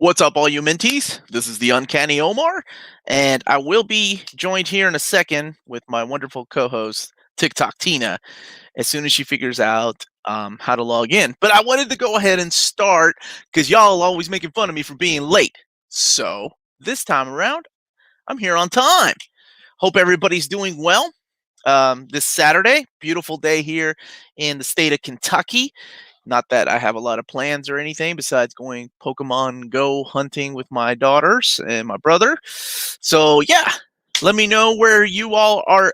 What's up, all you mentees? This is the Uncanny Omar, and I will be joined here in a second with my wonderful co-host, TikTok Tina, as soon as she figures out how to log in. But I wanted to go ahead and start because y'all always making fun of me for being late. So this time around, I'm here on time. Hope everybody's doing well. This Saturday, beautiful day here in the state of Kentucky. Not that I have a lot of plans or anything besides going Pokemon Go hunting with my daughters and my brother. So yeah, let me know where you all are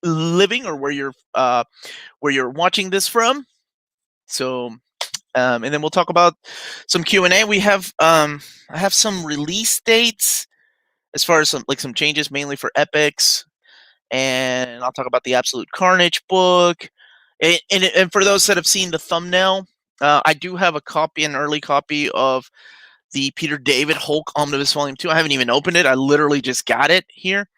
living or where you're watching this from. So and then we'll talk about some Q&A. We have I have some release dates as far as some changes mainly for epics, and I'll talk about the Absolute Carnage book. And for those that have seen the thumbnail, I do have an early copy of the Peter David Hulk Omnibus Volume 2. I haven't even opened it. I literally just got it here.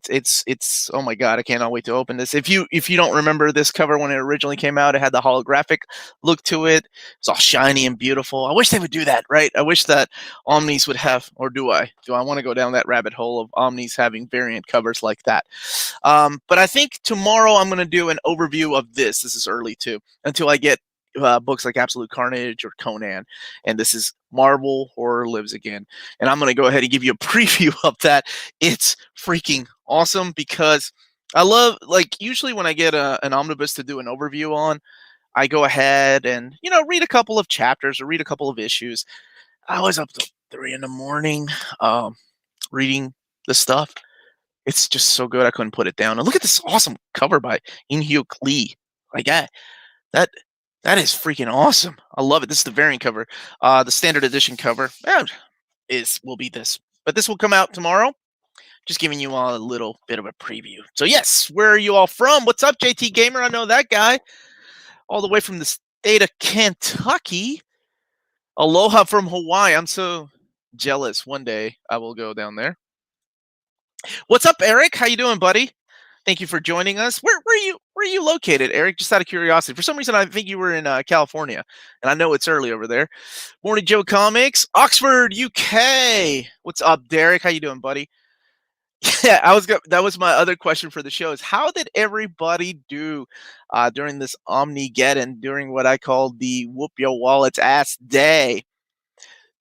It's oh my god, I cannot wait to open this. If you don't remember this cover when it originally came out, it had the holographic look to it. It's all shiny and beautiful. I wish they would do that, right? I wish that Omnis would have, or do I want to go down that rabbit hole of Omnis having variant covers like that? But I think tomorrow I'm going to do an overview of this. This is early too, until I get books like Absolute Carnage or Conan, and this is Marvel Horror Lives Again, and I'm going to go ahead and give you a preview of that. It's freaking awesome because I love, usually when I get an omnibus to do an overview on, I go ahead and read a couple of chapters or read a couple of issues. I was up till 3 a.m. Reading the stuff. It's just so good I couldn't put it down. And look at this awesome cover by In-hyuk Lee. That is freaking awesome. I love it. This is the variant cover. The standard edition cover will be this. But this will come out tomorrow. Just giving you all a little bit of a preview. So yes, where are you all from? What's up, JT Gamer? I know that guy. All the way from the state of Kentucky. Aloha from Hawaii. I'm so jealous. One day I will go down there. What's up, Eric? How you doing, buddy? Thank you for joining us. Where are you located, Eric? Just out of curiosity. For some reason, I think you were in California, and I know it's early over there. Morning Joe Comics, Oxford, UK. What's up, Derek? How you doing, buddy? Yeah, that was my other question for the show is how did everybody do during this Omnigeddon, during what I call the whoop your wallet's ass day?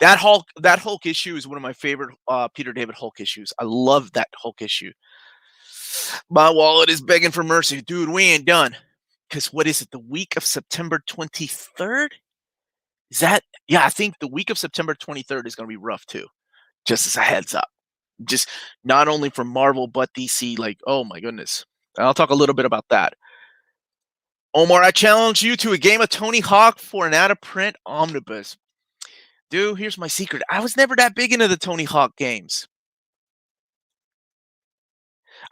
That Hulk issue is one of my favorite Peter David Hulk issues. I love that Hulk issue. My wallet is begging for mercy. Dude, we ain't done. Because what is it? The week of September 23rd? Is that? Yeah, I think the week of September 23rd is going to be rough too. Just as a heads up. Just not only for Marvel, but DC. Oh my goodness. And I'll talk a little bit about that. Omar, I challenge you to a game of Tony Hawk for an out-of-print omnibus. Dude, here's my secret. I was never that big into the Tony Hawk games.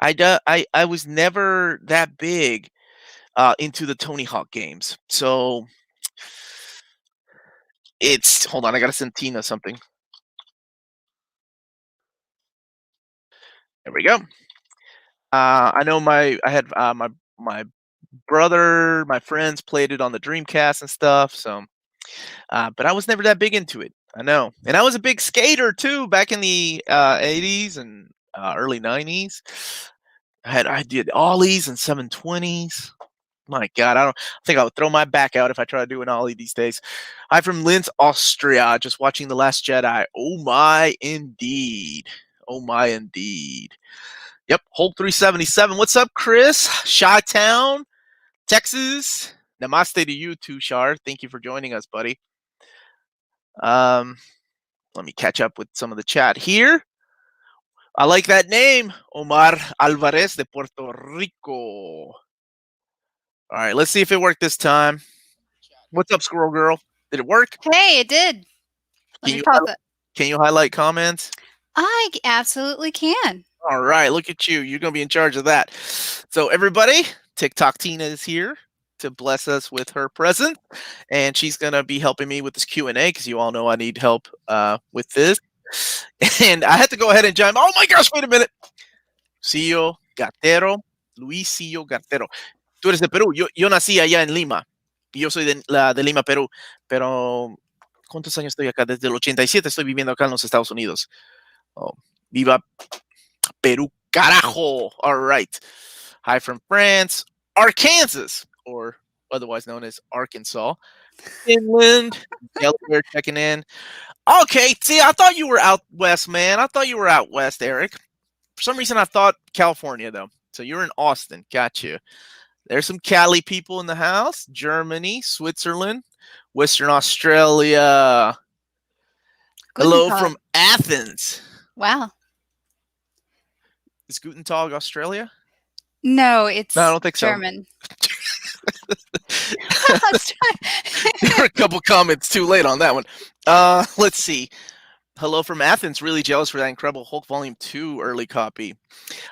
I was never that big into the Tony Hawk games. So hold on, I gotta send Tina something. There we go. I know I had my brother, my friends played it on the Dreamcast and stuff. So, but I was never that big into it. I know, and I was a big skater too back in the 80s and early 90s. I did ollies and 720s. My God, I think I would throw my back out if I try to do an ollie these days. I'm from Linz, Austria, just watching The Last Jedi. Oh my, indeed. Oh my, indeed. Yep, Hulk 377. What's up, Chris? Chi-Town, Texas. Namaste to you too, Shar. Thank you for joining us, buddy. Let me catch up with some of the chat here. I like that name, Omar Alvarez de Puerto Rico. All right, let's see if it worked this time. What's up, Squirrel Girl? Did it work? Hey, it did. Can you highlight comments? I absolutely can. All right, look at you. You're going to be in charge of that. So everybody, TikTok Tina is here to bless us with her present, and she's going to be helping me with this Q&A because you all know I need help with this. And I had to go ahead and chime. Oh my gosh, wait a minute. Luisillo Gartero. Tú eres de Perú. Yo nací allá en Lima. Yo soy de Lima, Perú. Pero ¿Cuántos años estoy acá? Desde el 87 estoy viviendo acá en los Estados Unidos. Oh, viva Perú, carajo! All right. Hi from France, Arkansas, or otherwise known as Arkansas. Finland, Delaware checking in. Okay, see, I thought you were out west, man. I thought you were out west, Eric. For some reason, I thought California, though. So you're in Austin. Got you. There's some Cali people in the house. Germany, Switzerland, Western Australia. Guten Hello Tag. from Athens. Wow. Is Guten Tag Australia? No, it's No, I don't think so. German. There were a couple comments too late on that one. Let's see. Hello from Athens. Really jealous for that Incredible Hulk Volume 2 early copy.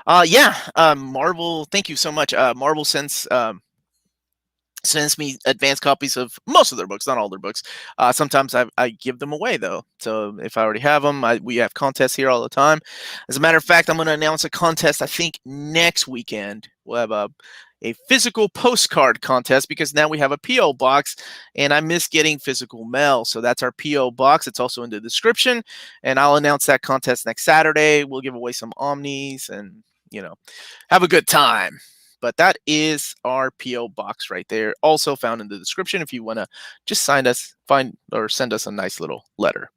Marvel, thank you so much. Marvel sends me advanced copies of most of their books, not all their books. Sometimes I give them away, though. So if I already have them, we have contests here all the time. As a matter of fact, I'm going to announce a contest, I think, next weekend. We'll have a physical postcard contest because now we have a P.O. box, and I miss getting physical mail. So that's our P.O. box. It's also in the description, and I'll announce that contest next Saturday. We'll give away some Omnis and, have a good time. But that is our P.O. box right there. Also found in the description if you want to just send us a nice little letter.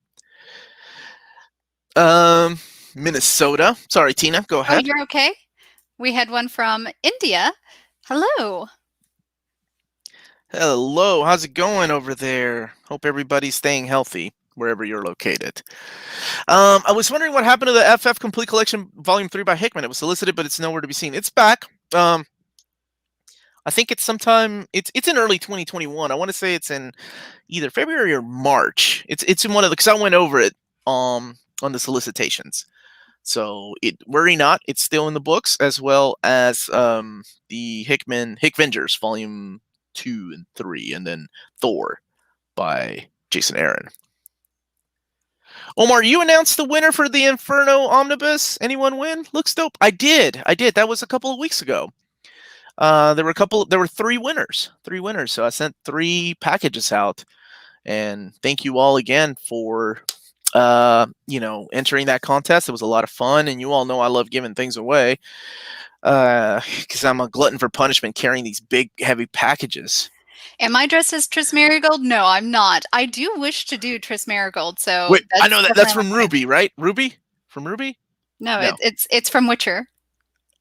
Minnesota. Sorry, Tina, go ahead. Oh, you're okay? We had one from India. Hello. Hello. How's it going over there? Hope everybody's staying healthy wherever you're located. I was wondering what happened to the FF Complete Collection Volume 3 by Hickman. It was solicited, but it's nowhere to be seen. It's back. I think it's sometime. It's in early 2021. I want to say it's in either February or March. It's in one of the, because I went over it on the solicitations. So worry not, it's still in the books, as well as the Hickvengers Volume 2 and 3, and then Thor by Jason Aaron. Omar, you announced the winner for the Inferno Omnibus. Anyone win? Looks dope. I did. That was a couple of weeks ago. There were 3 winners. So I sent 3 packages out, and thank you all again for entering that contest. It was a lot of fun, and you all know I love giving things away because I'm a glutton for punishment carrying these big, heavy packages. Am I dressed as Triss Marigold? No, I'm not. I do wish to do Triss Marigold, so wait, I know that's from Ruby, right? Ruby? From Ruby? No. It's from Witcher.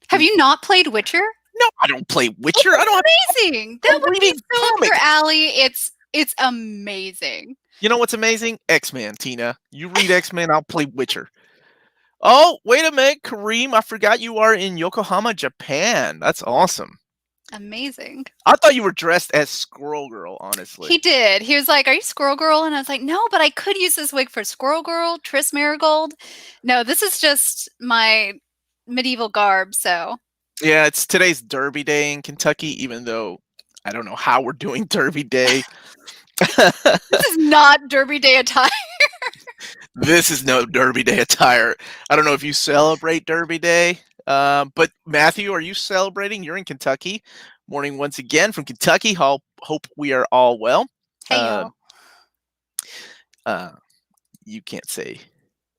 Have you not played Witcher? No, I don't play Witcher. I don't. Amazing! That would be so up your alley. It's amazing. You know what's amazing? X-Men, Tina. You read X-Men, I'll play Witcher. Oh, wait a minute, Kareem. I forgot you are in Yokohama, Japan. That's awesome. Amazing. I thought you were dressed as Squirrel Girl, honestly. He did. He was like, "Are you Squirrel Girl?" And I was like, "No, but I could use this wig for Squirrel Girl, Triss Marigold." No, this is just my medieval garb, so. Yeah, it's today's Derby Day in Kentucky, even though I don't know how we're doing Derby Day. This is not Derby Day attire. This is no Derby Day attire. I don't know if you celebrate Derby Day, but Matthew, are you celebrating? You're in Kentucky. Morning once again from Kentucky. Hope we are all well. Hey, y'all. You can't say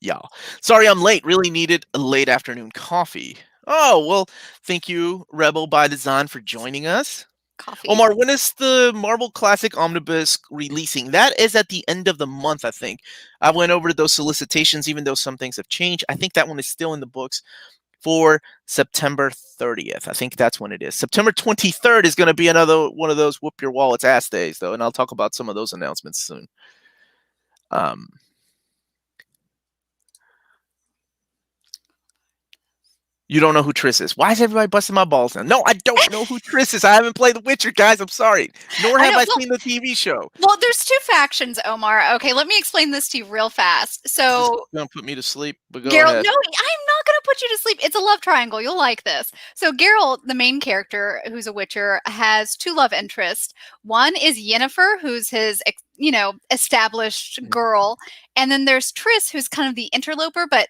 y'all. Sorry I'm late. Really needed a late afternoon coffee. Oh, well, thank you, Rebel by Design, for joining us. Coffee. Omar, when is the Marvel Classic Omnibus releasing? That is at the end of the month, I think. I went over those solicitations, even though some things have changed. I think that one is still in the books for September 30th. I think that's when it is. September 23rd is going to be another one of those whoop your wallet's ass days, though, and I'll talk about some of those announcements soon. You don't know who Triss is. Why is everybody busting my balls now? No, I don't know who Triss is. I haven't played The Witcher, guys. I'm sorry. Nor have I seen the TV show. Well, there's 2 factions, Omar. Okay, let me explain this to you real fast. So, you're going to put me to sleep, but go Geralt, ahead. no, I'm not going to put you to sleep. It's a love triangle. You'll like this. So, Geralt, the main character, who's a Witcher, has 2 love interests. One is Yennefer, who's his, established girl. And then there's Triss, who's kind of the interloper, but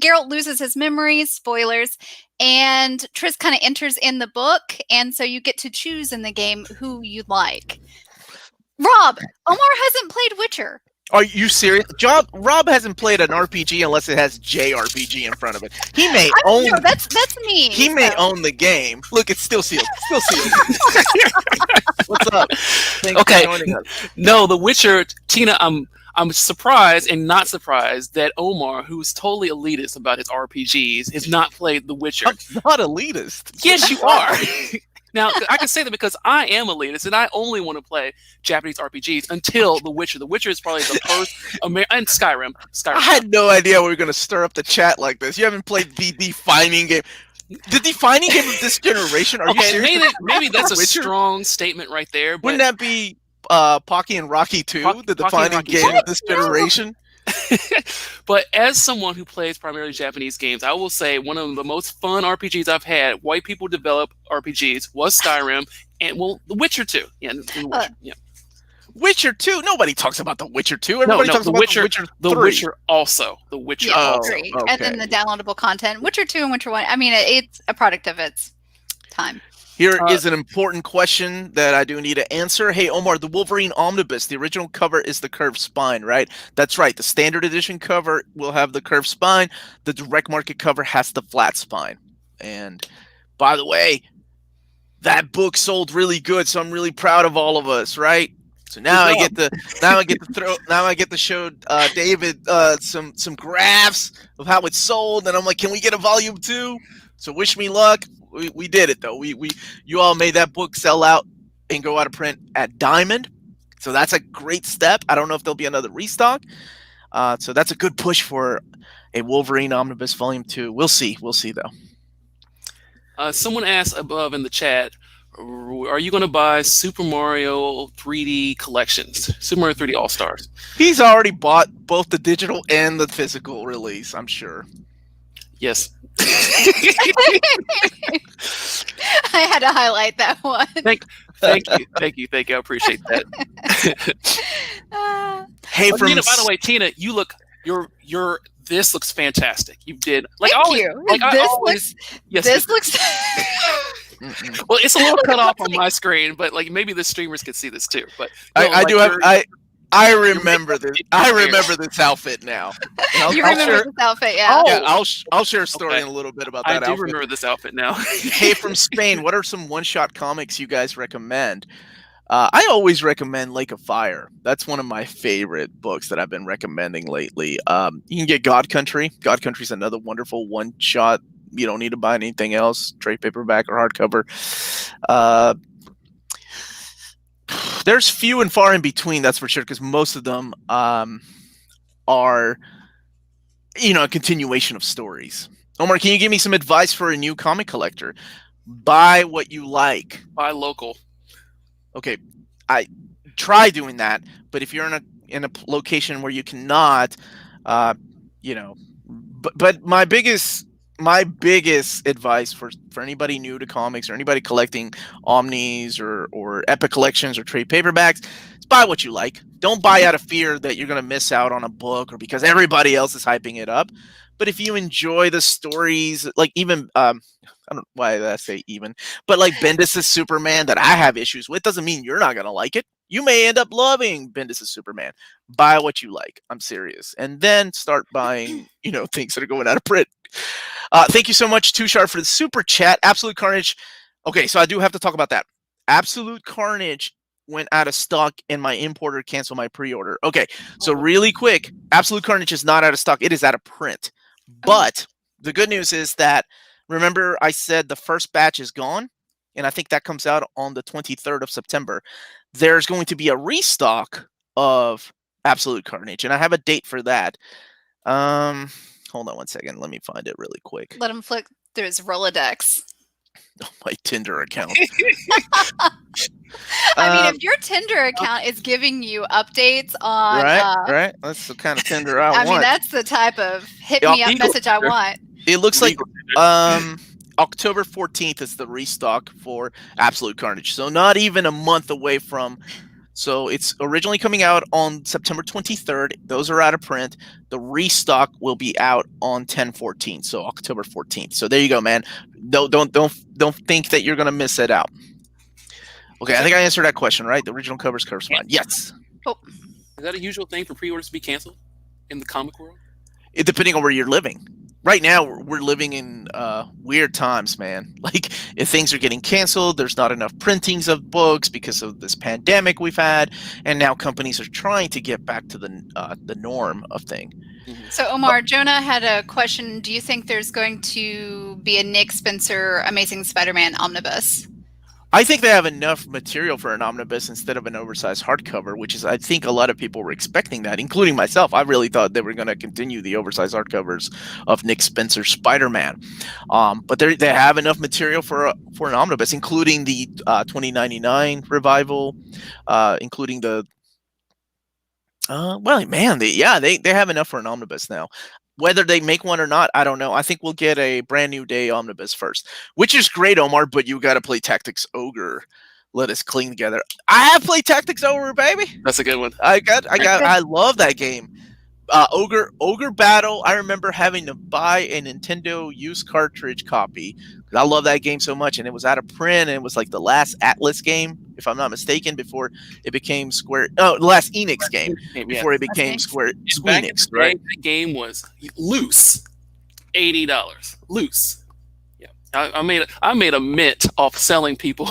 Geralt loses his memories, spoilers, and Triss kind of enters in the book, and so you get to choose in the game who you like. Rob, Omar hasn't played Witcher. Are you serious? Rob hasn't played an RPG unless it has JRPG in front of it. He may own. No, that's me. He may own the game. Look, it's still sealed. Still sealed. What's up? Thanks for joining us. No, The Witcher, Tina. I'm surprised and not surprised that Omar, who's totally elitist about his RPGs, has not played The Witcher. I'm not elitist. Yes, you are. Now, I can say that because I am elitist and I only want to play Japanese RPGs until The Witcher. The Witcher is probably the first and Skyrim. I had no idea we were going to stir up the chat like this. You haven't played the defining game. The defining game of this generation? Are you serious? Maybe that's a strong statement right there. But wouldn't that be Pocky and Rocky 2, the defining game of this generation? But as someone who plays primarily Japanese games, I will say one of the most fun RPGs I've had, white people develop RPGs, was Skyrim and, well, The Witcher 2. Yeah, Witcher 2? Nobody talks about The Witcher 2. Everybody talks about The Witcher 3. The Witcher also. The Witcher also. 3. Okay. And then the downloadable content. Witcher 2 and Witcher 1. I mean, it's a product of its time. Here is an important question that I do need to answer. Hey, Omar, the Wolverine Omnibus, the original cover is the curved spine, right? That's right. The standard edition cover will have the curved spine. The direct market cover has the flat spine. And by the way, that book sold really good, so I'm really proud of all of us, right? So now I get to show David some graphs of how it's sold, and I'm like, can we get a volume 2? So wish me luck. We did it though. You all made that book sell out and go out of print at Diamond. So that's a great step. I don't know if there'll be another restock. So that's a good push for a Wolverine Omnibus Volume 2. We'll see. We'll see though. Someone asked above in the chat, are you going to buy Super Mario 3D collections? Super Mario 3D All-Stars. He's already bought both the digital and the physical release, I'm sure. Yes. I had to highlight that one. Thank you. I appreciate that. Hey, Tina, by the way, Tina, you look this looks fantastic. You did Thank you. This looks well, it's a little cut off on my screen, but like maybe the streamers could see this too. But I remember this. I remember this outfit now. You remember this outfit, yeah? Yeah, I'll share a story in a little bit about that outfit. I do remember this outfit now. Hey, from Spain, what are some one-shot comics you guys recommend? I always recommend Lake of Fire. That's one of my favorite books that I've been recommending lately. You can get God Country. God Country is another wonderful one-shot. You don't need to buy anything else, trade paperback or hardcover. There's few and far in between, that's for sure, because most of them are, a continuation of stories. Omar, can you give me some advice for a new comic collector? Buy what you like. Buy local. Okay, I try doing that, but if you're in a location where you cannot, but my biggest advice for anybody new to comics or anybody collecting omnis or epic collections or trade paperbacks is buy what you like. Don't buy out of fear that you're going to miss out on a book or because everybody else is hyping it up. But if you enjoy the stories, like even I don't know why did I say even, but like Bendis' Superman that I have issues with doesn't mean you're not going to like it. You may end up loving Bendis' Superman. Buy what you like. I'm serious. And then start buying, things that are going out of print. Thank you so much, Tushar, for the super chat. Absolute Carnage. Okay, so I do have to talk about that. Absolute Carnage went out of stock and my importer canceled my pre-order. Okay, so really quick, Absolute Carnage is not out of stock. It is out of print. But the good news is that, remember I said the first batch is gone? And I think that comes out on the 23rd of September. There's going to be a restock of Absolute Carnage, and I have a date for that. Hold on one second. Let me find it really quick. Let him flick through his Rolodex. Oh, my Tinder account. If your Tinder account is giving you updates on... Right. That's the kind of Tinder I want. I mean, that's the type of hit-me-up message I want. It looks like October 14th is the restock for Absolute Carnage. So not even a month away from... So it's originally coming out on September 23rd. Those are out of print. The restock will be out on 10/14, so October 14th. So there you go, man. Don't think that you're gonna miss it out. Okay, I think I answered that question, right? The original cover's curve spine. Yes. Oh. Is that a usual thing for pre-orders to be canceled in the comic world? Depending on where you're living. Right now, we're living in weird times, man. Like, if things are getting canceled, there's not enough printings of books because of this pandemic we've had, and now companies are trying to get back to the norm of thing. So, Omar, Jonah had a question. Do you think there's going to be a Nick Spencer Amazing Spider-Man omnibus? I think they have enough material for an omnibus instead of an oversized hardcover, which is, I think, a lot of people were expecting that, including myself. I really thought they were going to continue the oversized hardcovers of Nick Spencer's Spider-Man. But they have enough material for an omnibus, including the 2099 revival, including the they have enough for an omnibus now. Whether they make one or not, I don't know. I think we'll get a brand new day omnibus first, which is great, Omar. But you got to play Tactics Ogre. Let us cling together. I have played Tactics Ogre, baby. That's a good one. I love that game. Ogre Battle. I remember having to buy a Nintendo used cartridge copy. I love that game so much, and it was out of print, and it was like the last Atlas game, if I'm not mistaken, before it became the last Enix game before it became Square Enix. Right? That game was loose, $80 loose. Yeah, I made a mint off selling people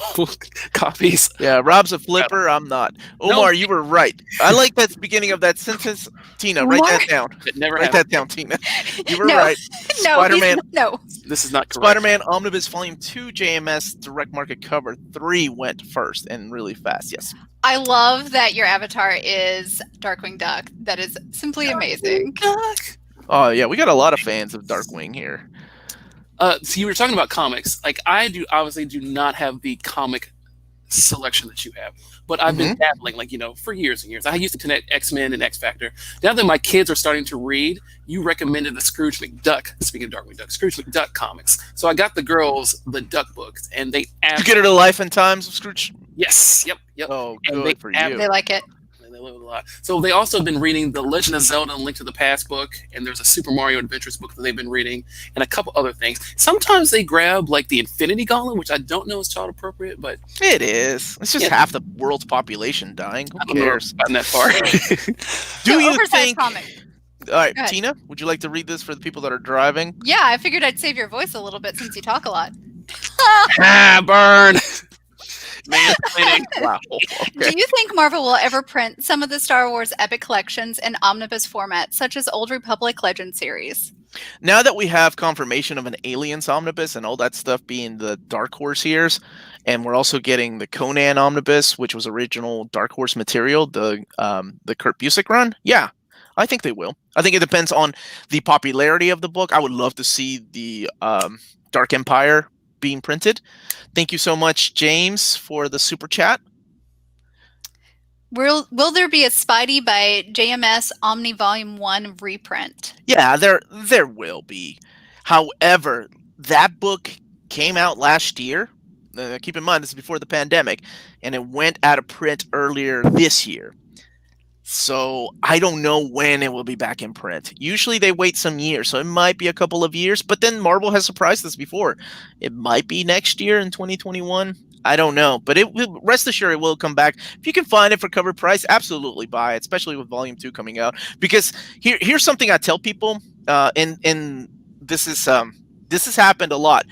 copies. Yeah, Rob's a flipper. I'm not. Omar, you were right. I like that beginning of that sentence. Tina, write that down. It never write happened. that down, Tina. You were right. Spider-Man. No. This is not correct. Spider-Man Omnibus Volume 2 JMS Direct Market Cover 3 went first and really fast. Yes. I love that your avatar is Darkwing Duck. That is simply amazing. Oh yeah, we got a lot of fans of Darkwing here. So you were talking about comics. Like, I obviously do not have the comic selection that you have, but I've been dabbling, for years and years. I used to connect X-Men and X-Factor. Now that my kids are starting to read, you recommended the Scrooge McDuck, speaking of Darkwing Duck, Scrooge McDuck comics. So I got the girls the Duck books, and they Did you get her to Life and Times of Scrooge? Yes. Yep. Oh, and good for you. They like it. They love it a lot. So they also have been reading the Legend of Zelda: Link to the Past book, and there's a Super Mario Adventures book that they've been reading, and a couple other things. Sometimes they grab like the Infinity Gauntlet, which I don't know is child appropriate, but it is. It's just half the world's population dying. Who cares? Gotten that far. Do you think? Comic. All right, Tina, would you like to read this for the people that are driving? Yeah, I figured I'd save your voice a little bit since you talk a lot. Burn. Man, wow. Okay. Do you think Marvel will ever print some of the Star Wars epic collections in omnibus format, such as Old Republic Legend series? Now that we have confirmation of an Aliens omnibus and all that stuff being the Dark Horse years, and we're also getting the Conan omnibus, which was original Dark Horse material, the Kurt Busiek run, yeah, I think they will. I think it depends on the popularity of the book. I would love to see the Dark Empire being printed. Thank you so much, James, for the super chat. Will there be a Spidey by JMS Omni Volume 1 reprint? Yeah, there will be. However, that book came out last year. Keep in mind, this is before the pandemic, and it went out of print earlier this year. So I don't know when it will be back in print. Usually they wait some years, so it might be a couple of years. But then Marvel has surprised us before. It might be next year in 2021. I don't know, but rest assured it will come back. If you can find it for cover price, absolutely buy it, especially with Volume 2 coming out. Because here's something I tell people, and this has happened a lot.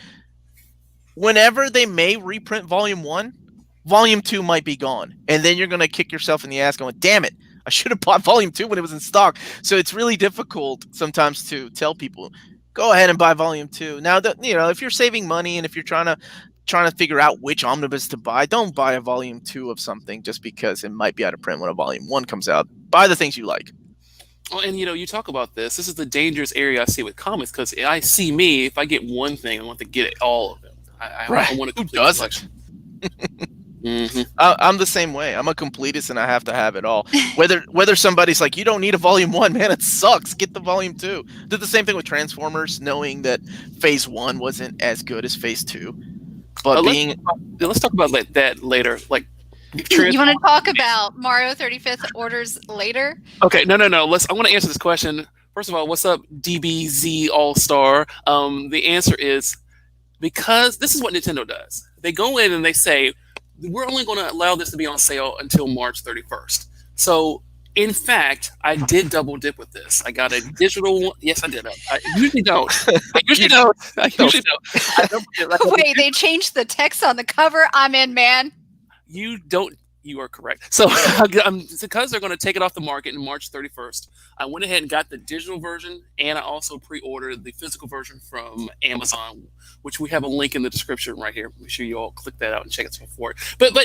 Whenever they may reprint Volume 1, Volume 2 might be gone, and then you're gonna kick yourself in the ass, going, "Damn it! I should have bought Volume 2 when it was in stock." So it's really difficult sometimes to tell people, go ahead and buy Volume 2. Now that if you're saving money and if you're trying to figure out which omnibus to buy, don't buy a Volume 2 of something just because it might be out of print when a Volume 1 comes out. Buy the things you like. Oh, and you talk about this. This is the dangerous area I see with comics, because I see me, if I get one thing, I want to get it, all of them. I want to complete the collection. I'm the same way. I'm a completist and I have to have it all. Whether somebody's like, you don't need a Volume 1, man, it sucks, get the Volume 2. Did the same thing with Transformers, knowing that Phase 1 wasn't as good as Phase 2. But let's talk about that later. Like, you want to talk about Mario 35th orders later? Okay, no. I want to answer this question. First of all, what's up, DBZ All-Star? The answer is, because this is what Nintendo does. They go in and they say, we're only going to allow this to be on sale until March 31st. So In fact, I did double dip with this. I got a digital one. Yes, I did. I usually don't. I usually don't. I usually don't. I double dip. Wait, they changed the text on the cover. I'm in, man. You don't. You are correct. So, because they're going to take it off the market in March 31st, I went ahead and got the digital version, and I also pre-ordered the physical version from Amazon, which we have a link in the description right here. Make sure you all click that out and check it for it. But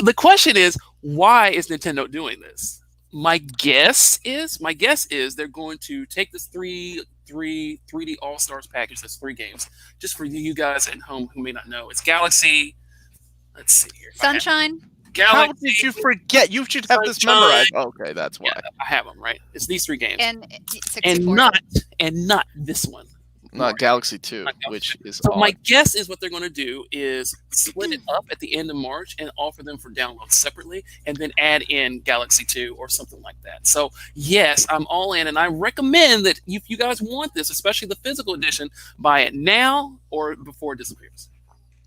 the question is, why is Nintendo doing this? My guess is they're going to take this 3D All Stars package. That's 3 games. Just for you guys at home who may not know, it's Galaxy. Let's see here. Sunshine. How did you forget? You should have this memorized. Okay, that's why. Yeah, I have them right. It's these 3 games, And 64. and not this one. Not Galaxy 2, which is so. odd. My guess is what they're going to do is split it up at the end of March and offer them for download separately, and then add in Galaxy 2 or something like that. So yes, I'm all in, and I recommend that if you guys want this, especially the physical edition, buy it now or before it disappears.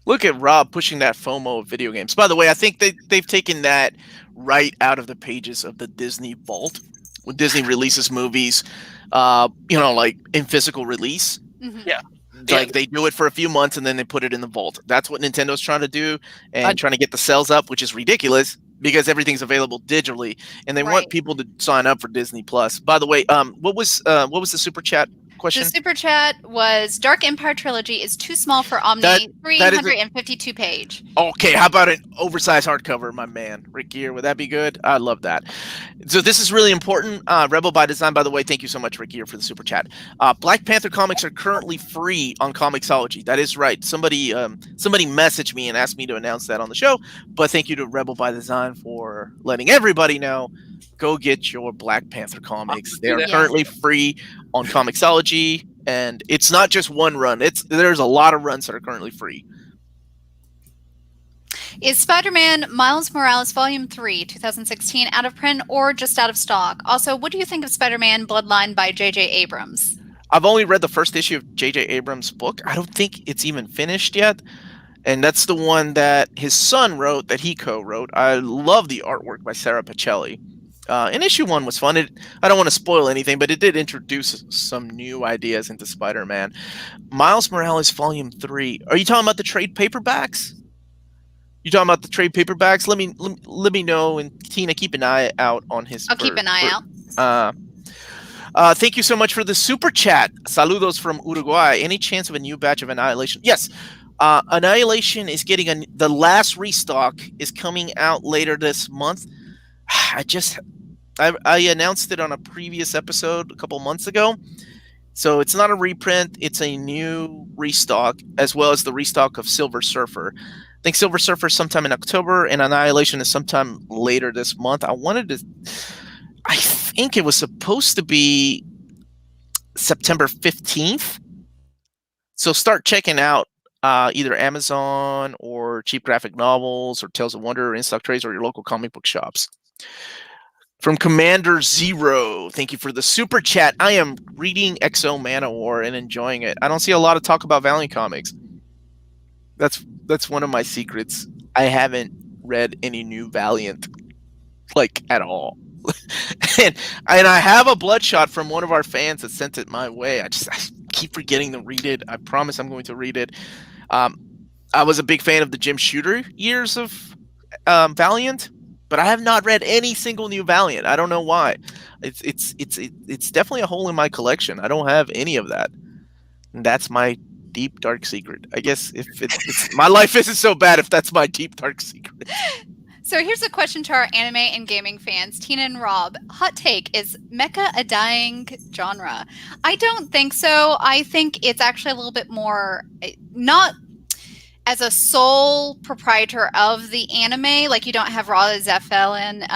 Look at Rob pushing that FOMO of video games. By the way, I think they've taken that right out of the pages of the Disney Vault. When Disney releases movies, like in physical release. Mhm. Yeah. Like they do it for a few months and then they put it in the vault. That's what Nintendo's trying to do and trying to get the sales up, which is ridiculous because everything's available digitally and they want people to sign up for Disney Plus. By the way, what was the super chat question? The super chat was Dark Empire Trilogy is too small for Omni, 352 page. Okay, how about an oversized hardcover, my man? Rick Gear, would that be good? I love that. So this is really important. Rebel by Design, by the way, thank you so much, Rick Gear, for the super chat. Black Panther comics are currently free on Comixology. That is right. Somebody messaged me and asked me to announce that on the show, but thank you to Rebel by Design for letting everybody know. Go get your Black Panther comics. They are currently free on Comixology, and it's not just one run. There's a lot of runs that are currently free. Is Spider-Man Miles Morales Volume 3, 2016 out of print or just out of stock? Also, what do you think of Spider-Man Bloodline by J.J. Abrams? I've only read the first issue of J.J. Abrams' book. I don't think it's even finished yet. And that's the one that his son wrote, that he co-wrote. I love the artwork by Sarah Pacelli. And issue 1 was fun. I don't want to spoil anything, but it did introduce some new ideas into Spider-Man. Miles Morales Volume 3. Are you talking about the trade paperbacks? You talking about the trade paperbacks? Let me know, and Tina, keep an eye out on his. I'll keep an eye out. Thank you so much for the super chat. Saludos from Uruguay. Any chance of a new batch of Annihilation? Yes. Annihilation is getting the last restock is coming out later this month. I announced it on a previous episode a couple months ago. So it's not a reprint. It's a new restock, as well as the restock of Silver Surfer. I think Silver Surfer is sometime in October, and Annihilation is sometime later this month. I think it was supposed to be September 15th. So start checking out either Amazon or Cheap Graphic Novels or Tales of Wonder or In-Stock Trades or your local comic book shops. From Commander Zero, thank you for the super chat. I am reading XO Manowar and enjoying it. I don't see a lot of talk about Valiant comics. That's one of my secrets. I haven't read any new Valiant, at all. and I have a Bloodshot from one of our fans that sent it my way. I keep forgetting to read it. I promise I'm going to read it. I was a big fan of the Jim Shooter years of Valiant. But I have not read any single new Valiant. I don't know why. It's definitely a hole in my collection. I don't have any of that. And that's my deep dark secret. I guess if it's my life isn't so bad if that's my deep dark secret. So here's a question to our anime and gaming fans, Tina and Rob. Hot take, is mecha a dying genre? I don't think so. I think it's actually a little bit more not as a sole proprietor of the anime, like you don't have Rada Zephelin,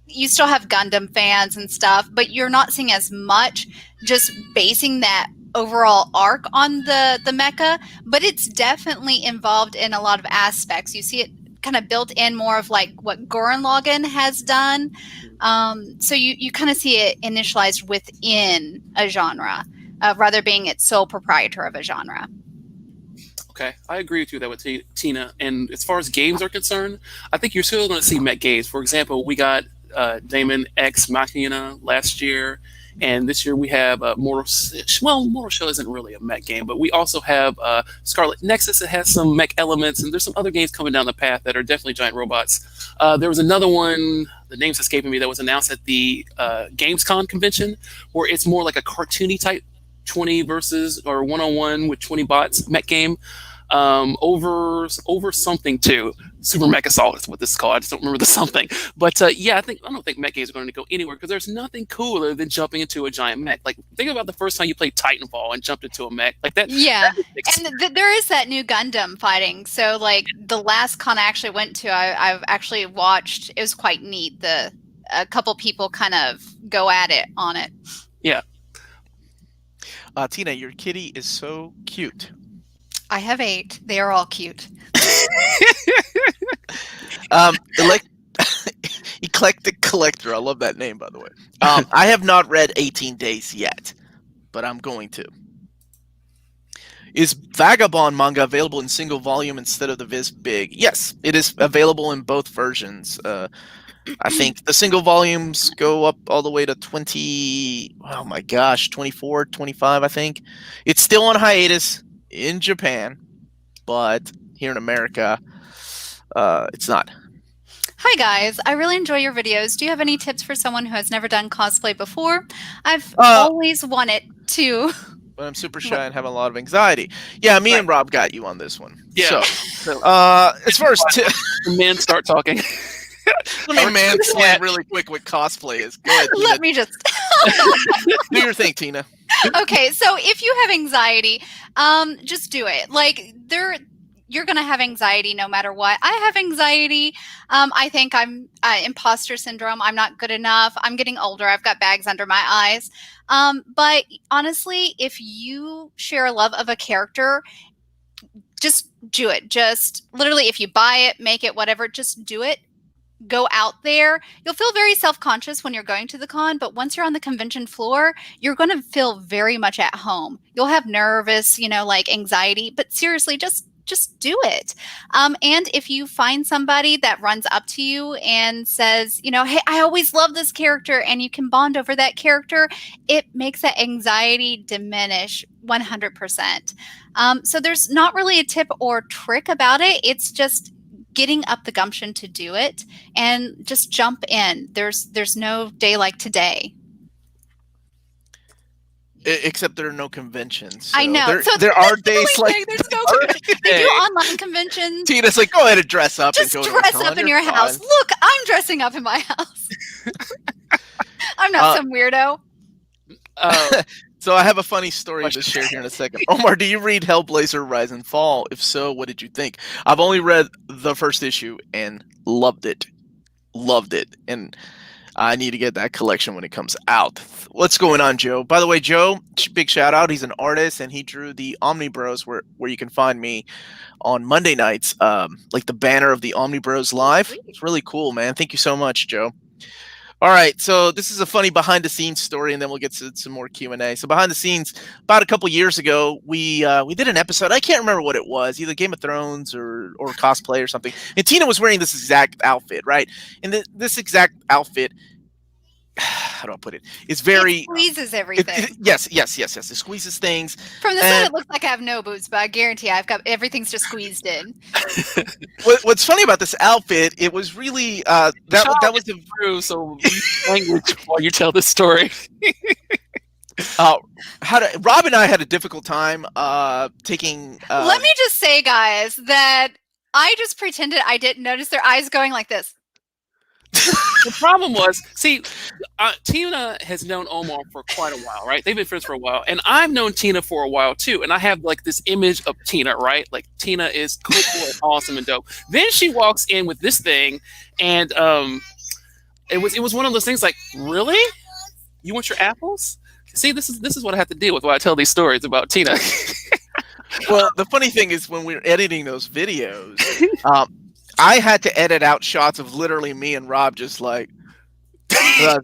you still have Gundam fans and stuff, but you're not seeing as much just basing that overall arc on the mecha, but it's definitely involved in a lot of aspects. You see it kind of built in more of like what Gurren Lagann has done. So you kind of see it initialized within a genre, rather being its sole proprietor of a genre. Okay, I agree with you that with Tina. And as far as games are concerned, I think you're still going to see mech games. For example, we got Damon X Machina last year. And this year we have Mortal Shell isn't really a mech game, but we also have Scarlet Nexus that has some mech elements, and there's some other games coming down the path that are definitely giant robots. There was another one, the name's escaping me, that was announced at the Gamescom convention, where it's more like a cartoony type 20 versus or 1-on-1 with 20 bots mech game. Over something too. Super Mech Assault is what this is called. I just don't remember the something. But I don't think mech games are going to go anywhere because there's nothing cooler than jumping into a giant mech. Like, think about the first time you played Titanfall and jumped into a mech like that. Yeah, and there is that new Gundam fighting. So like the last con I actually went to, I've actually watched. It was quite neat. A couple people kind of go at it on it. Yeah. Tina, your kitty is so cute. I have 8. They are all cute. Eclectic Collector. I love that name, by the way. I have not read 18 Days yet, but I'm going to. Is Vagabond manga available in single volume instead of the Viz Big? Yes, it is available in both versions. I think the single volumes go up all the way to 24, 25, I think. It's still on hiatus in Japan, but here in America, it's not. Hi guys, I really enjoy your videos. Do you have any tips for someone who has never done cosplay before? I've always wanted to. But I'm super shy and have a lot of anxiety. Yeah, me and Rob got you on this one. Yeah. So as far as the men start talking. Let me mansplain really quick what cosplay is. Go ahead, Tina. Let me just do your thing, Tina. Okay, so if you have anxiety, just do it. Like you're going to have anxiety no matter what. I have anxiety. I think I'm imposter syndrome. I'm not good enough. I'm getting older. I've got bags under my eyes. But honestly, if you share a love of a character, just do it. Just literally, if you buy it, make it, whatever, just do it. Go out there. You'll feel very self-conscious when you're going to the con, but once you're on the convention floor, you're going to feel very much at home. You'll have nervous, like anxiety, but seriously, just do it. And if you find somebody that runs up to you and says, hey, I always love this character, and you can bond over that character, it makes that anxiety diminish 100%. So there's not really a tip or trick about it. It's just getting up the gumption to do it and just jump in. There's no day like today. Except there are no conventions. So I know. There are days like there's no convention. They do online conventions. Tina's like, go ahead and dress up. Just and go dress to the con. up in You're your house. fine. Look, I'm dressing up in my house. I'm not some weirdo. So I have a funny story to share here in a second. Omar, do you read Hellblazer Rise and Fall? If so, what did you think? I've only read the first issue and loved it. And I need to get that collection when it comes out. What's going on, Joe? By the way, Joe, big shout out. He's an artist, and he drew the Omnibus, where you can find me on Monday nights, like the banner of the Omnibus Live. It's really cool, man. Thank you so much, Joe. All right, so this is a funny behind-the-scenes story, and then we'll get to some more Q&A. So behind the scenes, about a couple years ago, we did an episode. I can't remember what it was, either Game of Thrones or cosplay or something. And Tina was wearing this exact outfit, right? And this exact outfit, how do I put it? It's very... It squeezes everything. Yes. It squeezes things. From the side, it looks like I have no boobs, but I guarantee I've got everything's just squeezed in. What's funny about this outfit? It was really that was true. So language while you tell this story. Rob and I had a difficult time taking. Let me just say, guys, that I just pretended I didn't notice their eyes going like this. The problem was, Tina has known Omar for quite a while, right? They've been friends for a while, and I've known Tina for a while too. And I have like this image of Tina, right? Like Tina is cool and awesome and dope. Then she walks in with this thing, and it was one of those things like, really? You want your apples? See, this is what I have to deal with while I tell these stories about Tina. Well, the funny thing is when we were editing those videos, I had to edit out shots of literally me and Rob just like. And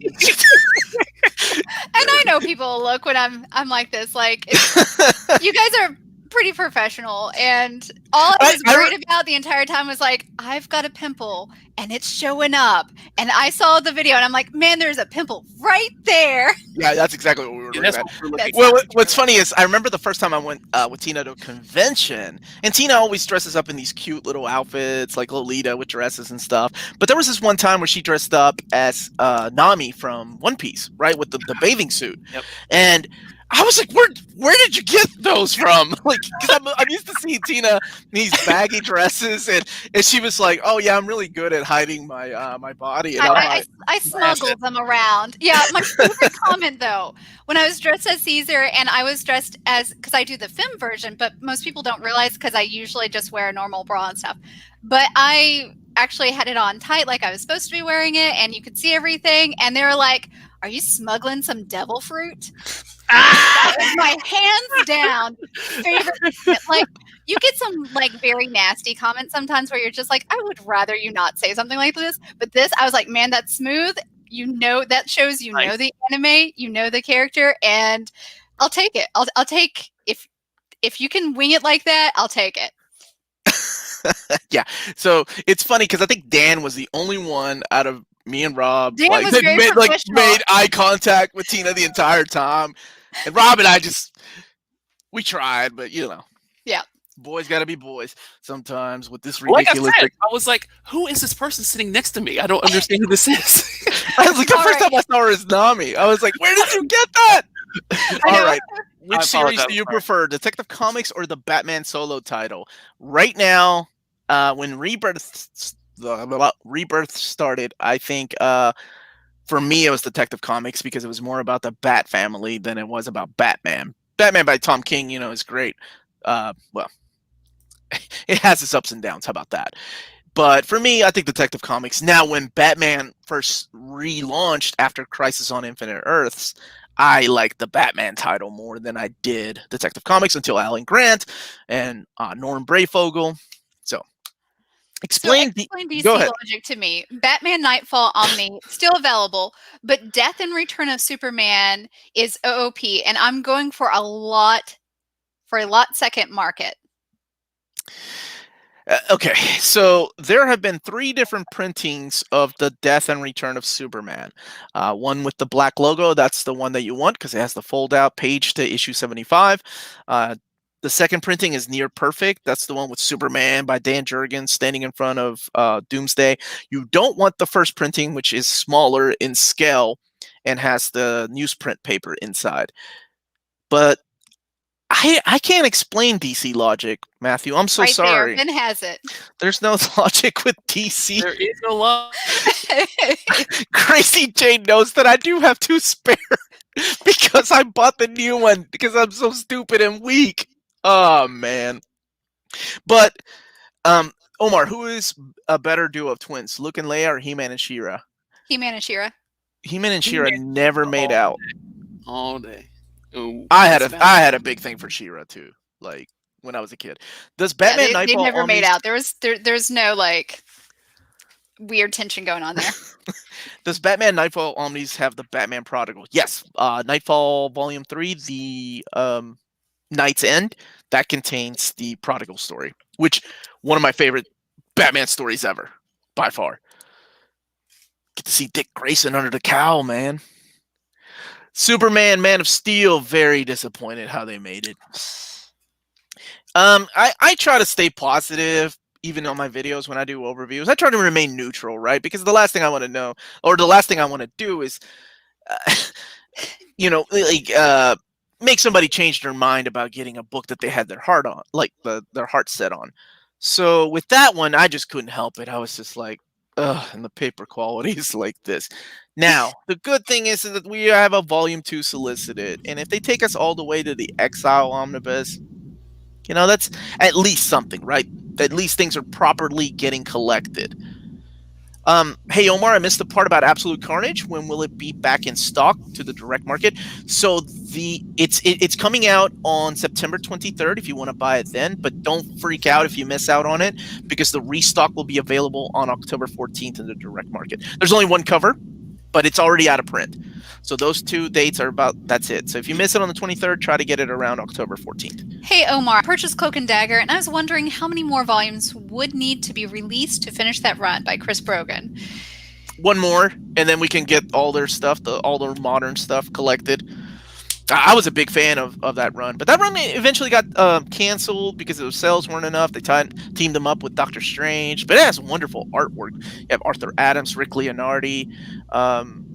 I know people will look when I'm like this. Like you guys are pretty professional, and all I was worried about the entire time was like, I've got a pimple and it's showing up, and I saw the video and I'm like, man, there's a pimple right there. Yeah, that's exactly what we were looking at. That's Well, what's funny is I remember the first time I went with Tina to a convention, and Tina always dresses up in these cute little outfits like Lolita with dresses and stuff. But there was this one time where she dressed up as Nami from One Piece, right, with the bathing suit. Yep. And I was like, where did you get those from? Like, because I'm used to seeing Tina in these baggy dresses, and she was like, oh yeah, I'm really good at hiding my my body. And I smuggled them around. Yeah, my favorite comment though, when I was dressed as Caesar and I was dressed as, because I do the femme version, but most people don't realize because I usually just wear a normal bra and stuff. But I actually had it on tight like I was supposed to be wearing it, and you could see everything, and they were like, are you smuggling some devil fruit? That was my hands down favorite. Like, you get some like very nasty comments sometimes where you're just like, I would rather you not say something like this. But this, I was like, man, that's smooth. You know, that shows you know the anime, you know the character, and I'll take it. I'll take, if you can wing it like that, I'll take it. Yeah. So it's funny because I think Dan was the only one out of me and Rob Dan was very made eye contact with Tina the entire time. And Rob and I we tried, but you know. Yeah. Boys got to be boys sometimes with this ridiculous. Like I said, I was like, who is this person sitting next to me? I don't understand who this is. I was like, the first time I saw her is Nami. I was like, where did you get that? All right. Which series do you prefer, Detective Comics or the Batman solo title? Right now, when Rebirth started, I think for me it was Detective Comics because it was more about the Bat family than it was about Batman. Batman by Tom King, you know, is great. Well, it has its ups and downs. How about that? But for me, I think Detective Comics. Now, when Batman first relaunched after Crisis on Infinite Earths, I liked the Batman title more than I did Detective Comics until Alan Grant and Norm Brayfogle. So, explain DC logic to me. Batman Nightfall Omni still available, but Death and Return of Superman is OOP, and I'm going for a lot second market. Okay, so there have been 3 different printings of the Death and Return of Superman. One with the black logo, that's the one that you want because it has the fold-out page to issue 75. The second printing is near perfect. That's the one with Superman by Dan Jurgens standing in front of Doomsday. You don't want the first printing, which is smaller in scale and has the newsprint paper inside. But I can't explain DC logic, Matthew. I'm so sorry. Ben has it. There's no logic with DC. There is no logic. Crazy Jane knows that I do have 2 spare because I bought the new one because I'm so stupid and weak. Oh, man. But, Omar, who is a better duo of twins, Luke and Leia or He-Man and She-Ra? He-Man and She-Ra. He-Man and She-Ra never made out. All day. Ooh, I had a big thing for She-Ra too, like when I was a kid. Does Batman Nightfall? They never made out. There's no like weird tension going on there. Does Batman Nightfall Omnis have the Batman Prodigal? Yes. Nightfall Volume 3, the Night's End, that contains the Prodigal story, which one of my favorite Batman stories ever, by far. Get to see Dick Grayson under the cowl, man. Superman, Man of Steel, very disappointed how they made it. I try to stay positive, even on my videos when I do overviews. I try to remain neutral, right? Because the last thing I want to know, or the last thing I want to do is, make somebody change their mind about getting a book that they had their heart on, like their heart set on. So with that one, I just couldn't help it. I was just like, ugh, and the paper quality is like this. Now, the good thing is that we have a Volume 2 solicited, and if they take us all the way to the Exile Omnibus, you know, that's at least something, right? At least things are properly getting collected. Hey, Omar, I missed the part about Absolute Carnage. When will it be back in stock to the direct market? So it's coming out on September 23rd if you want to buy it then, but don't freak out if you miss out on it because the restock will be available on October 14th in the direct market. There's only one cover, but it's already out of print. So those 2 dates are that's it. So if you miss it on the 23rd, try to get it around October 14th. Hey Omar, I purchased Cloak and Dagger, and I was wondering how many more volumes would need to be released to finish that run by Chris Brogan. 1 more, and then we can get all their stuff, all their modern stuff collected. I was a big fan of that run, but that run eventually got canceled because the sales weren't enough. They teamed them up with Doctor Strange, but it has wonderful artwork. You have Arthur Adams, Rick Leonardi,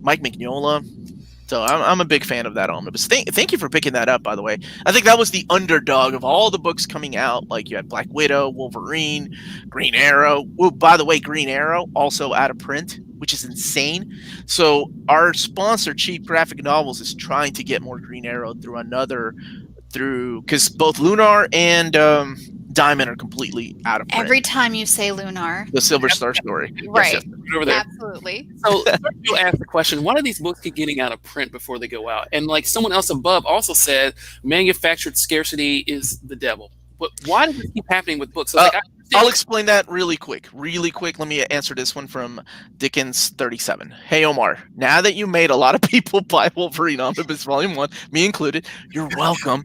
Mike Mignola. So I'm a big fan of that omnibus. Thank you for picking that up, by the way. I think that was the underdog of all the books coming out. Like you had Black Widow, Wolverine, Green Arrow. Well, by the way, Green Arrow also out of print, which is insane. So our sponsor, Cheap Graphic Novels, is trying to get more Green Arrow because both Lunar and Diamond are completely out of print. Every time you say Lunar. The Silver Star story. Right. Yes. Over there. Absolutely. So you'll ask the question, why do these books keep getting out of print before they go out? And like someone else above also said, manufactured scarcity is the devil. But why does this keep happening with books? So I'll explain that really quick. Let me answer this one from Dickens37. Hey, Omar, now that you made a lot of people buy Wolverine Omnibus Volume 1, me included, you're welcome.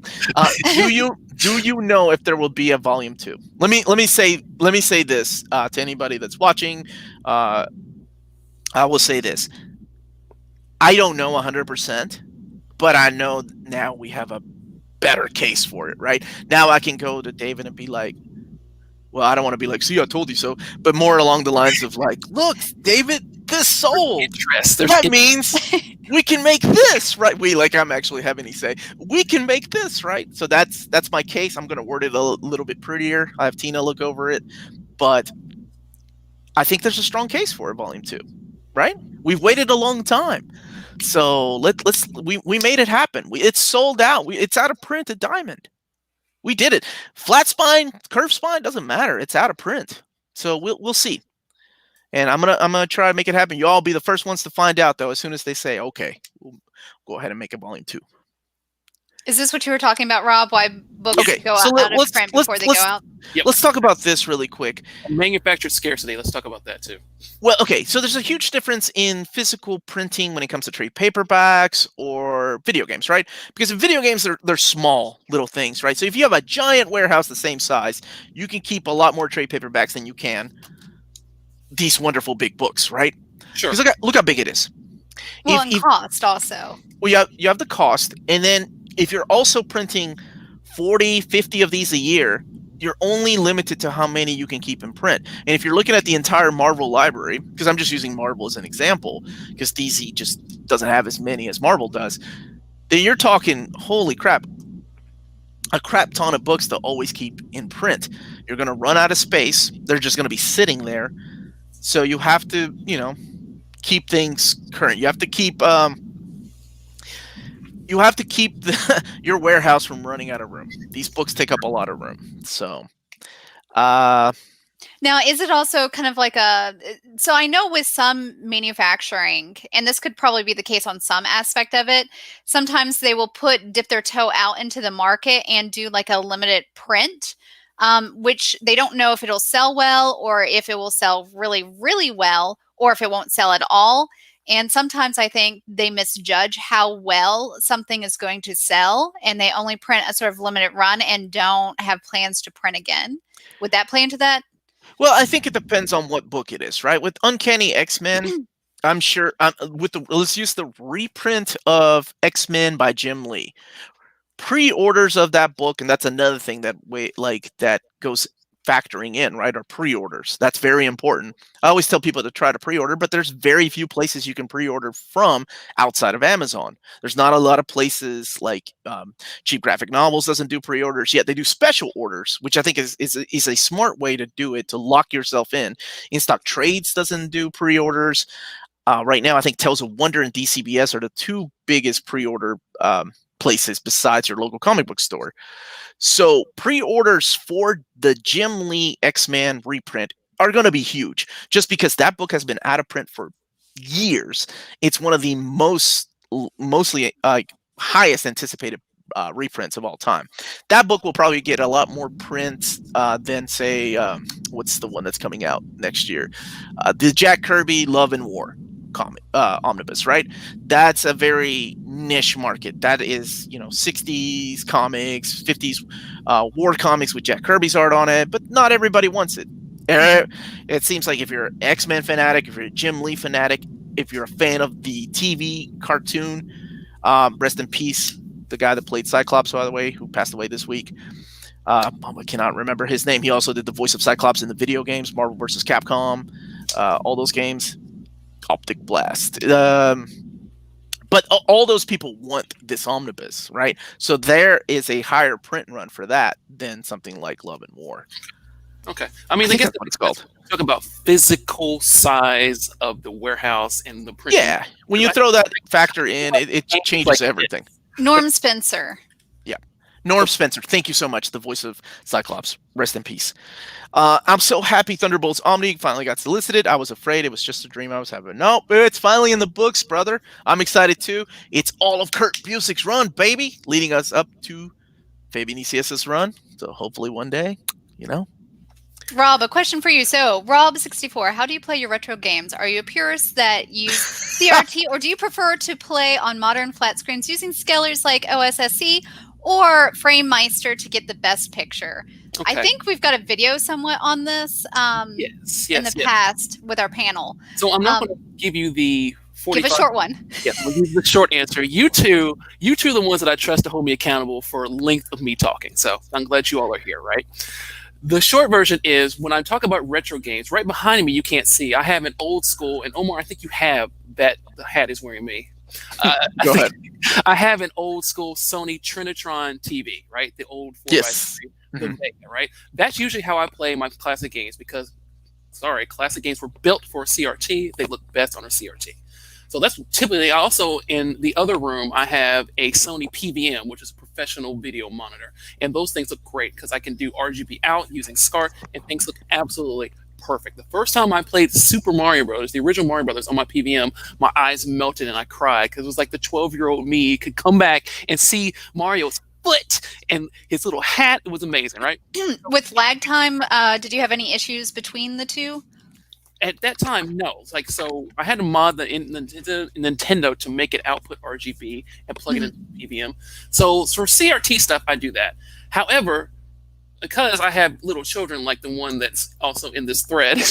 Do you know if there will be a Volume 2? Let me say this to anybody that's watching. I will say this. I don't know 100%, but I know now we have a better case for it, right? Now I can go to David and be like, well, I don't want to be like, see, I told you so, but more along the lines of like, look, David, this sold. That means we can make this, right? I'm actually having you say, we can make this, right? So that's my case. I'm going to word it a little bit prettier. I have Tina look over it, but I think there's a strong case for a Volume 2, right? We've waited a long time. So we made it happen. It's sold out. It's out of print at Diamond. We did it. Flat spine, curved spine, doesn't matter. It's out of print. So we'll see. And I'm gonna try to make it happen. You all be the first ones to find out though, as soon as they say, okay, we'll go ahead and make a Volume 2. Is this what you were talking about, Rob? Why books go out of print before they go out? Yep. Let's talk about this really quick. Manufactured scarcity. Let's talk about that too. Well, okay. So there's a huge difference in physical printing when it comes to trade paperbacks or video games, right? Because in video games, they're small little things, right? So if you have a giant warehouse the same size, you can keep a lot more trade paperbacks than you can these wonderful big books, right? Sure. Because look how big it is. Well, and cost also. Well, you have the cost, and then if you're also printing 40, 50 of these a year, you're only limited to how many you can keep in print. And if you're looking at the entire Marvel library, because I'm just using Marvel as an example, because DC just doesn't have as many as Marvel does, then you're talking, holy crap, a crap ton of books to always keep in print. You're going to run out of space. They're just going to be sitting there. So you have to, keep things current. You have to keep your warehouse from running out of room. These books take up a lot of room. So, now, is it also kind of like so I know with some manufacturing, and this could probably be the case on some aspect of it, sometimes they will dip their toe out into the market and do like a limited print, which they don't know if it'll sell well or if it will sell really, really well or if it won't sell at all. And sometimes I think they misjudge how well something is going to sell, and they only print a sort of limited run and don't have plans to print again. Would that play into that? Well, I think it depends on what book it is, right? With Uncanny X-Men, I'm sure let's use the reprint of X-Men by Jim Lee. Pre-orders of that book, and that's another thing that goes factoring in, right, are pre-orders. That's very important. I always tell people to try to pre-order, but there's very few places you can pre-order from outside of Amazon. There's not a lot of places like Cheap Graphic Novels doesn't do pre-orders yet. They do special orders, which I think is a smart way to do it, to lock yourself in. In-Stock Trades doesn't do pre-orders. Right now, I think Tales of Wonder and DCBS are the two biggest pre-order places besides your local comic book store. So pre-orders for the Jim Lee X-Men reprint are going to be huge, just because that book has been out of print for years. It's one of the mostly highest anticipated reprints of all time. That book will probably get a lot more prints than, say, what's the one that's coming out next year? The Jack Kirby Love and War. omnibus, right? That's a very niche market. That is, 60s comics, 50s war comics with Jack Kirby's art on it, but not everybody wants it. It seems like if you're an X-Men fanatic, if you're a Jim Lee fanatic, if you're a fan of the TV cartoon, rest in peace, the guy that played Cyclops, by the way, who passed away this week. I cannot remember his name. He also did the voice of Cyclops in the video games, Marvel vs. Capcom, all those games. Optic Blast. But all those people want this omnibus, right? So there is a higher print run for that than something like Love and War. Okay. I mean, I think that's what it's called. Talk about physical size of the warehouse and the print. Yeah. When you throw that factor in, it changes everything. Norm Spencer. Yeah. Norm Spencer. Thank you so much. The voice of Cyclops. Rest in peace. I'm so happy Thunderbolts Omni finally got solicited. I was afraid it was just a dream I was having. No, it's finally in the books, brother. I'm excited too. It's all of Kurt Busiek's run, baby, leading us up to Fabian ECS's run. So hopefully one day, Rob, a question for you. So, Rob64, how do you play your retro games? Are you a purist that use CRT, or do you prefer to play on modern flat screens using scalers like OSSC or FrameMeister to get the best picture? Okay. I think we've got a video somewhat on this in the past with our panel. So I'm not going to give you the 45. Give a short one. Yeah, we'll give you the short answer. You two are the ones that I trust to hold me accountable for length of me talking. So I'm glad you all are here, right? The short version is, when I talk about retro games, right behind me, you can't see, I have an old school, and Omar, I think you have that the hat is wearing me. Go ahead. I have an old school Sony Trinitron TV, right? The old 4x3, the Mecha, right? That's usually how I play my classic games because, classic games were built for CRT. They look best on a CRT. So that's typically, also in the other room, I have a Sony PVM, which is a professional video monitor. And those things look great because I can do RGB out using SCART, and things look absolutely perfect. The first time I played Super Mario Brothers, the original Mario Brothers on my PVM, my eyes melted and I cried because it was like the 12-year-old me could come back and see Mario's foot and his little hat. It was amazing, right? With lag time, did you have any issues between the two? At that time, no. So I had to mod the Nintendo to make it output RGB and plug it into PVM. So for CRT stuff, I do that. However, because I have little children like the one that's also in this thread,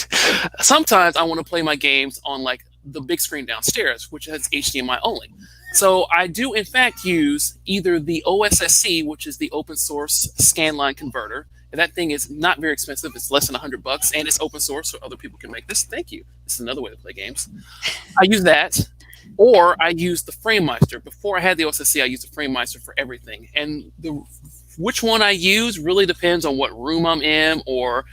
sometimes I want to play my games on like the big screen downstairs, which has HDMI only. So I do, in fact, use either the OSSC, which is the open source scanline converter. And that thing is not very expensive. It's less than $100, and it's open source, so other people can make this. Thank you. This is another way to play games. I use that, or I use the FrameMeister. Before I had the OSSC, I used the FrameMeister for everything. And which one I use really depends on what room I'm in, or,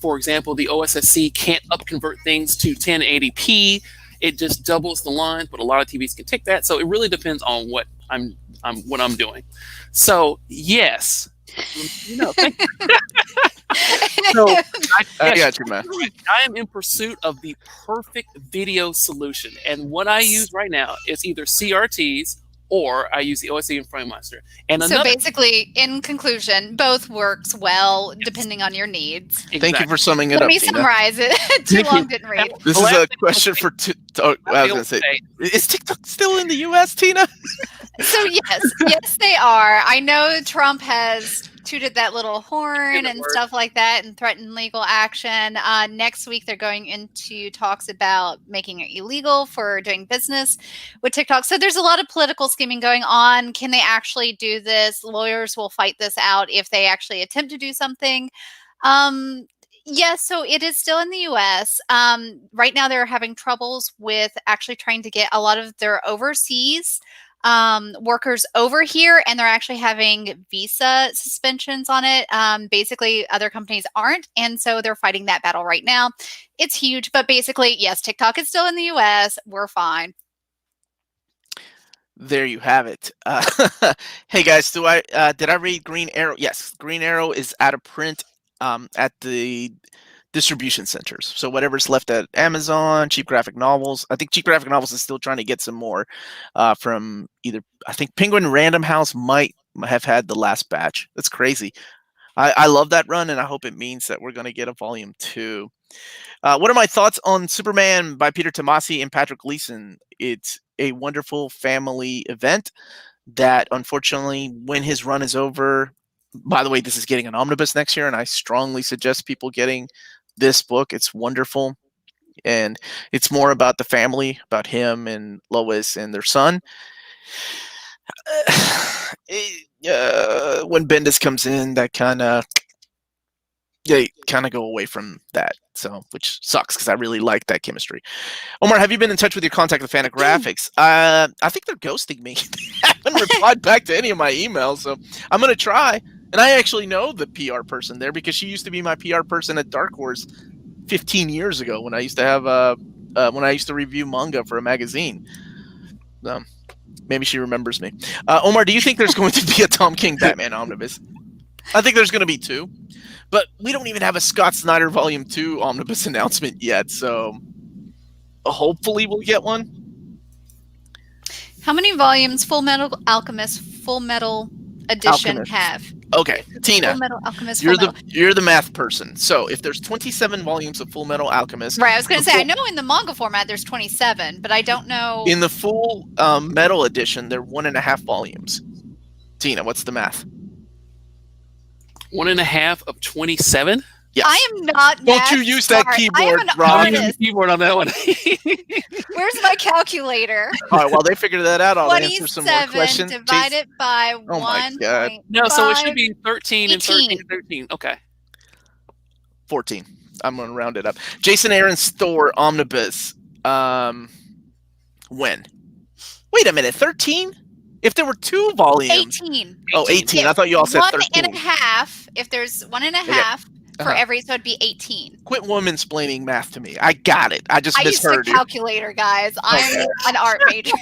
for example, the OSSC can't upconvert things to 1080p. It just doubles the lines, but a lot of TVs can take that. So it really depends on what I'm doing. So yes. Thank you. So, I got you, man. I am in pursuit of the perfect video solution, and what I use right now is either CRTs or I use the OSC and FrameMeister. And so basically, in conclusion, both works well depending on your needs. Exactly. Thank you for summing it Let up, me Tina. summarize it. Too long, didn't read. This is a question for. I was going to say, is TikTok still in the U.S., Tina? So yes, they are. I know Trump has tooted that little horn and stuff like that and threatened legal action. Next week, they're going into talks about making it illegal for doing business with TikTok. So there's a lot of political scheming going on. Can they actually do this? Lawyers will fight this out if they actually attempt to do something. Yes, so it is still in the U.S. Right now, they're having troubles with actually trying to get a lot of their overseas workers over here, and they're actually having visa suspensions on it. Basically, other companies aren't, and so they're fighting that battle right now. It's huge, but basically, yes, TikTok is still in the U.S. We're fine. There you have it. Hey guys, did I read Green Arrow? Yes, Green Arrow is out of print at the distribution centers. So whatever's left at Amazon, Cheap Graphic Novels. I think Cheap Graphic Novels is still trying to get some more from either. I think Penguin Random House might have had the last batch. That's crazy. I love that run, and I hope it means that we're going to get a volume 2. What are my thoughts on Superman by Peter Tomasi and Patrick Gleason? It's a wonderful family event that, unfortunately, when his run is over, by the way, this is getting an omnibus next year, and I strongly suggest people getting this book. It's wonderful, and it's more about the family, about him and Lois and their son. When Bendis comes in, that they kind of go away from that, so which sucks because I really like that chemistry. Omar, have you been in touch with your contact with Fantagraphics? I think they're ghosting me. They haven't replied back to any of my emails, so I'm gonna try. And I actually know the PR person there because she used to be my PR person at Dark Horse 15 years ago when I used to have when I used to review manga for a magazine. Maybe she remembers me. Omar, do you think there's going to be a Tom King Batman omnibus? I think there's going to be 2. But we don't even have a Scott Snyder Volume 2 omnibus announcement yet, so hopefully we'll get one. How many volumes Full Metal Alchemist Full Metal Edition have? Okay, Tina, Full Metal Alchemist. You're the math person. So if there's 27 volumes of Full Metal Alchemist, right? I was going to say I know in the manga format there's 27, but I don't know in the Full Metal Edition they're 1.5 volumes. Tina, what's the math? 1.5 of 27. Yes. I am not. Don't you use that keyboard, I'm Rob? I'm using the keyboard on that one. Where's my calculator? All right, while they figure that out, I'll answer some more 27 questions. divided by Oh my God. 1. No, so it should be 13 and 18. 13 and 13. Okay. 14. I'm going to round it up. Jason Aaron's Thor omnibus. When? Wait a minute. 13? If there were 2 volumes. 18. Oh, 18. I thought you all said 13. 1.5. If there's 1.5 for every, so it'd be 18. Quit woman-splaining math to me. I got it. I just misheard I used a calculator, guys. I'm an art major.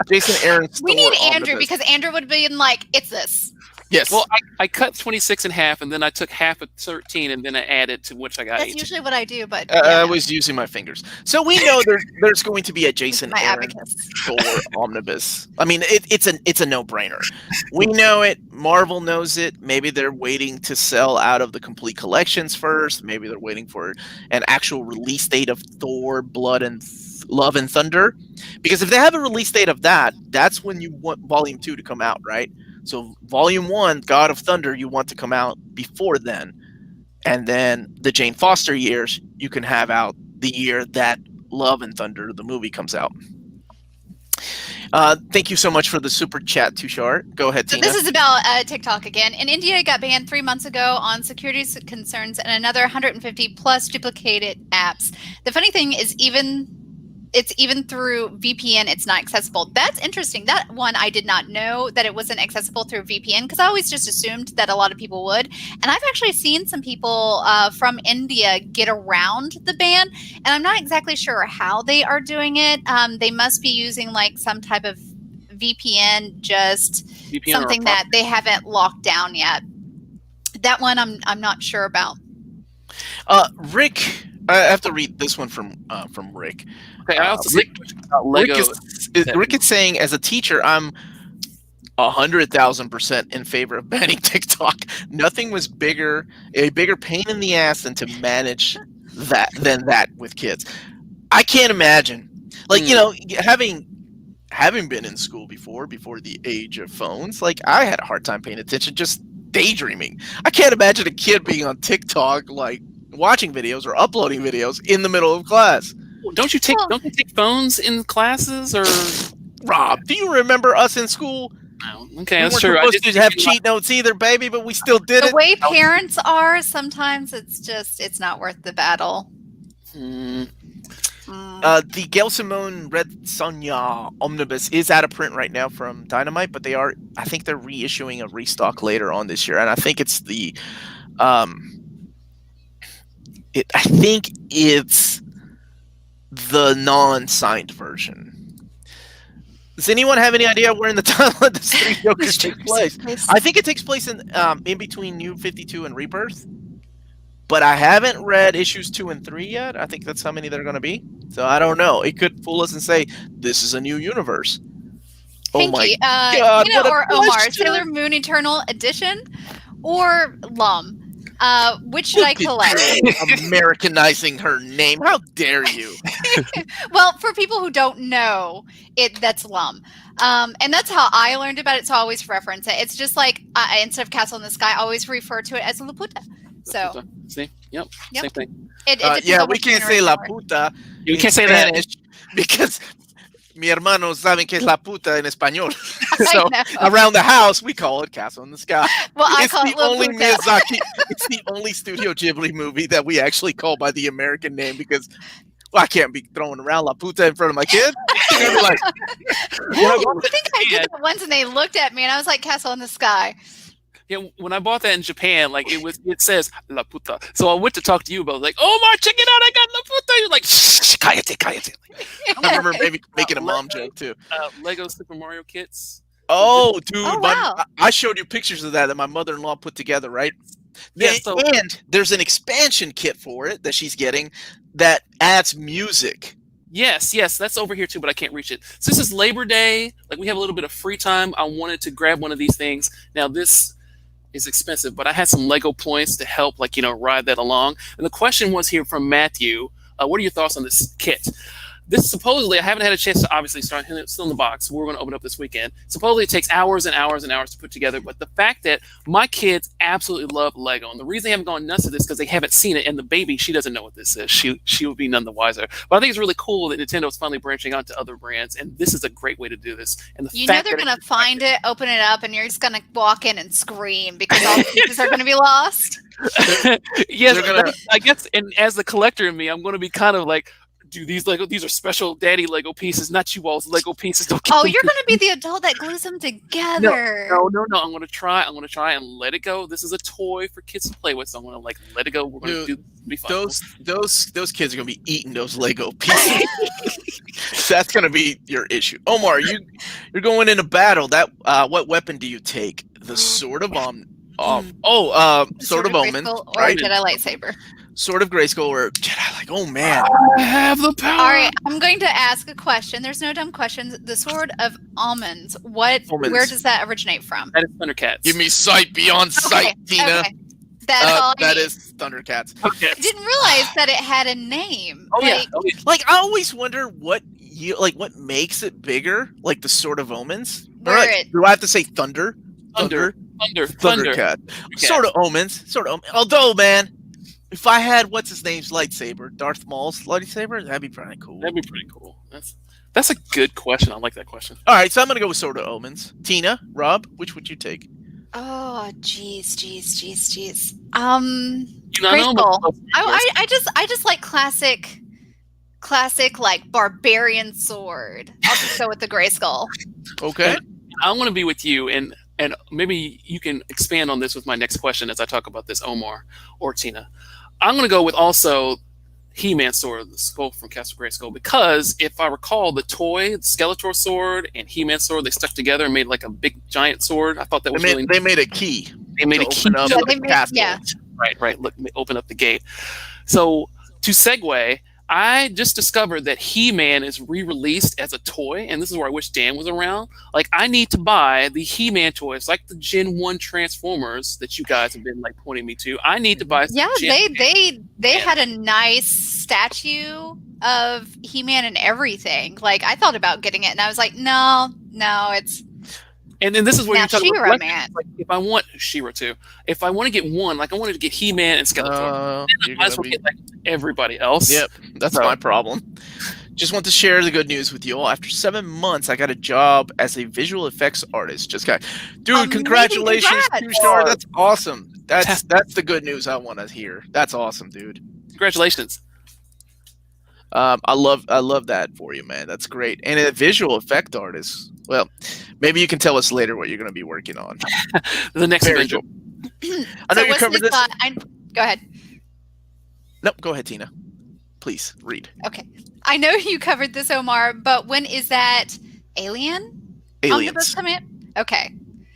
Jason Aaron's We Thor need Andrew omnibus. because Andrew would be like, it's this. Yes. Well, I cut 26 in half, and then I took half of 13, and then I added to which I got That's 18. usually what I do, but I was using my fingers. So we know there's going to be a Jason my Aaron abacus. Thor omnibus. I mean, it's a no-brainer. We know it. Marvel knows it. Maybe they're waiting to sell out of the complete collections first. Maybe they're waiting for an actual release date of Thor, Blood and Love and Thunder. Because if they have a release date of that, that's when you want Volume 2 to come out, right? So Volume 1, God of Thunder, you want to come out before then. And then the Jane Foster years, you can have out the year that Love and Thunder, the movie, comes out. Thank you so much for the super chat, Tushar. Go ahead, Tina. This is about TikTok again. In India, it got banned 3 months ago on security concerns and another 150 plus duplicated apps. The funny thing is it's even through VPN, it's not accessible. That's interesting. That one, I did not know that it wasn't accessible through VPN because I always just assumed that a lot of people would. And I've actually seen some people from India get around the ban, and I'm not exactly sure how they are doing it. They must be using like some type of VPN, something that they haven't locked down yet. That one I'm not sure about. Rick, I have to read this one from Rick. Okay, I also think Lego. Rick is saying, as a teacher, I'm 100,000% in favor of banning TikTok. Nothing was a bigger pain in the ass than to manage that with kids. I can't imagine, having been in school before the age of phones. Like, I had a hard time paying attention, just daydreaming. I can't imagine a kid being on TikTok, like watching videos or uploading videos in the middle of class. Don't you take phones in classes, or Rob? Do you remember us in school? No. Okay, We that's weren't true. supposed to have cheat notes either, baby, but we still did it. The way parents are, sometimes it's not worth the battle. The Gail Simone Red Sonja Omnibus is out of print right now from Dynamite, but I think they're reissuing a restock later on this year, and I think it's the non-signed version. Does anyone have any idea where in the timeline the Three Jokers take place? I think it takes place in between New 52 and Rebirth, but I haven't read issues 2 and 3 yet. I think that's how many there are going to be. So I don't know. It could fool us and say this is a new universe. Thank you. God, or Omar, question. Sailor Moon Eternal Edition. or Lum. Which should I collect? Americanizing her name. How dare you? Well, for people who don't know, that's Lum. And that's how I learned about it, so I always reference it. It's just like, instead of Castle in the Sky, I always refer to it as Laputa. So, see, yep. Same thing. It we can't say La Puta. You can't say Spanish because mi hermano saben que es La Puta en español. So around the house, we call it Castle in the Sky. Well, I It's call the it La only Puta. Miyazaki. It's the only Studio Ghibli movie that we actually call by the American name because I can't be throwing around La Puta in front of my kid. They're gonna be like, I think I did that once, and they looked at me, and I was like, Castle in the Sky. Yeah, when I bought that in Japan, like it says La Puta. So I went to talk to you about like, Omar, check it out, I got La Puta. You're like, shh, cállate. I remember maybe making a mom joke too. Lego Super Mario kits. Oh, dude, Oh, wow. I showed you pictures of that my mother-in-law put together, right? Yeah, so- and there's an expansion kit for it that she's getting that adds music. Yes, that's over here too, but I can't reach it. So this is Labor Day. Like we have a little bit of free time. I wanted to grab one of these things. Now this is expensive, but I had some Lego points to help, like, ride that along. And the question was here from Matthew. What are your thoughts on this kit? This supposedly, I haven't had a chance to obviously start. It's still in the box. We're going to open it up this weekend. Supposedly, it takes hours and hours and hours to put together. But the fact that my kids absolutely love Lego, and the reason they haven't gone nuts at this is because they haven't seen it. And the baby, she doesn't know what this is. She would be none the wiser. But I think it's really cool that Nintendo's finally branching out to other brands, and this is a great way to do this. And the fact They're that going to find it, open it up, and you're just going to walk in and scream because all the pieces are going to be lost. Yes, I guess. And as the collector in me, I'm going to be kind of like, do these are special daddy Lego pieces, not you all's Lego pieces. You're going to be the adult that glues them together. No. I'm going to try and let it go. This is a toy for kids to play with, so I'm going to let it go. We're going to be fun. Those kids are going to be eating those Lego pieces. That's going to be your issue. Omar, you're going into battle. That what weapon do you take? The Sword of Sword of Omens, or right? Jedi lightsaber. Sword of Grayskull or Jedi. Like, oh man, I have the power. All right, I'm going to ask a question. There's no dumb questions. The Sword of Almonds. Where does that originate from? That is Thundercats. Give me sight beyond sight, Tina. Okay. That's all. That is Thundercats. Okay. I didn't realize that it had a name. Oh yeah. Like I always wonder what makes it bigger, like the Sword of Omens. Do I have to say Thunder? Thundercat. Sword of Omens. Although, man, if I had what's his name's lightsaber, Darth Maul's lightsaber, that'd be pretty cool. That's a good question. I like that question. All right, so I'm gonna go with Sword of Omens. Tina, Rob, which would you take? Oh, jeez. Grayskull. I just like classic like barbarian sword. I'll just go with the Grayskull. Okay. I want to be with you, and maybe you can expand on this with my next question as I talk about this, Omar or Tina. I'm going to go with also He-Man sword, the skull from Castle Grayskull, because if I recall, the toy, the Skeletor sword and He-Man sword, they stuck together and made like a big giant sword. I thought that was they made a key. They made a key. Open up the castle. Yeah. Right. Look, open up the gate. So to segue, I just discovered that He-Man is re-released as a toy, and this is where I wish Dan was around. Like, I need to buy the He-Man toys, like the Gen 1 Transformers that you guys have been like pointing me to. I need to buy some they had a nice statue of He-Man and everything. Like, I thought about getting it, and I was like, no, it's. And then this is where now you talk She-Ra, about man. like, if I want She-Ra too, if I want to get one, like I wanted to get He-Man and Skeletor, I might as well get like everybody else. Yep, that's my problem. Just want to share the good news with you all. After 7 months, I got a job as a visual effects artist. Dude, congratulations, Tushar. That's awesome. That's the good news I want to hear. That's awesome, dude. Congratulations. I love that for you, man. That's great. And a visual effect artist. Well, maybe you can tell us later what you're going to be working on. The next Avenger. I know you covered this. Go ahead. No, go ahead, Tina. Please read. Okay. I know you covered this, Omar, but when is that Aliens. Omnibus come in? Okay.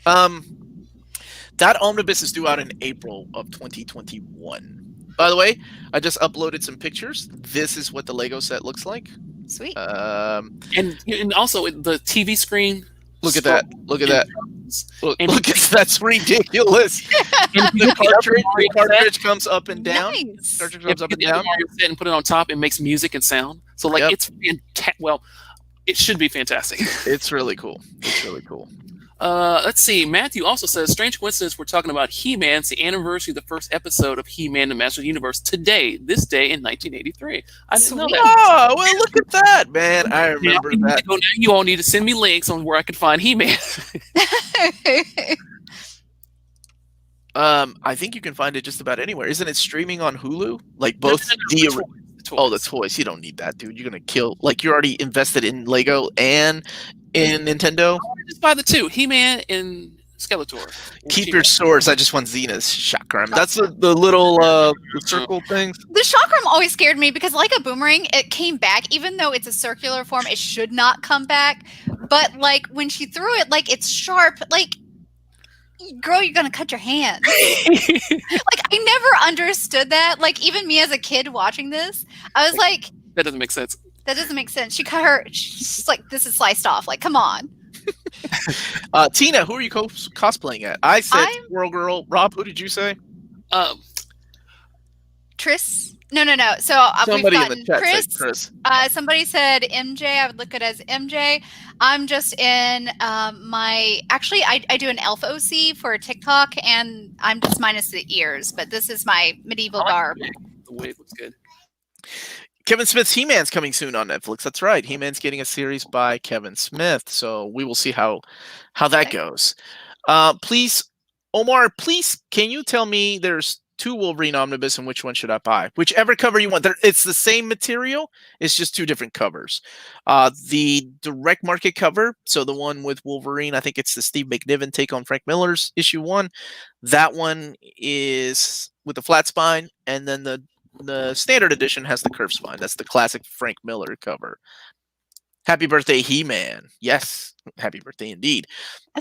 That Omnibus is due out in April of 2021. By the way, I just uploaded some pictures. This is what the Lego set looks like. Sweet. And also the TV screen Look at that. Look at that. Look, And- look at that's ridiculous. And if you The get the Upper Mario cartridge comes up and down. Nice. Cartridge set, comes if up you and get the down. Mario set and put it on top, it makes music and sound. So like Yep. it's well, it should be fantastic. It's really cool. It's really cool. Let's see. Matthew also says, strange coincidence, we're talking about He-Man. It's the anniversary of the first episode of He-Man and Master of the Universe today, this day in 1983. I didn't know Sweet. that. Oh, well, look at that, man. I remember that. Now you all need to send me links on where I can find He-Man. I think you can find it just about anywhere. Isn't it streaming on Hulu? Like both The toys. Oh, the toys. You don't need that, dude. You're gonna kill. Like you're already invested in Lego and in Nintendo. Just buy the two, He-Man and Skeletor. Keep your source. I just want Xena's chakram. That's the little the circle things. The chakram always scared me because, like a boomerang, it came back. Even though it's a circular form, it should not come back. But like when she threw it, like it's sharp. Like, girl, you're gonna cut your hand. Like I never understood that. Like even me as a kid watching this, I was like, That doesn't make sense. that doesn't make sense. She cut her. She's like, this is sliced off. Like, come on. Tina, who are you cosplaying at? I said I'm- Squirrel Girl. Rob, who did you say? Tris. No. So we've Somebody in gotten the chat Chris. said Chris. Somebody said MJ. I would look at it as MJ. I'm just in my. Actually, I do an elf OC for TikTok, and I'm just minus the ears. But this is my medieval garb. The wave looks good. Kevin Smith's He-Man's coming soon on Netflix. That's right. He-Man's getting a series by Kevin Smith. So we will see how that goes. Please, Omar, can you tell me there's 2 Wolverine Omnibus and which one should I buy? Whichever cover you want. It's the same material. It's just 2 different covers. The direct market cover, so the one with Wolverine, I think it's the Steve McNiven take on Frank Miller's issue 1. That one is with the flat spine, and then the standard edition has the curved spine. That's the classic Frank Miller cover. Happy birthday, He-Man. Yes, happy birthday indeed.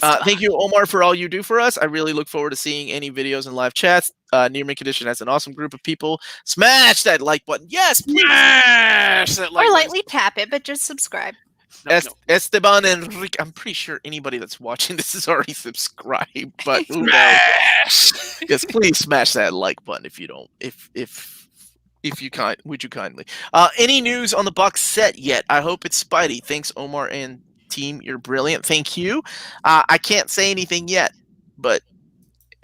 Thank you, Omar, for all you do for us. I really look forward to seeing any videos and live chats. Near Mint Condition has an awesome group of people. Smash that like button. Yes, please. Smash that like Or button. lightly tap it, but just subscribe. No. Esteban Enrique. I'm pretty sure anybody that's watching this is already subscribed, but who knows? Smash! Yes, please smash that like button if you don't. If you would you kindly? Any news on the box set yet? I hope it's Spidey. Thanks, Omar and team. You're brilliant. Thank you. I can't say anything yet, but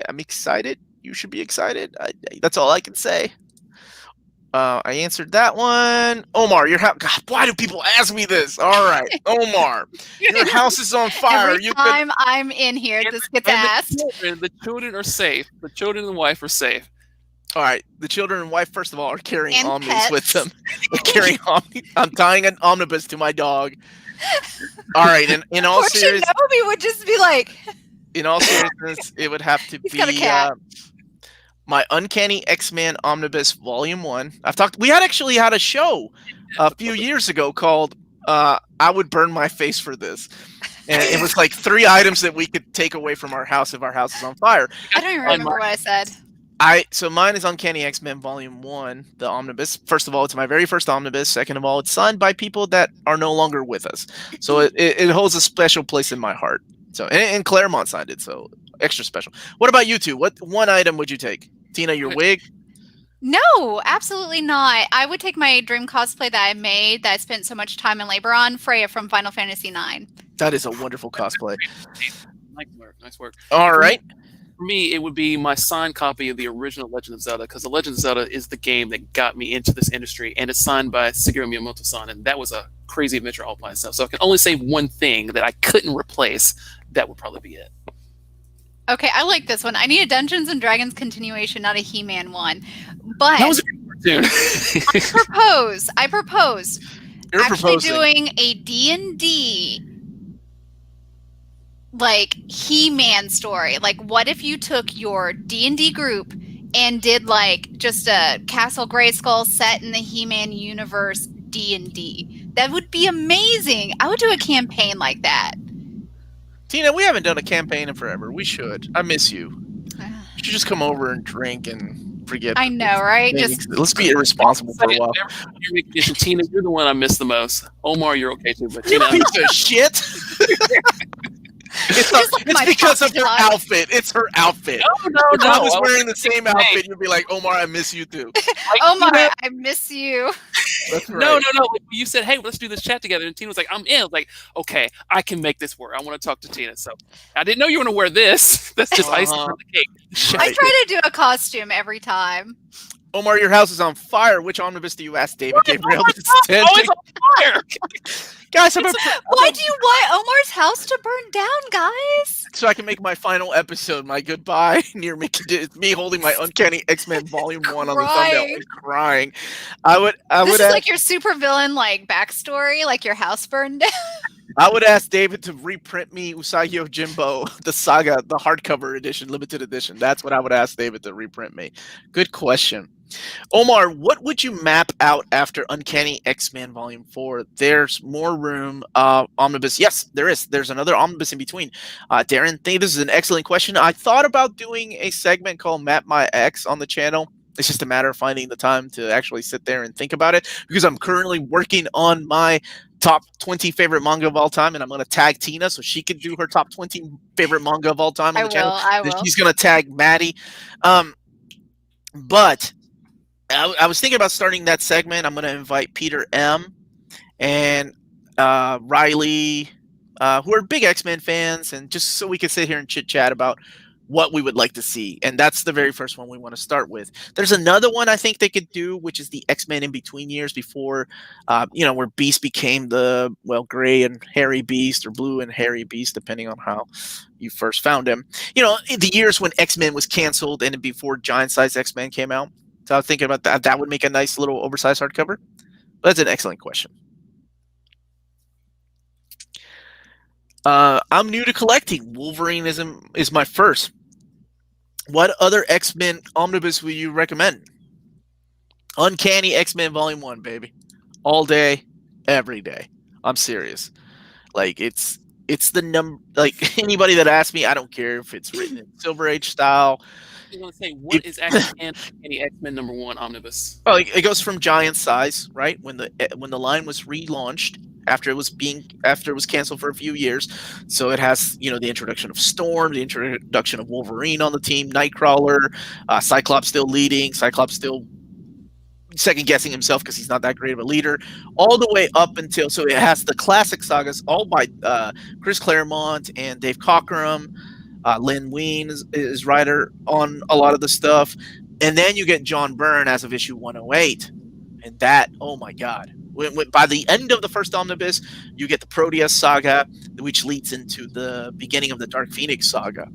I'm excited. You should be excited. That's all I can say. I answered that one. Omar, your house. God, why do people ask me this? All right, Omar, your house is on fire. Every time I'm in here, this gets asked. The children are safe. The children and the wife are safe. All right, the children and wife, first of all, are carrying And omnibus with pets. them. They're carrying I'm tying an omnibus to my dog. All right, and in all Poor seriousness, Shinobi would just be like, in all seriousness, it would have to He's got a be cat. my Uncanny X-Men Omnibus Volume 1. We had actually had a show a few years ago called I Would Burn My Face for This. And it was like 3 items that we could take away from our house if our house is on fire. I don't even remember what I said. So mine is Uncanny X-Men Volume 1, the Omnibus. First of all, it's my very first Omnibus. Second of all, it's signed by people that are no longer with us. So it holds a special place in my heart. So and Claremont signed it, so extra special. What about you two? What one item would you take? Tina, your wig? No, absolutely not. I would take my dream cosplay that I made, that I spent so much time and labor on, Freya from Final Fantasy IX. That is a wonderful cosplay. Nice work. Nice work. All right. For me, it would be my signed copy of the original Legend of Zelda, because the Legend of Zelda is the game that got me into this industry, and it's signed by Shigeru Miyamoto-san, and that was a crazy adventure all by itself. So I can only say one thing that I couldn't replace. That would probably be it. Okay, I like this one. I need a Dungeons and Dragons continuation, not a He-Man one. But That was a good cartoon. I propose You're actually proposing. doing a D&D like He-Man story. Like, what if you took your D&D group and did like just a Castle Grayskull set in the He-Man universe D&D? That would be amazing. I would do a campaign like that. Tina, we haven't done a campaign in forever. We should. I miss you. You should just come over and drink and forget. I know, right? Just Let's be irresponsible for a while. You're making this, Tina, you're the one I miss the most. Omar, you're okay too, but You Tina, piece of shit. Just like my It's because of pocket her dog. outfit. It's her outfit. No, If I no. was I wearing the same Hey. outfit, you'd be like, Omar, I miss you too. like, Omar, you know, I miss you. That's no. right. Like, you said, hey, let's do this chat together, and Tina was like, I'm in. I was like, okay, I can make this work. I want to talk to Tina. So I didn't know you were going to wear this. That's just icing on the cake. I Right. try to do a costume every time. Omar, your house is on fire. Which omnibus do you ask David Gabriel to stand? Always on fire. Guys, Why do you want Omar's house to burn down, guys? so I can make my final episode, my goodbye near me, me holding my Uncanny X-Men Volume 1 on the thumbnail Crying. and crying. I would This is ask, like your supervillain like backstory, like your house burned down. I would ask David to reprint me Usagi Yojimbo, the saga, the hardcover edition, limited edition. That's what I would ask David to reprint me. Good question. Omar, what would you map out after Uncanny X-Men Volume 4? There's more room. Omnibus. Yes, there is. There's another omnibus in between. Darren, I think this is an excellent question. I thought about doing a segment called Map My X on the channel. It's just a matter of finding the time to actually sit there and think about it, because I'm currently working on my top 20 favorite manga of all time, and I'm going to tag Tina so she can do her top 20 favorite manga of all time on the channel. I Then will. she's going to tag Maddie. But I was thinking about starting that segment. I'm going to invite Peter M. and Riley, who are big X-Men fans, and just so we can sit here and chit-chat about what we would like to see. And that's the very first one we want to start with. There's another one I think they could do, which is the X-Men in between years before, where Beast became the, gray and hairy Beast, or blue and hairy Beast, depending on how you first found him. In the years when X-Men was canceled and before giant-sized X-Men came out. So I was thinking about that. That would make a nice little oversized hardcover. But that's an excellent question. I'm new to collecting. Wolverine is my first. What other X-Men omnibus would you recommend? Uncanny X-Men Volume 1, baby. All day, every day. I'm serious. Like, it's the number. Like, anybody that asks me, I don't care if it's written in Silver Age style. I was going to say, what is actually Uncanny X-Men #1 omnibus? Oh, it goes from giant size, right? When the line was relaunched after it was canceled for a few years, so it has the introduction of Storm, the introduction of Wolverine on the team, Nightcrawler, Cyclops still leading, Cyclops still second guessing himself because he's not that great of a leader, all the way up until, so it has the classic sagas all by Chris Claremont and Dave Cockrum. Lynn Wein is writer on a lot of the stuff. And then you get John Byrne as of issue 108. And that, oh my God. By the end of the first omnibus, you get the Proteus saga, which leads into the beginning of the Dark Phoenix saga.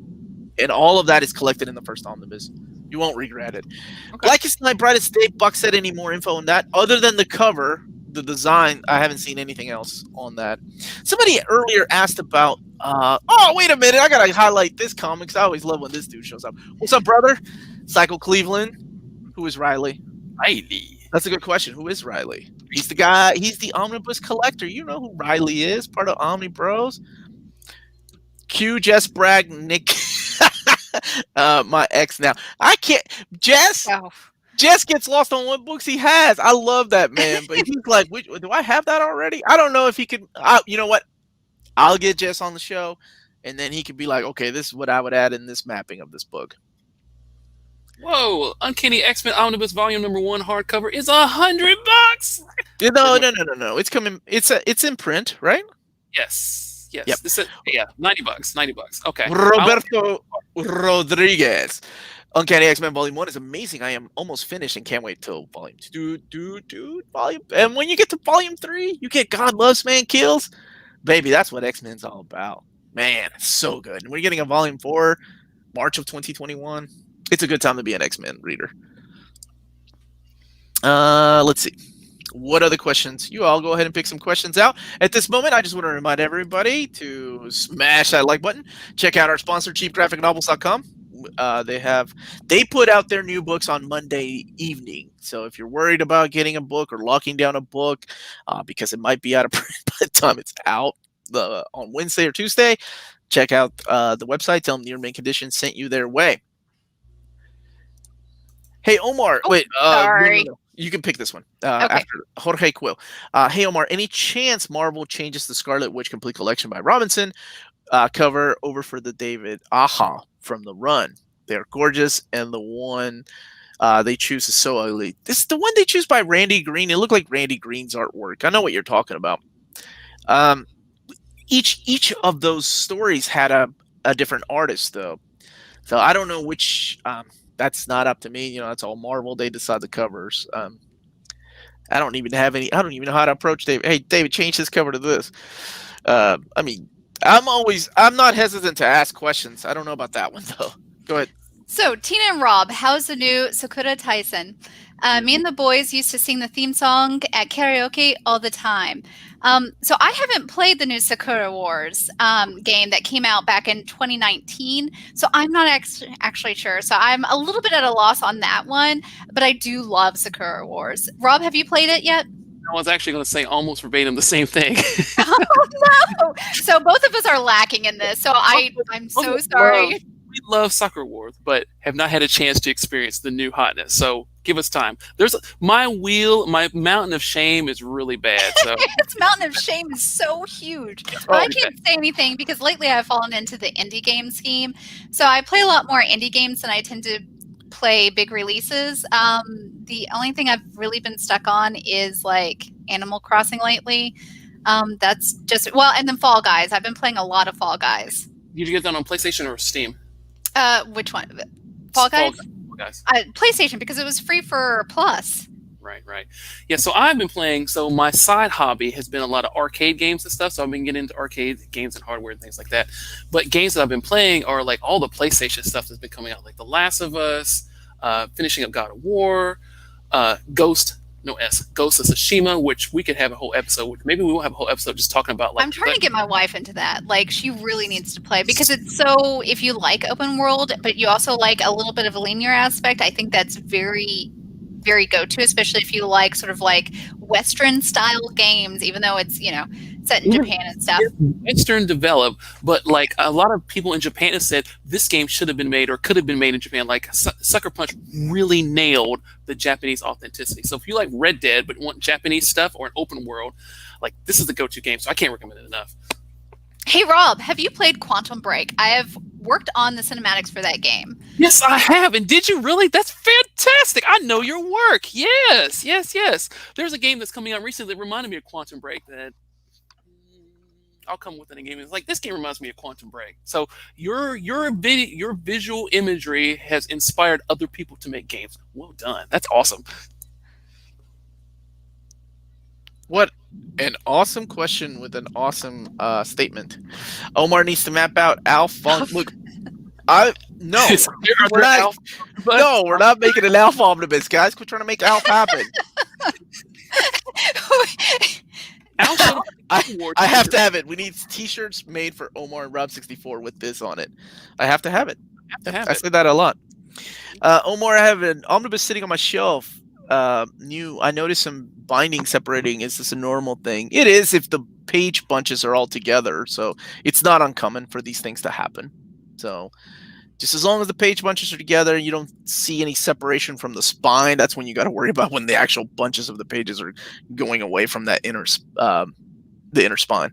And all of that is collected in the first omnibus. You won't regret it. Okay. Blackest Night, Brightest Day, Buck said any more info on that? Other than the cover, the design, I haven't seen anything else on that. Somebody earlier asked about wait a minute, I gotta highlight this comic because I always love when this dude shows up. What's up, brother? Psycho Cleveland. Who is Riley? Riley. That's a good question. Who is Riley? He's the guy, he's the omnibus collector. You know who Riley is, part of Omni Bros. Q, Jess Bragg, Nick. My ex now. I can't. Jess? Oh. Jess gets lost on what books he has. I love that man, but he's like, do I have that already? I don't know if he could. You know what? I'll get Jess on the show, and then he could be like, okay, this is what I would add in this mapping of this book. Whoa! Uncanny X-Men Omnibus Volume #1 hardcover is $100. No. It's coming. It's in print, right? Yes. Yep. This is, $90. Okay. Roberto Rodriguez. Uncanny X-Men Volume 1 is amazing. I am almost finished and can't wait till Volume 2. And when you get to Volume 3, you get God Loves Man Kills. Baby, that's what X-Men's all about. Man, it's so good. And we're getting a Volume 4, March of 2021. It's a good time to be an X-Men reader. Let's see. What other questions? You all go ahead and pick some questions out. At this moment, I just want to remind everybody to smash that like button. Check out our sponsor, cheapgraphicnovels.com. They put out their new books on Monday evening. So if you're worried about getting a book or locking down a book because it might be out of print by the time it's out on Wednesday or Tuesday, check out the website. Tell them Near Mint Condition sent you their way. Hey, Omar. Wait. Sorry. No. You can pick this one Okay. after Jorge Quill. Hey, Omar, any chance Marvel changes the Scarlet Witch Complete Collection by Robinson cover over for the David Aha from the Run. They're gorgeous, and the one they choose is so ugly. This is the one they choose by Randy Green. It looked like Randy Green's artwork. I know what you're talking about. Each of those stories had a different artist, though. So I don't know which. That's not up to me. You know, that's all Marvel. They decide the covers. I don't even have any. I don't even know how to approach David. Hey, David, change this cover to this. I mean, I'm not hesitant to ask questions. I don't know about that one though. Go ahead. So, Tina and Rob, how's the new Sakura Tyson? Me and the boys used to sing the theme song at karaoke all the time. So I haven't played the new Sakura Wars game that came out back in 2019. So I'm not actually sure. So I'm a little bit at a loss on that one, but I do love Sakura Wars. Rob, have you played it yet? I was actually going to say almost verbatim the same thing. Oh, no. So both of us are lacking in this. So I'm so sorry. We love Sakura Wars, but have not had a chance to experience the new hotness. So give us time. My mountain of shame is really bad. So This mountain of shame is so huge. But I can't say anything because lately I've fallen into the indie game scheme. So I play a lot more indie games than I tend to play big releases. The only thing I've really been stuck on is like Animal Crossing lately. That's just and then Fall Guys. I've been playing a lot of Fall Guys. Did you get that on PlayStation or Steam? Which one? Fall Guys? Fall Guys. PlayStation, because it was free for Plus. Right. Yeah, so I've been playing, so my side hobby has been a lot of arcade games and stuff, so I've been getting into arcade games and hardware and things like that. But games that I've been playing are like all the PlayStation stuff that's been coming out, like The Last of Us, finishing up God of War, Ghost of Tsushima, which we could have a whole episode, which maybe we won't have a whole episode just talking about. Like, I'm trying to get my wife into that. Like, she really needs to play because it's so, if you like open world, but you also like a little bit of a linear aspect, I think that's very, very go-to, especially if you like sort of like Western style games, even though it's, set in Japan and stuff. Western developed, but like a lot of people in Japan have said this game should have been made or could have been made in Japan. Like Sucker Punch really nailed the Japanese authenticity. So if you like Red Dead but want Japanese stuff or an open world, like this is the go-to game. So I can't recommend it enough. Hey Rob, have you played Quantum Break? I have worked on the cinematics for that game. Yes, I have. And did you really? That's fantastic. I know your work. Yes. There's a game that's coming out recently that reminded me of Quantum Break that I'll come with it in game. It's like, this game reminds me of Quantum Break. So your visual imagery has inspired other people to make games. Well done. That's awesome. What an awesome question with an awesome statement. Omar needs to map out Alpha. Look, no, we're not making an Alpha Omnibus, guys. Quit trying to make Alpha happen. I have to have it. We need T-shirts made for Omar and Rob64 with this on it. I have to have it. I say that a lot. Omar, I have an Omnibus sitting on my shelf. I noticed some binding separating. Is this a normal thing? It is if the page bunches are all together. So it's not uncommon for these things to happen. So just as long as the page bunches are together, you don't see any separation from the spine. That's when you got to worry about when the actual bunches of the pages are going away from that the inner spine.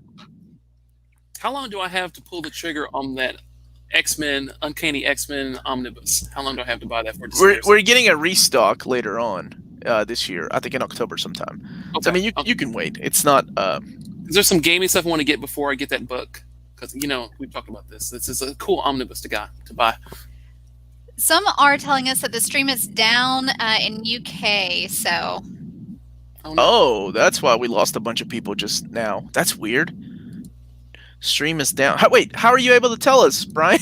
How long do I have to pull the trigger on that Uncanny X-Men Omnibus? How long do I have to buy that for? We're getting a restock later on this year. I think in October sometime. Okay. So, I mean, you can wait. It's not. Is there some gaming stuff I want to get before I get that book? Because we've talked about this. This is a cool omnibus to buy. Some are telling us that the stream is down in UK. So. Oh, that's why we lost a bunch of people just now. That's weird. Stream is down. Wait, how are you able to tell us, Brian?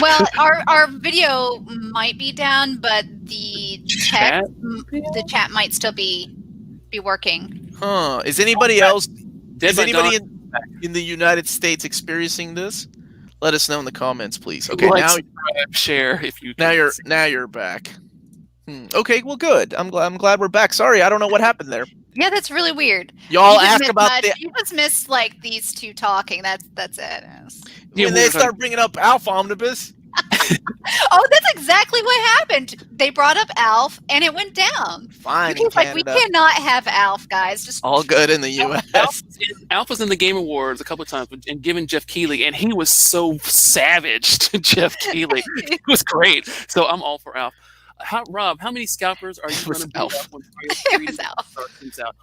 Well, our video might be down, but the chat might still be working. Huh? Is anybody else? Is anybody in the United States experiencing this? Let us know in the comments, please. Okay, now share if you. Now you're back. Okay, well, good. I'm glad we're back. Sorry, I don't know what happened there. Yeah, that's really weird. Y'all ask about you just missed like these two talking. That's it. When they start bringing up Alpha Omnibus. Oh, that's exactly what happened. They brought up Alf, and it went down. Fine in UK's like, we Canada. cannot have Alf, guys. Just All good in the U.S. Alf was in the Game Awards a couple of times and given Jeff Keighley, and he was so savage to Jeff Keighley. It was great. So I'm all for Alf. Rob, how many scalpers are you going to beat up when It was Alf. comes out?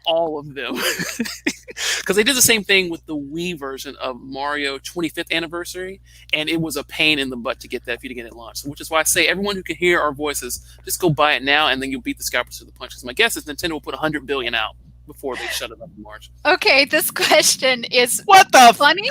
All of them. Because they did the same thing with the Wii version of Mario 25th anniversary, and it was a pain in the butt to get that if you didn't get it launched. So, which is why I say everyone who can hear our voices, just go buy it now, and then you'll beat the scalpers to the punch. Because my guess is Nintendo will put $100 billion out before they shut it up in March. Okay, this question is What the funny.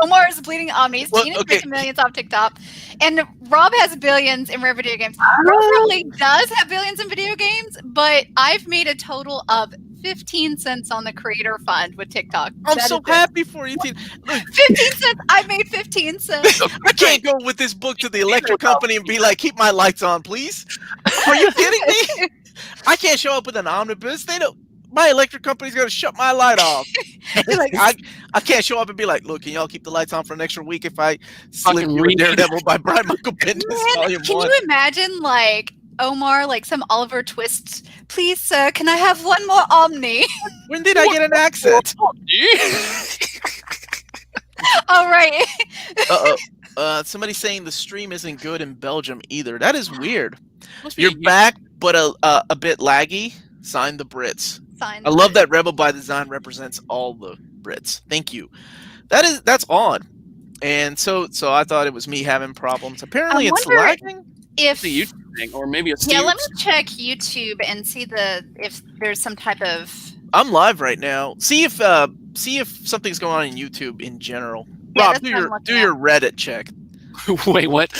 Omar is bleeding omnis. Well, Tina's okay. making millions off TikTok. And Rob has billions in rare video games. Rob really does have billions in video games, but I've made a total of 15 cents on the creator fund with TikTok. I'm That so is it. happy for you, Tina. Look, 15 cents. I made 15 cents. I can't go with this book to the electric company and be like, keep my lights on, please. Are you kidding me? I can't show up with an omnibus. They don't. My electric company's gonna shut my light off. Like, I can't show up and be like, look, can y'all keep the lights on for an extra week if I slip Fucking you a read. Daredevil by Brian Michael Bendis Man, Volume can 1? you imagine, like, Omar, like some Oliver Twist? Please, sir, can I have one more Omni? When did I get an accent? All right. Somebody's saying the stream isn't good in Belgium either. That is weird. Must be You're a- back, but a bit laggy. Sign the Brits. Fine. I love that Rebel by Design represents all the Brits. Thank you. That's odd. And so I thought it was me having problems. Apparently, I it's wonder lagging. If It's a YouTube thing, or maybe a yeah, let me check YouTube and see if there's some type of I'm live right now. See if something's going on in YouTube in general. Yeah, Rob, that's what I'm looking do your Reddit check. Wait, what?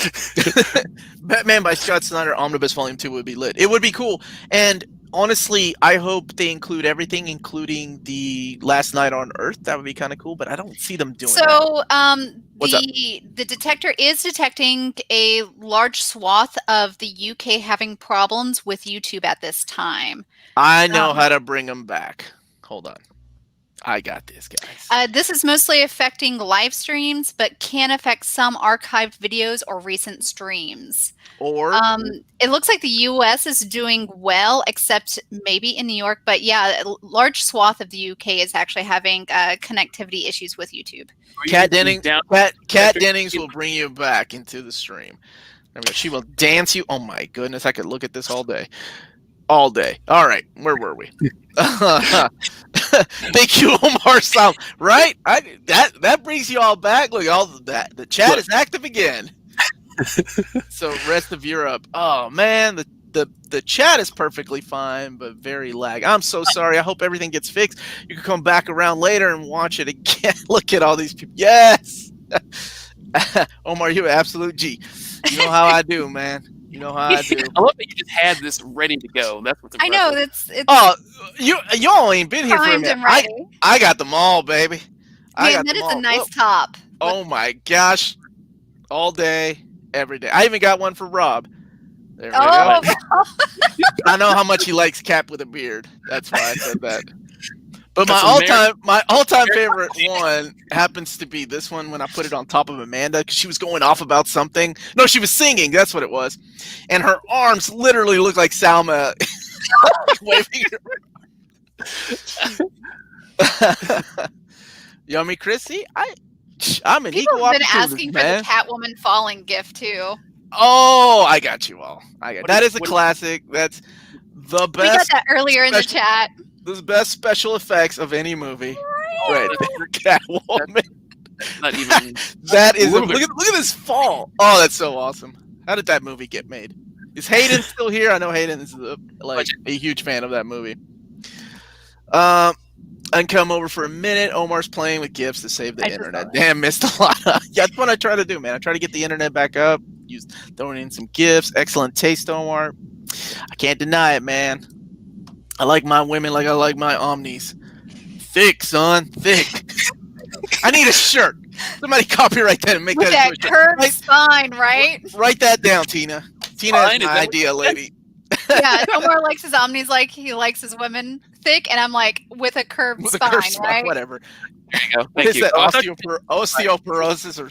Batman by Scott Snyder Omnibus Volume 2 would be lit. It would be cool. And honestly, I hope they include everything, including the Last Night on Earth. That would be kind of cool, but I don't see them doing that. So What's up? the detector is detecting a large swath of the UK having problems with YouTube at this time. I know how to bring them back. Hold on. I got this, guys. This is mostly affecting live streams, but can affect some archived videos or recent streams. Or It looks like the US is doing well, except maybe in New York. But yeah, a large swath of the UK is actually having connectivity issues with YouTube. Kat Dennings, Down- Kat Dennings will bring you back into the stream. There we go. She will dance you. Oh my goodness, I could look at this all day. All day. All right, where were we? Thank you, Omar Sam. Right? That brings you all back. Look, all that the chat is active again. So rest of Europe. Oh man, the chat is perfectly fine, but very lag. I'm so sorry. I hope everything gets fixed. You can come back around later and watch it again. Look at all these people. Yes. Omar, you're an absolute G. You know how I do, man. You know how I do. I love that you just had this ready to go. That's what's I impressive. know it's Oh, y'all ain't been here for a primed minute. and ready. I got them all, baby. I Man, got that them is a all. nice Look. top. Oh my gosh. All day, every day. I even got one for Rob. There we Oh, go. I know how much he likes Cap with a beard. That's why I said that. But That's my all-time favorite one happens to be this one when I put it on top of Amanda because she was going off about something. No, she was singing. That's what it was. And her arms literally look like Salma waving her. Yummy Chrissy, I'm an people equal have been opportunist, asking man. for the Catwoman falling gift too. Oh, I got you all. What That is- is a what is- classic. That's the We got best. that earlier in the special- chat. The best special effects of any movie. Right there, Catwoman. Not even. That is. Look Look at this fall. Oh, that's so awesome. How did that movie get made? Is Hayden still here? I know Hayden is a huge fan of that movie. And come over for a minute. Omar's playing with gifts to save the I just internet. saw that. Damn, missed a lot. Yeah, that's what I try to do, man. I try to get the internet back up. Throwing in some gifts. Excellent taste, Omar. I can't deny it, man. I like my women like I like my omnis. Thick, son. Thick. I need a shirt. Somebody copyright that and make With that that into a shirt. curved spine, right? Write that down, Tina. Tina Fine, is is my that idea, lady. Yeah, Omar likes his omnis like he likes his women thick, and I'm like with a curved With a spine, curse, right? whatever. There you go. What Thank is you. that? Oh, I thought Osteoporosis or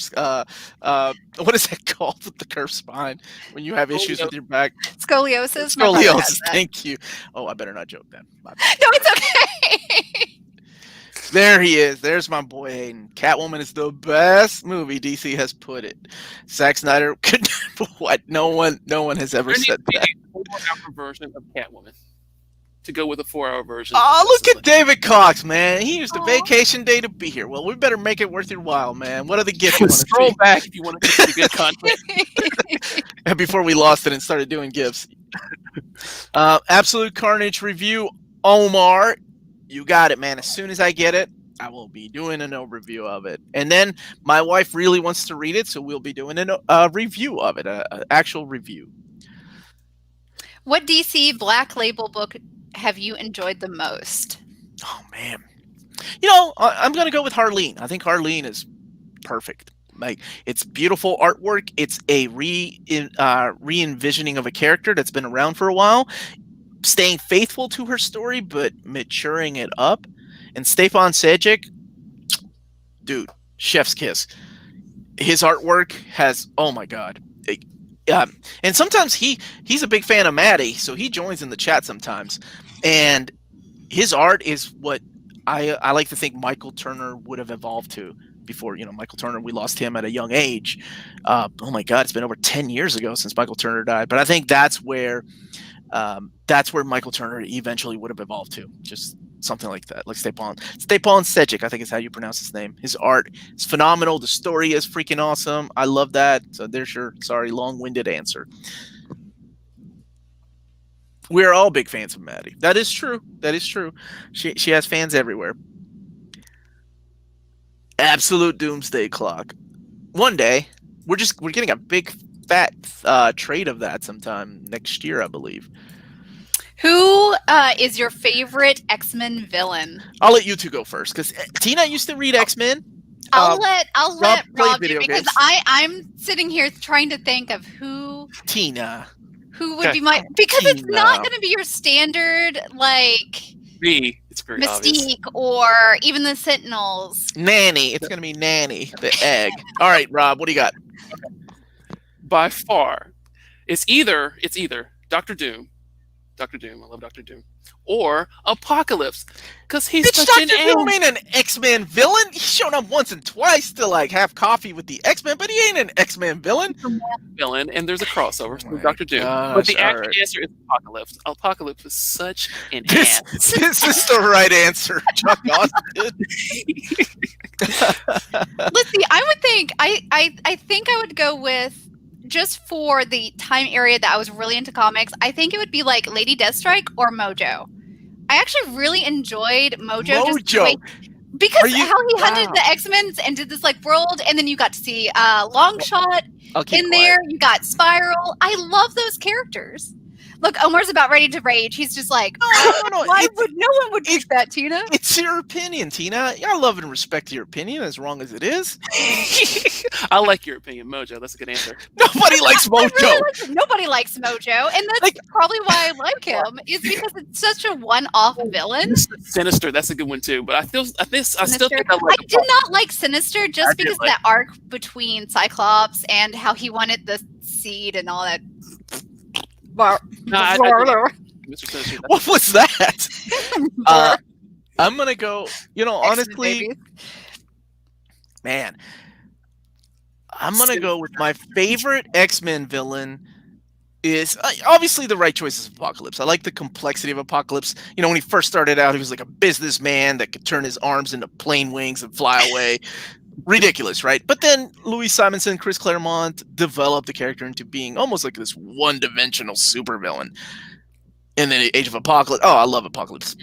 what is that called with the curved spine when you have issues with your back? Scoliosis. My brother has Scoliosis. that. Thank you. Oh, I better not joke then. My bad. No, it's okay. There he is. There's my boy Hayden. Catwoman is the best movie DC has put it. Zack Snyder could what? No one has ever there needs said to be that. a 4-hour version of Catwoman to go with a 4-hour version. Oh, of look Justice at David Cox, man. He used a Aw. vacation day to be here. Well, we better make it worth your while, man. What are the gifts you League. want to Scroll see? back if you want to see the good content. Before we lost it and started doing gifts. Absolute Carnage review. Omar, you got it, man. As soon as I get it, I will be doing an overview of it. And then my wife really wants to read it, so we'll be doing a review of it, an actual review. What DC Black Label book have you enjoyed the most? Oh, man. You know, I'm going to go with Harleen. I think Harleen is perfect. Like, it's beautiful artwork. It's a re-envisioning of a character that's been around for a while, staying faithful to her story, but maturing it up. And Stepan Sejic, dude, chef's kiss. His artwork has, oh my God. And sometimes he's a big fan of Maddie, so he joins in the chat sometimes. And his art is what I like to think Michael Turner would have evolved to before. You know, Michael Turner, we lost him at a young age. Oh my God, it's been over 10 years ago since Michael Turner died. But I think that's where Michael Turner eventually would have evolved to. Just something like that, like Stepan Sejic, I think is how you pronounce his name. His art is phenomenal. The story is freaking awesome. I love that. So there's your long-winded answer. We're all big fans of Maddie. That is true. She has fans everywhere. Absolute Doomsday Clock. One day, we're getting a big fat trade of that sometime next year, I believe. Who is your favorite X-Men villain? I'll let you two go first because Tina used to read X-Men. I'll let played Rob video do because games. I'm sitting here trying to think of who would be my, because it's not going to be your standard like It's very obvious. Mystique or even the Sentinels. Nanny. It's going to be Nanny, the egg. All right, Rob, what do you got? By far, it's either Doctor Doom. I love Doctor Doom. Or Apocalypse, because he's Bitch, such an Dr. Doom ain't an X-Men villain. He's shown up once and twice to like have coffee with the X-Men, but he ain't an X-Men villain. villain, and there's a crossover with my Doctor Doom. gosh, But the all actual right. answer is Apocalypse. Apocalypse is such an This is the right answer, Chuck Austin. Let's see. I would think I think I would go with, just for the time area that I was really into comics, I think it would be like Lady Deathstrike or Mojo. I actually really enjoyed Mojo. Just the way, because how he hunted the X-Men and did this like world, and then you got to see Longshot in there. You got Spiral. I love those characters. Look, Omar's about ready to rage. He's just like, No, why would no one would do that, Tina? It's your opinion, Tina. I love and respect your opinion, as wrong as it is. I like your opinion, Mojo. That's a good answer. Nobody likes Mojo. Really nobody likes Mojo, and that's probably why I like him. Is because it's such a one-off villain. Sinister, that's a good one too. But I still think I like. I did not like Sinister just because of that arc between Cyclops and how he wanted the seed and all that. Mr. Sinister, What was that? I'm gonna go. You know, honestly, man, I'm gonna go with my favorite X-Men villain. Is obviously the right choice is Apocalypse. I like the complexity of Apocalypse. You know, when he first started out, he was like a businessman that could turn his arms into plane wings and fly away. Ridiculous, right? But then Louis Simonson, Chris Claremont developed the character into being almost like this one-dimensional supervillain. And then Age of Apocalypse. Oh, I love Apocalypse.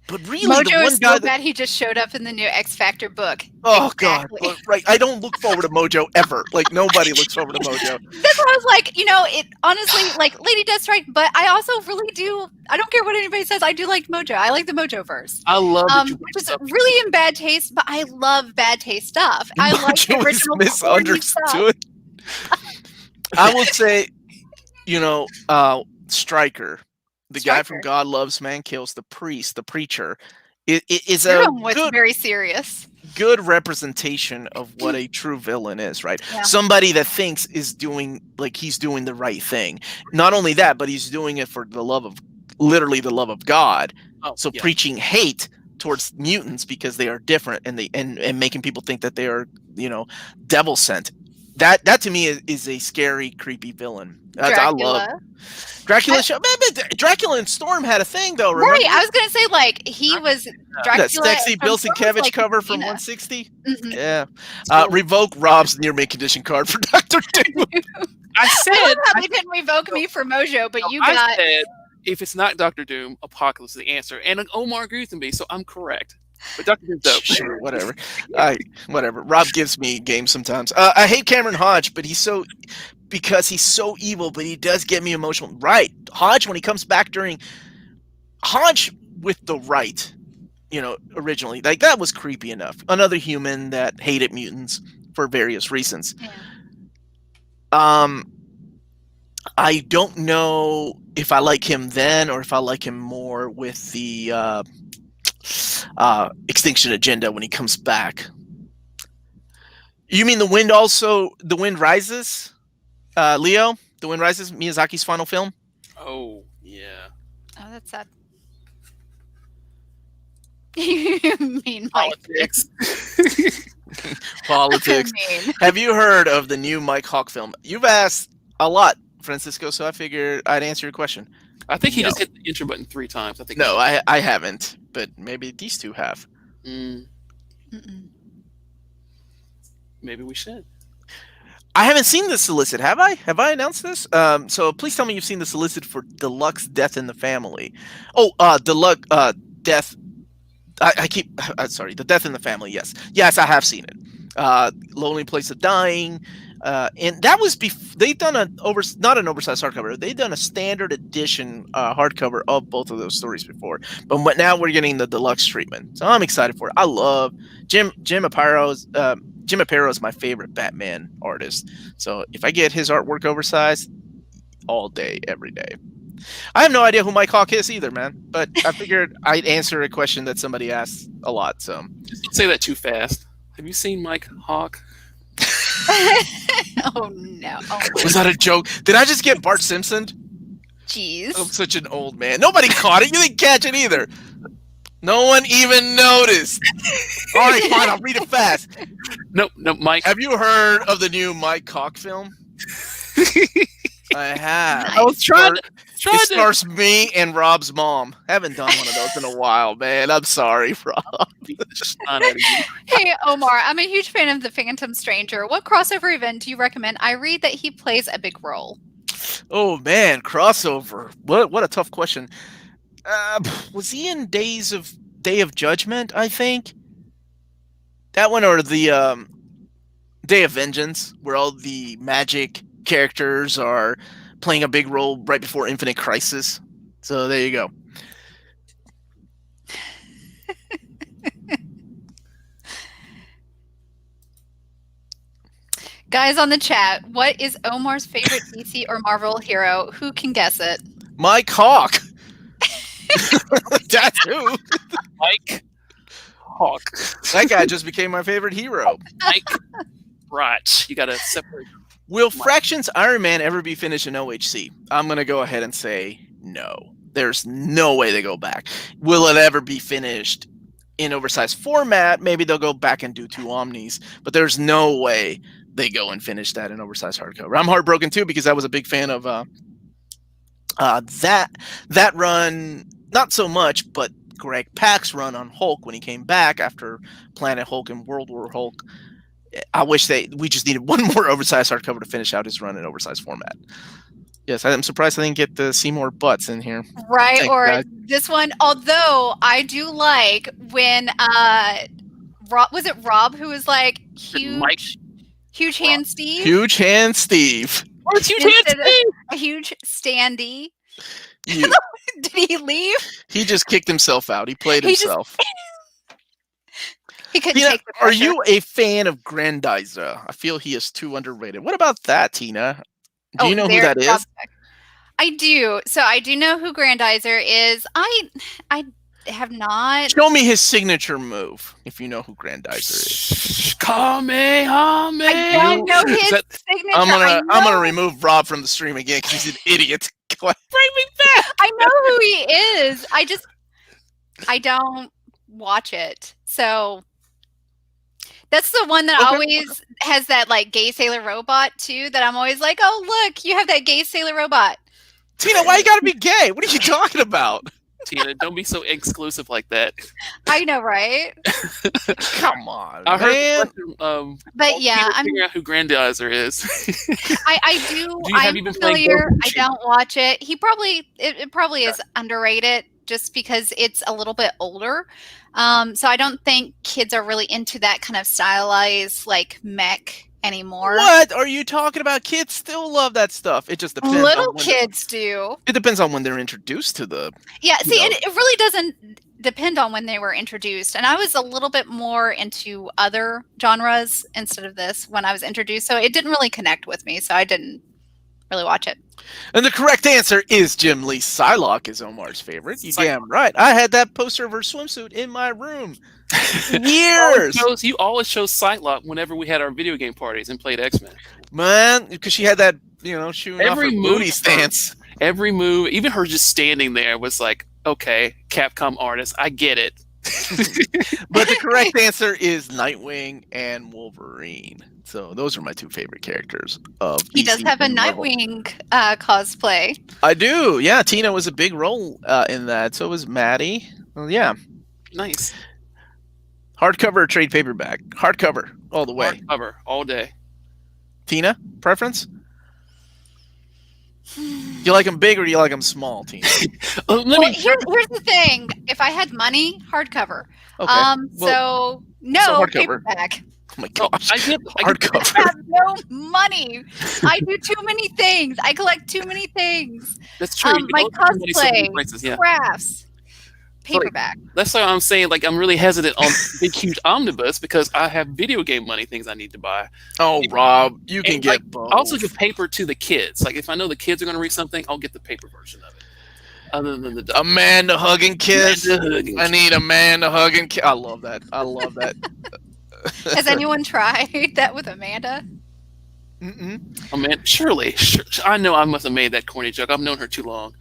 But really, Mojo the one is guy so bad he just showed up in the new X Factor book. Oh Exactly. God! Right, I don't look forward to Mojo ever. Like nobody looks forward to Mojo. That's why I was like, you know, it honestly, like Lady Deathstrike, but I also really do. I don't care what anybody says. I do like Mojo. I like the Mojo verse. I love which is really in bad taste, but I love bad taste stuff. I like the Mojo is original corny stuff. misunderstood. I will say, you know, Stryker, the guy from God Loves Man Kills, the priest, the preacher, is You're a on what's good. very serious. good representation of what a true villain is, right? Yeah. Somebody that thinks he's doing the right thing. Not only that, but he's doing it for literally the love of God. Oh, So yeah. preaching hate towards mutants because they are different and making people think that they are, devil sent. That to me is a scary, creepy villain. I love Dracula. Dracula and Storm had a thing though. Remember? Right, I was gonna say like he was Dracula. That sexy from Bill Storm was Sienkiewicz like cover from Christina. 160. Mhm. Yeah. Revoke Rob's near mint condition card for Doctor Doom. I I said love how they didn't revoke me for Mojo, but you I got. said if it's not Doctor Doom, Apocalypse is the answer, and Omar agrees with me, so I'm correct. But Doctor Doom's dope. Sure, whatever. Whatever. Rob gives me games sometimes. I hate Cameron Hodge, but he's so evil, but he does get me emotional. Right. Hodge, when he comes back Hodge with the right, originally, like that was creepy enough. Another human that hated mutants for various reasons. Yeah. I don't know if I like him then or if I like him more with the Extinction Agenda when he comes back. You mean The Wind Rises? Leo? The Wind Rises, Miyazaki's final film? Oh, yeah. Oh, that's sad. You mean Politics. Politics. Have you heard of the new Mike Hawk film? You've asked a lot, Francisco, so I figured I'd answer your question. I think he just hit the enter button 3 times. I think. No, I haven't, but maybe these two have. Maybe we should. I haven't seen the solicit, have I? Have I announced this? So please tell me you've seen the solicit for Deluxe Death in the Family. Oh, Deluxe Death. The Death in the Family. Yes, I have seen it. Lonely Place of Dying, and that was they've done not an oversized hardcover. They've done a standard edition hardcover of both of those stories before, but now we're getting the deluxe treatment. So I'm excited for it. I love Jim Aparo. Jim Aparo is my favorite Batman artist. So if I get his artwork oversized, all day, every day. I have no idea who Mike Hawk is either, man. But I figured I'd answer a question that somebody asks a lot. So just don't say that too fast. Have you seen Mike Hawk? Oh no! Was that a joke? Did I just get Bart Simpson? Jeez! I'm such an old man. Nobody caught it. You didn't catch it either. No one even noticed. All right, fine. I'll read it fast. No, Mike. Have you heard of the new Mike Hawk film? I have. I was trying to. It stars me and Rob's mom. Haven't done one of those in a while, man. I'm sorry, Rob. Hey, Omar, I'm a huge fan of The Phantom Stranger. What crossover event do you recommend? I read that he plays a big role. Oh, man, crossover. What a tough question. Was he in Day of Judgment, I think? That one, or the Day of Vengeance, where all the magic characters are playing a big role right before Infinite Crisis. So there you go. Guys on the chat, what is Omar's favorite DC or Marvel hero? Who can guess it? Mike Hawk. That's who. Mike Hawk. That guy just became my favorite hero. Mike. Right. You got to separate. Will Fractions Iron Man ever be finished in OHC? I'm going to go ahead and say no. There's no way they go back. Will it ever be finished in oversized format? Maybe they'll go back and do 2 Omnis, but there's no way they go and finish that in oversized hardcover. I'm heartbroken too because I was a big fan of that run. Not so much, but Greg Pak's run on Hulk when he came back after Planet Hulk and World War Hulk. I wish we just needed one more oversized hardcover to finish out his run in oversized format. Yes, I'm surprised I didn't get to see more butts in here. Right, Thanks, or guys. This one. Although I do like when was it Rob who was like huge hand Steve? Huge hand Steve. What's huge hand Steve? A huge standee. Did he leave? He just kicked himself out. He played himself. He couldn't take the pressure. Are you a fan of Grandizer? I feel he is too underrated. What about that, Tina? Do you know who that is? I do. So I do know who Grandizer is. I have not. Show me his signature move, if you know who Grandizer is. Kamehameha. I don't know his signature. I'm gonna remove Rob from the stream again because he's an idiot. Bring me back. I know who he is. I don't watch it. So that's the one that always has that like gay sailor robot too. That I'm always like, oh look, you have that gay sailor robot. Tina, why you gotta be gay? What are you talking about? Tina, don't be so exclusive like that. I know, right? Come on, I man. heard, but yeah, I'm figuring out who Grandizer is. I do. Have you been playing familiar. Ghost I don't watch it. It probably is underrated just because it's a little bit older. So I don't think kids are really into that kind of stylized like mech anymore. What are you talking about? Kids still love that stuff. It just depends. Little kids do. It depends on when they're introduced to the. Yeah, see, it really doesn't depend on when they were introduced. And I was a little bit more into other genres instead of this when I was introduced. So it didn't really connect with me. So I didn't really watch it. And the correct answer is Jim Lee. Psylocke is Omar's favorite. You damn right. I had that poster of her swimsuit in my room. Years. You always chose Psylocke whenever we had our video game parties and played X-Men. Man, because she had that, shooting off her Every booty move stance. Every move, even her just standing there was like, okay, Capcom artist, I get it. But the correct answer is Nightwing and Wolverine. So those are my two favorite characters of He DC does have a and Marvel. Nightwing cosplay. I do. Yeah, Tina was a big role in that. So was Maddie. Well, yeah. Nice. Hardcover or trade paperback? Hardcover all the way. Hardcover all day. Tina, preference? Do you like them big or do you like them small, Tina? Here's the thing. If I had money, hardcover. Okay. So hardcover. Paperback. Oh my gosh. I Hardcover. I have no money. I do too many things. I collect too many things. That's true. My cosplay, crafts, paperback. That's why I'm saying, like, I'm really hesitant on big, huge omnibus because I have video game money things I need to buy. Oh, Rob, you can get both. I also give paper to the kids. Like, if I know the kids are going to read something, I'll get the paper version of it. Other than the Amanda hugging kiss. I need Amanda hugging kiss. I love that. Has anyone tried that with Amanda? Oh man, surely. I know I must have made that corny joke. I've known her too long.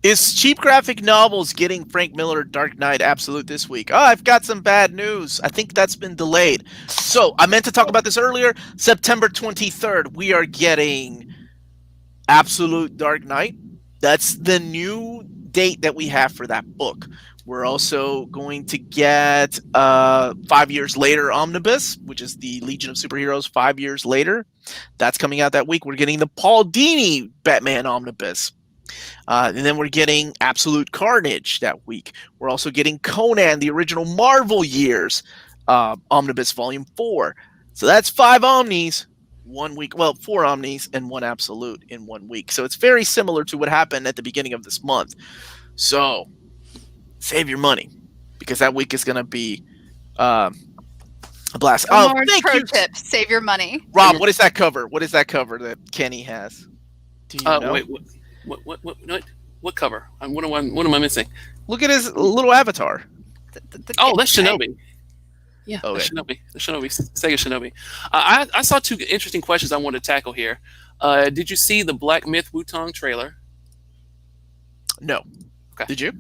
Is cheap graphic novels getting Frank Miller Dark Knight Absolute this week? Oh, I've got some bad news. I think that's been delayed. So I meant to talk about this earlier. September 23rd, we are getting Absolute Dark Knight. That's the new date that we have for that book. We're also going to get 5 years later Omnibus, which is the Legion of Superheroes 5 years later. That's coming out that week. We're getting the Paul Dini Batman Omnibus. And then we're getting Absolute Carnage that week. We're also getting Conan, the original Marvel Years Omnibus Volume 4. So that's 5 Omnis, 1 week. Well, 4 Omnis and 1 Absolute in 1 week. So it's very similar to what happened at the beginning of this month. So save your money because that week is going to be a blast. Omar's pro tip: save your money. Rob, what is that cover? What is that cover that Kenny has? Do you know? Wait, what cover? What am I missing? Look at his little avatar. That's Shinobi. Yeah, okay. The Shinobi, Sega Shinobi. I saw 2 interesting questions I wanted to tackle here. Did you see the Black Myth Wutong trailer? No. Okay. Did you?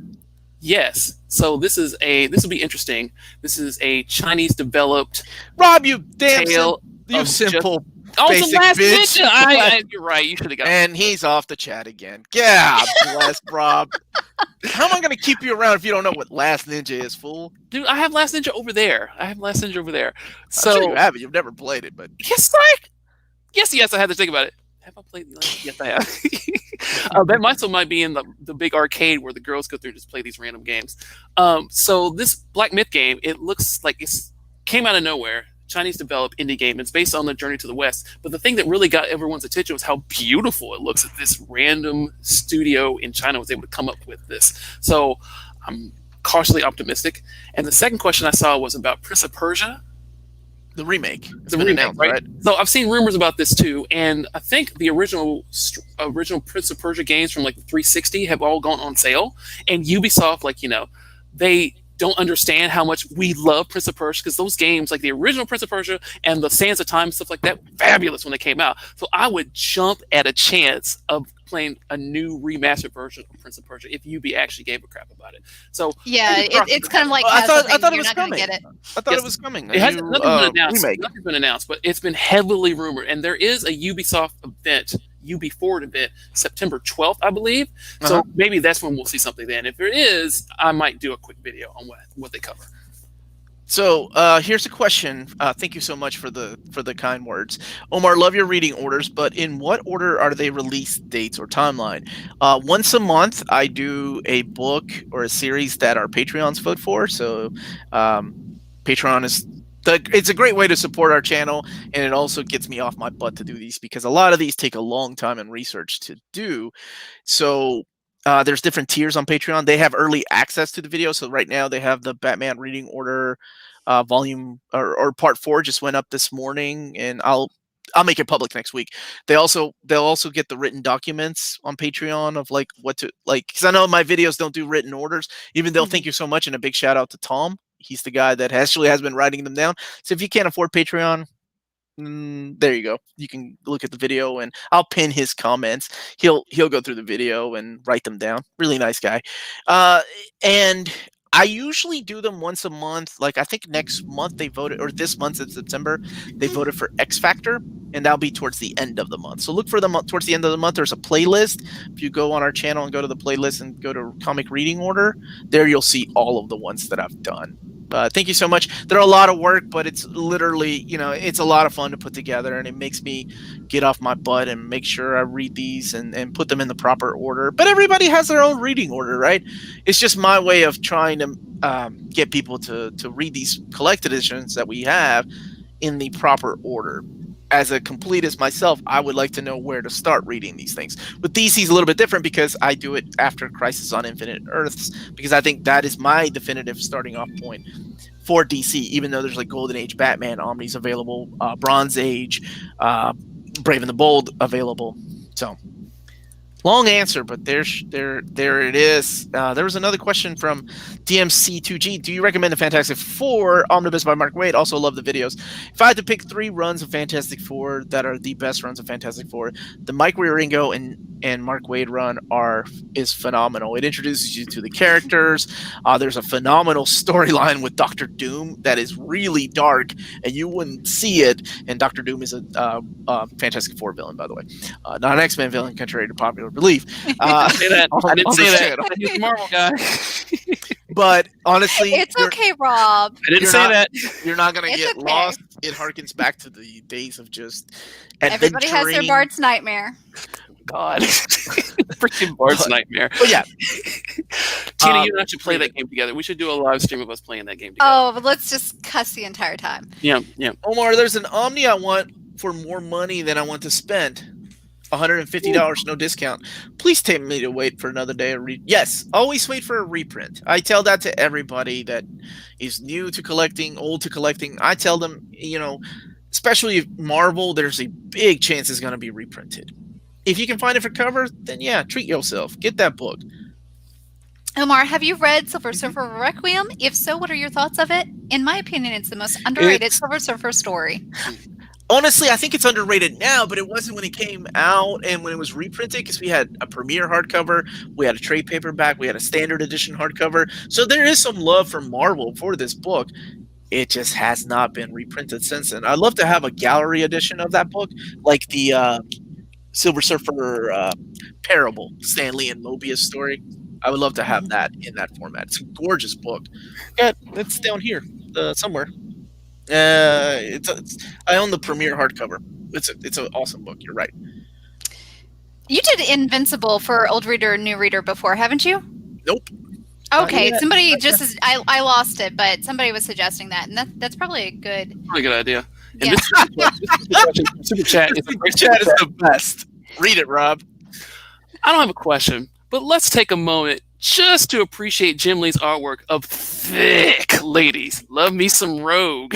Yes. So this will be interesting. This is a Chinese developed Rob, you damn simple basic Last bitch. Ninja. You're right. You should have got. And he's off the chat again. Yeah, bless Rob. How am I going to keep you around if you don't know what Last Ninja is, fool? Dude, I have Last Ninja over there. So I'm sure you have it. You've never played it, but yes, I had to think about it. Have I played? Yes, I have. That might be in the big arcade where the girls go through and just play these random games. So this Black Myth game, it looks like it came out of nowhere. Chinese developed indie game. It's based on the Journey to the West. But the thing that really got everyone's attention was how beautiful it looks that this random studio in China was able to come up with this. So I'm cautiously optimistic. And the second question I saw was about Prince of Persia. The remake. The remake, right? So I've seen rumors about this too, and I think the original Prince of Persia games from like the 360 have all gone on sale, and Ubisoft, they don't understand how much we love Prince of Persia, because those games, like the original Prince of Persia and the Sands of Time, stuff like that, fabulous when they came out. So I would jump at a chance of playing a new remastered version of Prince of Persia if UB actually gave a crap about it. So Yeah, it's kind of like I thought Castle it thing, was you're not gonna coming. get it. I thought it was coming. It hasn't nothing's been announced. Remake. Nothing's been announced, but it's been heavily rumored. And there is a Ubisoft event, UB Forward event, September 12th, I believe. So maybe that's when we'll see something then. If there is, I might do a quick video on what they cover. So here's a question. Thank you so much for the kind words, Omar. Love your reading orders, but in what order are they release dates or timeline? Once a month, I do a book or a series that our Patreons vote for. So Patreon is it's a great way to support our channel, and it also gets me off my butt to do these because a lot of these take a long time and research to do. So there's different tiers on Patreon. They have early access to the video. So right now they have the Batman reading order volume or part 4 just went up this morning, and I'll make it public next week. They'll also get the written documents on Patreon of like what to like, because I know my videos don't do written orders. Even though thank you so much, and a big shout out to Tom. He's the guy that actually has been writing them down. So if you can't afford Patreon, there you go. You can look at the video, and I'll pin his comments. He'll go through the video and write them down. Really nice guy. And I usually do them once a month. Like I think next month they voted, or this month in September, they voted for X Factor, and that'll be towards the end of the month. So look for them towards the end of the month. There's a playlist. If you go on our channel and go to the playlist and go to comic reading order, there you'll see all of the ones that I've done. Thank you so much. They're a lot of work, but it's literally, it's a lot of fun to put together, and it makes me get off my butt and make sure I read these and put them in the proper order. But everybody has their own reading order, right? It's just my way of trying to get people to read these collected editions that we have in the proper order. As a completist myself, I would like to know where to start reading these things. With DC's a little bit different because I do it after Crisis on Infinite Earths, because I think that is my definitive starting off point for DC, even though there's like Golden Age Batman, Omni's available, Bronze Age, Brave and the Bold available. So long answer, but there it is. There was another question from DMC2G. Do you recommend the Fantastic Four Omnibus by Mark Waid? Also love the videos. If I had to pick 3 runs of Fantastic Four that are the best runs of Fantastic Four, the Mike Wieringo and Mark Waid run is phenomenal. It introduces you to the characters. There's a phenomenal storyline with Doctor Doom that is really dark, and you wouldn't see it. And Doctor Doom is a Fantastic Four villain, by the way, not an X-Men villain, contrary to popular belief. I didn't say that. He's a Marvel guy. But honestly, It's okay, Rob. I didn't say that. You're not going to get okay. lost. It harkens back to the days of just Everybody has their adventuring. Bard's nightmare. God. Freaking Bard's nightmare. But yeah. Tina, you and I should play that game together. We should do a live stream of us playing that game together. Oh, but let's just cuss the entire time. Yeah. Omar, there's an Omni I want for more money than I want to spend. $150, no discount. Please tell me to wait for another day. Yes, always wait for a reprint. I tell that to everybody that is new to collecting, old to collecting. I tell them, especially Marvel, there's a big chance it's going to be reprinted. If you can find it for cover, then yeah, treat yourself. Get that book. Omar, have you read Silver Surfer Requiem? If so, what are your thoughts of it? In my opinion, it's the most underrated Silver Surfer story. Honestly, I think it's underrated now, but it wasn't when it came out and when it was reprinted, because we had a premiere hardcover, we had a trade paperback, we had a standard edition hardcover. So there is some love from Marvel for this book. It just has not been reprinted since then. I'd love to have a gallery edition of that book, like the Silver Surfer Parable, Stan Lee and Mobius story. I would love to have that in that format. It's a gorgeous book. Yeah, it's down here somewhere. I own the premiere hardcover. It's an awesome book. You're right. You did Invincible for Old Reader, New Reader before, haven't you? Nope. Okay, somebody I lost it, but somebody was suggesting that, and that's probably a good idea. And Yeah. this super chat is a great Chat is the best. Read it, Rob. I don't have a question, but let's take a moment just to appreciate Jim Lee's artwork of thick ladies. Love me some Rogue.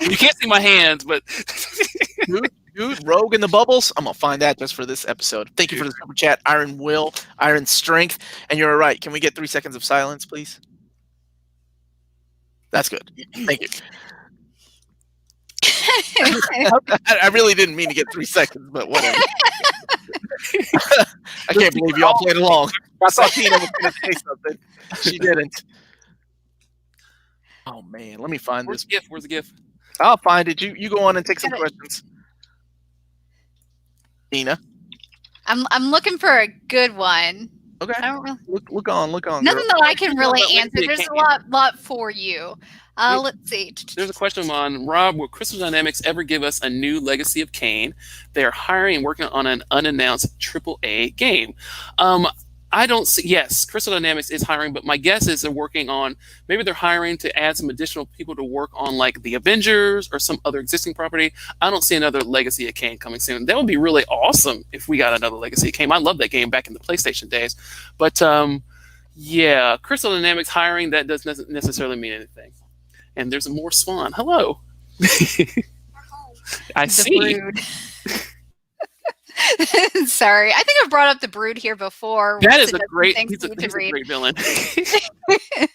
You can't see my hands, but Dude, Rogue in the Bubbles. I'm gonna find that just for this episode. Thank you for the super chat, Iron Will, Iron Strength, and you're right. Can we get 3 seconds of silence, please? That's good. Thank you. I really didn't mean to get 3 seconds, but whatever. I can't believe you all played along. I thought Tina was going to say something. She didn't. Oh man, let me find Where's this. the GIF? Where's the GIF? I'll find it. You go on and take some questions. Tina. I'm looking for a good one. Okay. I don't really, Look on. nothing Girl. that I can really Well, answer. There's a lot for you. Let's see. There's a question on Rob. Will Crystal Dynamics ever give us a new Legacy of Kain? They are hiring and working on an unannounced AAA game. I don't see. Yes, Crystal Dynamics is hiring, but my guess is they're working on. Maybe they're hiring to add some additional people to work on like the Avengers or some other existing property. I don't see another Legacy of Kain coming soon. That would be really awesome if we got another Legacy of Kain. I love that game back in the PlayStation days, but yeah, Crystal Dynamics hiring, that doesn't necessarily mean anything. And there's more Swan. Hello. I see. Brood. Sorry, I think I've brought up the Brood here before. That is a great. He's a great villain. I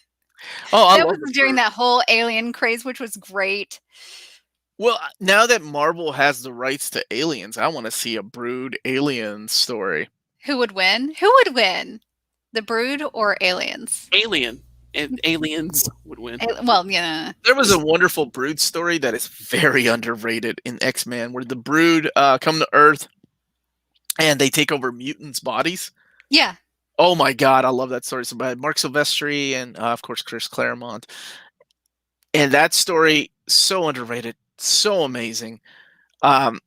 that love was during that whole Alien craze, which was great. Well, now that Marvel has the rights to Aliens, I want to see a Brood Alien story. Who would win? The Brood or Aliens? Alien. And Aliens would win. Well, yeah. There was a wonderful Brood story that is very underrated in X-Men, where the Brood come to Earth and they take over mutants' bodies. Yeah. Oh my God, I love that story. So by Mark Silvestri and of course Chris Claremont. And that story, so underrated, so amazing. I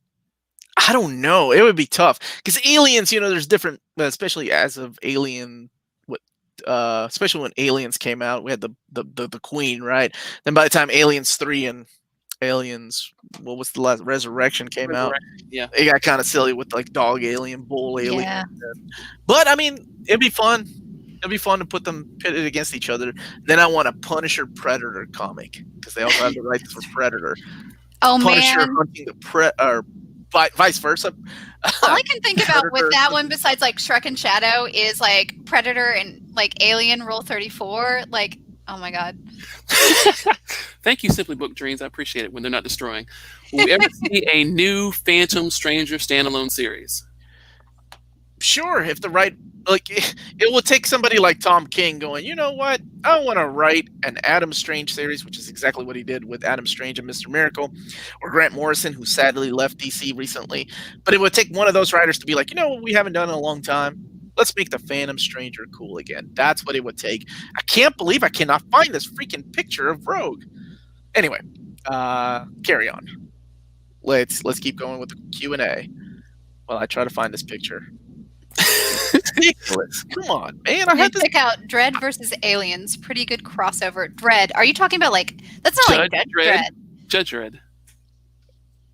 don't know. It would be tough because Aliens, there's different, especially as of Alien. Especially when Aliens came out, we had the Queen, right? Then by the time Aliens 3 and Aliens, what was the last, Resurrection came out, yeah, it got kind of silly with like dog alien, bull alien. Yeah. But I mean, it'd be fun. It'd be fun to put them pitted against each other. Then I want a Punisher Predator comic because they also have the rights for Predator. Oh Punisher man, hunting the or vice versa. all I can think about with that one, besides like Shrek and Shadow, is like Predator and like Alien Rule 34. Like, oh my God. Thank you, Simply Book Dreams. I appreciate it when they're not destroying. Will we ever see a new Phantom Stranger standalone series? Sure, if the right, like, it will take somebody like Tom King going, you know what, I want to write an Adam Strange series, which is exactly what he did with Adam Strange and Mr. Miracle, or Grant Morrison, who sadly left DC recently. But it would take one of those writers to be like, you know what we haven't done in a long time? Let's make the Phantom Stranger cool again. That's what it would take. I can't believe I cannot find this freaking picture of Rogue. Anyway, carry on. Let's keep going with the Q&A while I try to find this picture. Ridiculous. Come on, man. I had to check out Dredd versus Aliens. Pretty good crossover. Dredd. Are you talking about like that's not like Judge Dredd? Judge Dredd.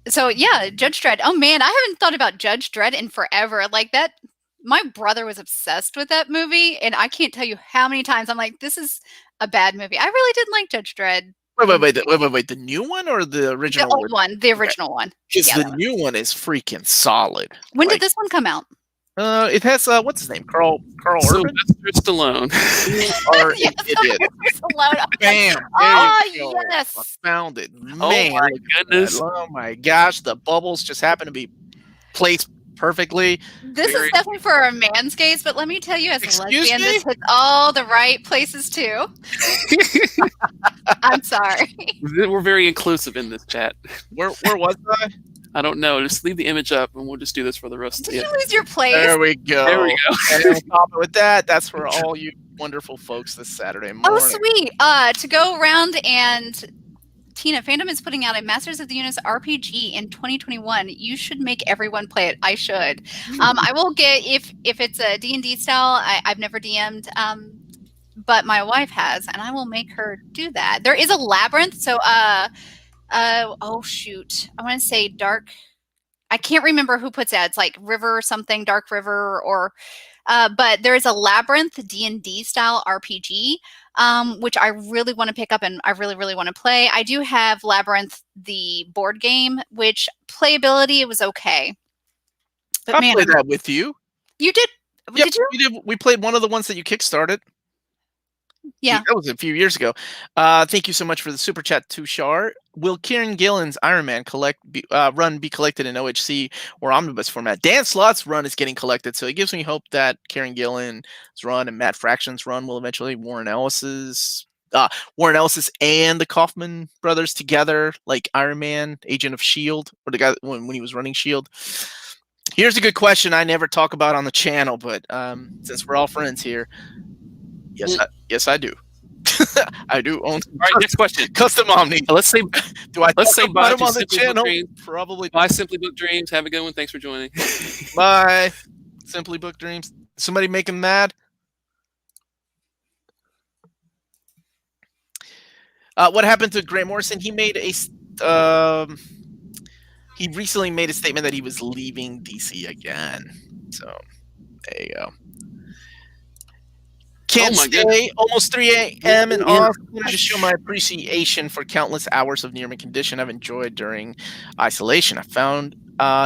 So yeah, Judge Dredd. Oh man, I haven't thought about Judge Dredd in forever. Like that. My brother was obsessed with that movie, and I can't tell you how many times I'm like, this is a bad movie. I really did like Judge Dredd. Wait. The new one or the original? The old one, the original one. Because the new one is freaking solid. When did this one come out? It has what's his name? Carl Urban. Sylvester Stallone. Bam! Yes. I found it. Man, oh my goodness! Oh my gosh! The bubbles just happen to be placed perfectly. This is definitely for a man's gaze, but let me tell you, as a lesbian, this hits all the right places too. I'm sorry. We're very inclusive in this chat. Where was I? I don't know. Just leave the image up, and we'll just do this for the rest. Did you lose your place? There we go. And on top of that, that's for all you wonderful folks this Saturday morning. Oh, sweet. To go around and Tina, Fandom is putting out a Masters of the Universe RPG in 2021. You should make everyone play it. I should. I will get if it's a D&D style. I've never DM'd, but my wife has, and I will make her do that. There is a labyrinth, so oh shoot, I want to say Dark. I can't remember who puts that. It's like River or something, Dark River, or but there is a Labyrinth D&D style RPG, which I really want to pick up and I really want to play. I do have Labyrinth, the board game, which playability, it was okay. But I played that with you. You did? Yep, did you? We did. We played one of the ones that you kickstarted. Yeah. That was a few years ago. Thank you so much for the super chat, Tushar. Will Kieran Gillen's Iron Man run be collected in OHC or Omnibus format? Dan Slott's run is getting collected, so it gives me hope that Kieran Gillen's run and Matt Fraction's run will eventually Warren Ellis's and the Kaufman brothers together, like Iron Man, Agent of S.H.I.E.L.D., or the guy when he was running S.H.I.E.L.D. Here's a good question I never talk about on the channel, but since we're all friends here, yes, I do. I do own. All right, next question. Custom Omni. Let's say Do I let's talk say about bye him to on the Simply Book channel? Dreams. Probably. Bye, Simply Book Dreams. Have a good one. Thanks for joining. Bye. Simply Book Dreams. Somebody make him mad. What happened to Grant Morrison? He made he recently made a statement that he was leaving DC again. So there you go. Can't Oh my stay. goodness. Almost 3 a.m. and off. Just show my appreciation for countless hours of near-mint condition I've enjoyed during isolation. I found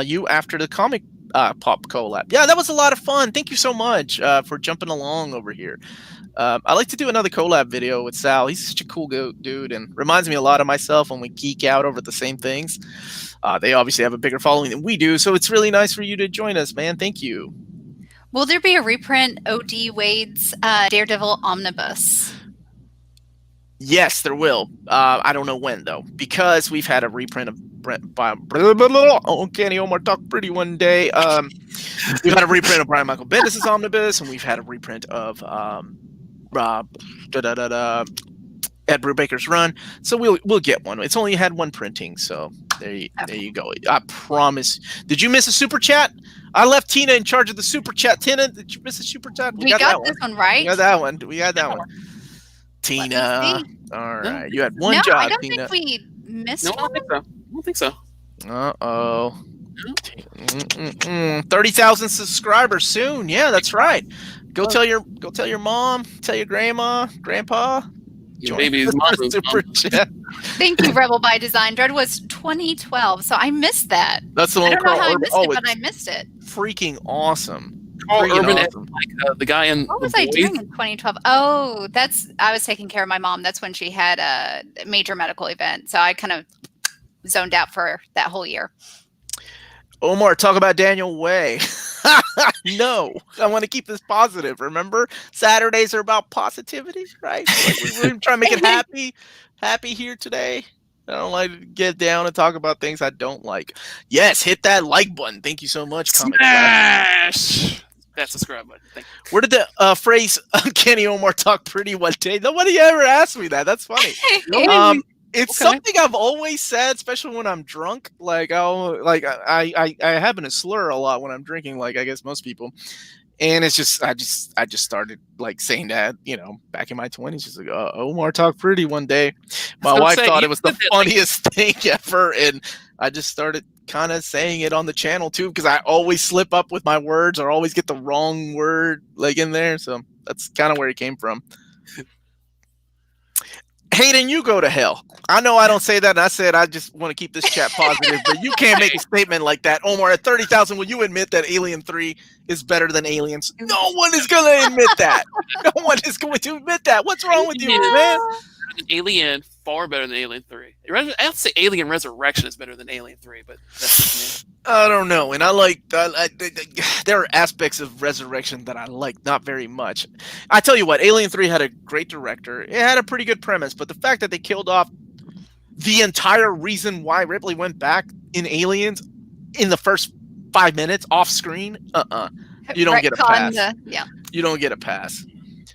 you after the comic pop collab. Yeah, that was a lot of fun. Thank you so much for jumping along over here. I like to do another collab video with Sal. He's such a cool dude and reminds me a lot of myself when we geek out over the same things. They obviously have a bigger following than we do, so it's really nice for you to join us, man. Thank you. Will there be a reprint O.D. Wade's Daredevil Omnibus? Yes, there will. I don't know when, though, because we've had a reprint of Uncanny Omar Talk Pretty one day. We've had a reprint of Brian Michael Bendis' Omnibus, and we've had a reprint of Ed Brubaker's run. So we'll get one. It's only had one printing, so there you go. I promise. Did you miss a super chat? I left Tina in charge of the super chat. Tina, did you miss a super chat? We got this one right. We got that one. We got that one. Tina. All right. You had one job, I don't Tina. think we missed No, I one. don't think so. Uh-oh. 30,000 subscribers soon. Yeah, that's right. Go tell your mom, tell your grandma, grandpa. Your baby's mom. Super chat. Thank you, Rebel by Design. Dread was 2012, so I missed that. That's the I one. don't know how I missed it, it's but I missed it. freaking awesome. Carl Freaking Urban, awesome. like the guy in. What was The I Boys. doing in 2012? Oh, I was taking care of my mom. That's when she had a major medical event, so I kind of zoned out for that whole year. Omar, talk about Daniel Way. No, I want to keep this positive. Remember, Saturdays are about positivity, right? Like we're trying to make it happy here today. I don't like to get down and talk about things I don't like. Yes, hit that like button. Thank you so much. Smash! That's the subscribe button. Thank you. Where did the phrase Uncanny Omar talk pretty one day? Nobody ever asked me that. That's funny. It's something I've always said, especially when I'm drunk. Like I happen to slur a lot when I'm drinking, like I guess most people. And it's just I just started like saying that, back in my 20s, just like Omar talked pretty one day. My wife thought it was the funniest thing ever, and I just started kind of saying it on the channel too, because I always slip up with my words or always get the wrong word like in there. So that's kind of where it came from. Hayden, you go to hell. I know I don't say that, and I said I just want to keep this chat positive, but you can't make a statement like that. Omar, at 30,000, will you admit that Alien 3 is better than Aliens? No one is going to admit that. No one is going to admit that. What's wrong with you, man? Alien far better than Alien 3. I'd say Alien Resurrection is better than Alien 3, but that's just me. I don't know, and there are aspects of Resurrection that I like, not very much. I tell you what, Alien 3 had a great director. It had a pretty good premise, but the fact that they killed off the entire reason why Ripley went back in Aliens in the first 5 minutes off screen, you don't get a pass. Yeah. You don't get a pass.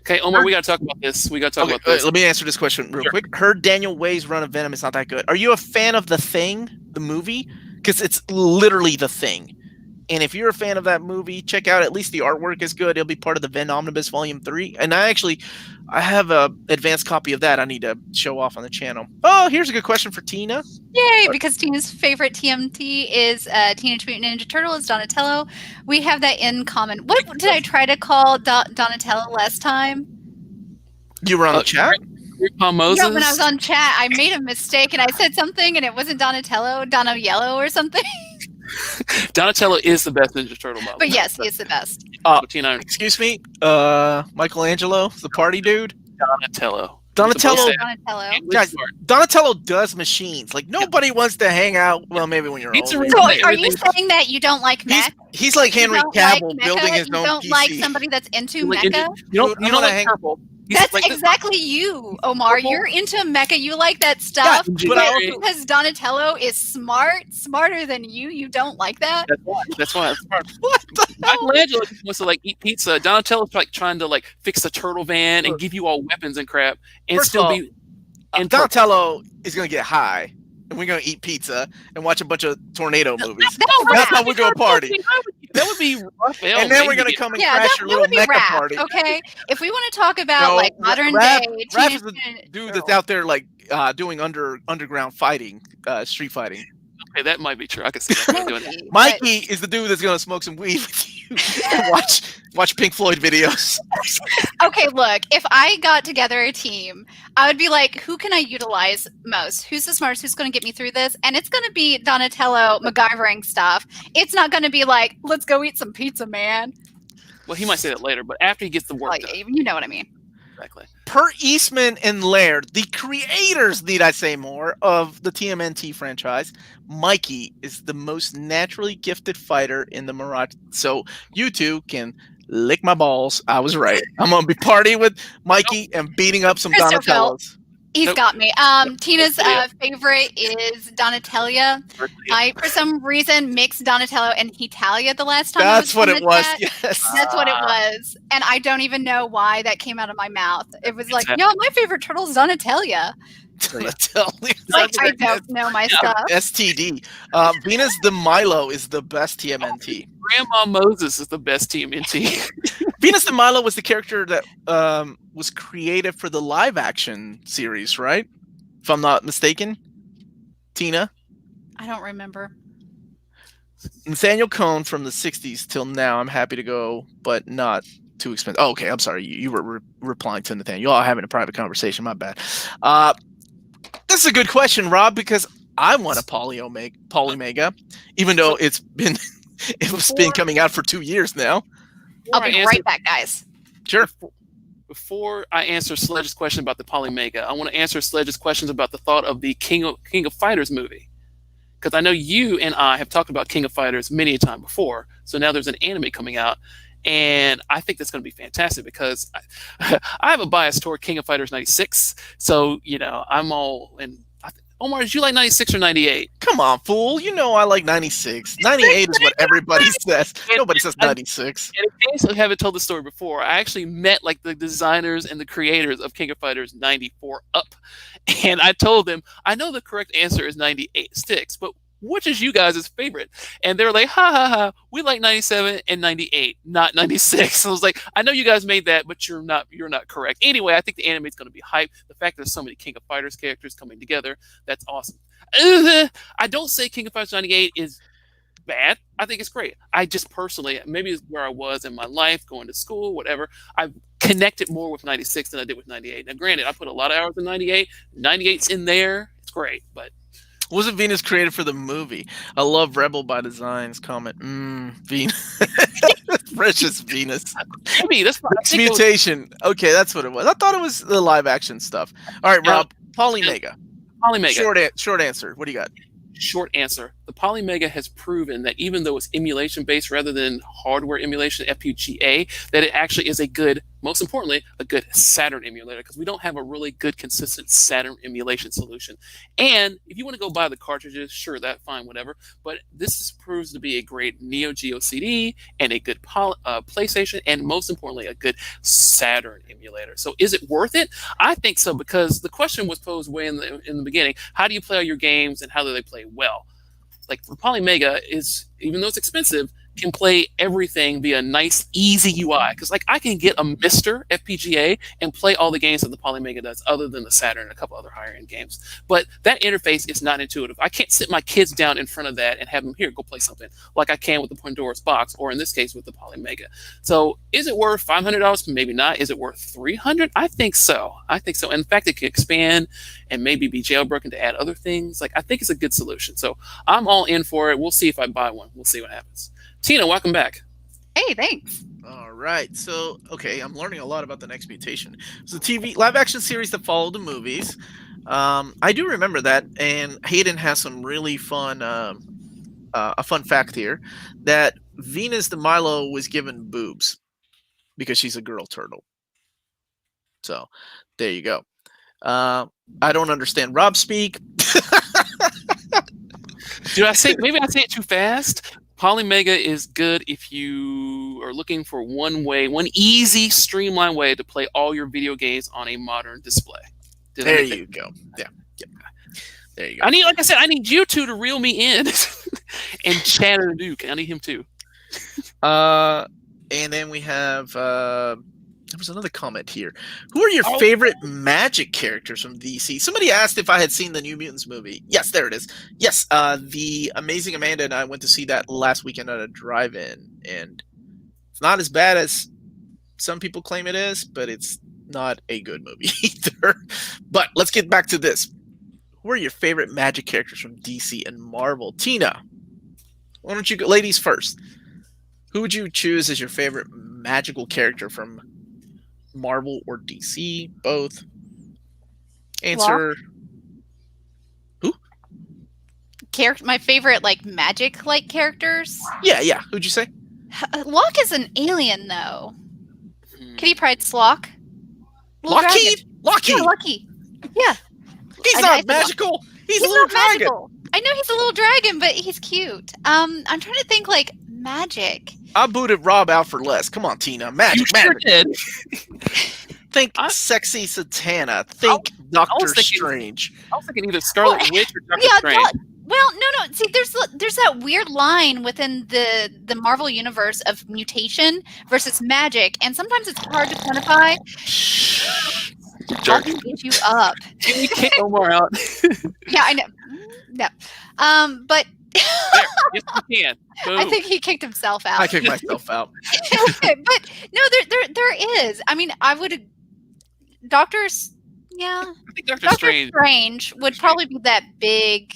Okay, Omar, we got to talk about this. About this. Let me answer this question real quick. Heard Daniel Way's run of Venom is not that good. Are you a fan of The Thing, the movie? Because it's literally The Thing. And if you're a fan of that movie, check out, at least the artwork is good. It'll be part of the Ven Omnibus Volume 3. And I have an advanced copy of that I need to show off on the channel. Oh, here's a good question for Tina. Yay, because Tina's favorite TMT is Teenage Mutant Ninja Turtle is Donatello. We have that in common. What did I try to call Donatello last time? You were on the chat? Moses? Yeah, when I was on chat, I made a mistake and I said something and it wasn't Donatello, Dono Yellow or something. Donatello is the best Ninja Turtle model. But yes, he is the best. Tina, excuse me, Michelangelo, the party dude. Donatello. Donatello, Donatello. guys, Donatello does machines. Like nobody wants to hang out. Well, maybe when you're He's older. a So Right. are you saying that you don't like mech? He's like Henry You don't like Cavill mecha? building his You own don't PC. like somebody that's into You like mecha? you Dude, I'm don't gonna like hang- purple. He's That's like this- exactly you, Omar. Purple? You're into mecha. You like that stuff. but but I also- because Donatello is smarter than you, you don't like that. That's why. What the hell? Michelangelo just wants to like eat pizza. Donatello's like trying to like fix the turtle van and give you all weapons and crap, and First still of all, be. And purple. Donatello is gonna get high, and we're gonna eat pizza and watch a bunch of tornado movies. That's That's how rap. we go party. That would be Raphael. And then we're maybe. gonna come and Yeah, crash that, your that little would be mecha rap. party. Okay, if we want to talk about No, like modern Raph- day, Raph is the Teenage dude Mutant that's Ninja out there like doing underground fighting, street fighting. Okay, that might be true. I can see that doing that. Turtle. Mikey is the dude that's gonna smoke some weed with you and watch Pink Floyd videos. Okay, look, if I got together a team, I would be like, who can I utilize most? Who's the smartest? Who's going to get me through this? And it's going to be Donatello MacGyvering stuff. It's not going to be like, let's go eat some pizza, man. Well, he might say that later, but after he gets the work Like, done. you know what I mean. Exactly. Per Eastman and Laird, the creators, need I say more, of the TMNT franchise, Mikey is the most naturally gifted fighter in the Mirage. So you two can lick my balls. I was right. I'm gonna be partying with Mikey and beating up some Christopher. Donatellos. He's Nope. got me. Tina's Yeah. favorite is Donatellia. I, for some reason, mixed Donatello and Hetalia the last time. I That's what on it the was. chat. Yes. That's what it was. And I don't even know why that came out of my mouth. It was like, Exactly. yo, my favorite turtle is Donatellia. Donatello. Like, I don't know my stuff. STD. Venus the Milo is the best TMNT. Grandma Moses is the best TMNT. Venus de Milo was the character that was created for the live action series, right? If I'm not mistaken. Tina? I don't remember. Nathaniel Cohn from the 60s till now. I'm happy to go, but not too expensive. Oh, okay. I'm sorry. You were replying to Nathaniel. You all having a private conversation. My bad. This is a good question, Rob, because I want a Polymega, even though it's been coming out for 2 years now. I'll be right back, guys. Sure. Before I answer Sledge's question about the Polymega, I want to answer Sledge's questions about the thought of the King of Fighters movie. Because I know you and I have talked about King of Fighters many a time before. So now there's an anime coming out. And I think that's going to be fantastic because I have a bias toward King of Fighters 96. So, I'm all in. Omar, did you like 96 or 98? Come on, fool. You know I like 96. 98 is what everybody says. Nobody says 96. And in case I haven't told the story before, I actually met like the designers and the creators of King of Fighters 94 up. And I told them, I know the correct answer is 98 sticks, but which is you guys' favorite? And they were like, ha ha ha, we like 97 and 98, not 96. So I was like, I know you guys made that, but you're not correct. Anyway, I think the anime is going to be hype. The fact that there's so many King of Fighters characters coming together, that's awesome. I don't say King of Fighters 98 is bad. I think it's great. I just personally, maybe it's where I was in my life, going to school, whatever. I connected more with 96 than I did with 98. Now, granted, I put a lot of hours in 98. 98's in there. It's great, but Wasn't Venus created for the movie? I love Rebel by Design's comment. Venus. Precious Venus. maybe that's what I think it was. Mutation. Okay, that's what it was. I thought it was the live action stuff. All right, Rob. Polymega. Polymega. Short answer. What do you got? Short answer. The Polymega has proven that even though it's emulation based rather than hardware emulation, FPGA, that it actually is a good, most importantly, a good Saturn emulator because we don't have a really good, consistent Saturn emulation solution. And if you want to go buy the cartridges, sure, that's fine, whatever. But this proves to be a great Neo Geo CD and a good PlayStation, and most importantly, a good Saturn emulator. So is it worth it? I think so because the question was posed way in the beginning: how do you play all your games and how do they play well? Like the Polymega is, even though it's expensive, can play everything via nice, easy UI. Because like I can get a Mr. FPGA and play all the games that the Polymega does, other than the Saturn and a couple other higher end games. But that interface is not intuitive. I can't sit my kids down in front of that and have them here go play something like I can with the Pandora's Box, or in this case with the Polymega. So is it worth $500? Maybe not. Is it worth $300? I think so. And in fact, it can expand and maybe be jailbroken to add other things. Like I think it's a good solution. So I'm all in for it. We'll see if I buy one. We'll see what happens. Tina, welcome back. Hey, thanks. All right. So, okay, I'm learning a lot about the next mutation. It's a TV live action series that followed the movies. I do remember that, and Hayden has some really fun, a fun fact here that Venus de Milo was given boobs because she's a girl turtle. So, there you go. I don't understand Rob speak. Maybe I say it too fast? Polymega is good if you are looking for one easy, streamlined way to play all your video games on a modern display. There you go. Yeah. There you go. Like I said, I need you two to reel me in. And Shannon Duke, I need him too. And then we have there was another comment here. Who are your favorite magic characters from DC? Somebody asked if I had seen the New Mutants movie. Yes, there it is. Yes, the Amazing Amanda and I went to see that last weekend at a drive-in, and it's not as bad as some people claim it is, but it's not a good movie either. But let's get back to this. Who are your favorite magic characters from DC and Marvel? Tina, why don't you go, ladies first? Who would you choose as your favorite magical character from Marvel or DC? Both. Answer. Who? My favorite magic characters. Yeah. Who'd you say? Locke is an alien though. Kitty Pryde's Locke. Lockheed. Yeah, Lucky. Yeah. He's not magical. He's a little dragon. Magical. I know he's a little dragon, but he's cute. I'm trying to think magic. I booted Rob out for less. Come on, Tina. Magic. You sure did. Think sexy Satana. Think Doctor Strange. I was thinking either Scarlet Witch or Doctor Strange. Well, no. See, there's that weird line within the Marvel universe of mutation versus magic, and sometimes it's hard to quantify. I'll get you up. Can you kick Omar out? Yeah, I know. No. But yes, you can. Boom. I think he kicked himself out. I kicked myself out. But no, there is. I mean, I would. Doctor's. Yeah. I think Doctor Strange would probably be that big.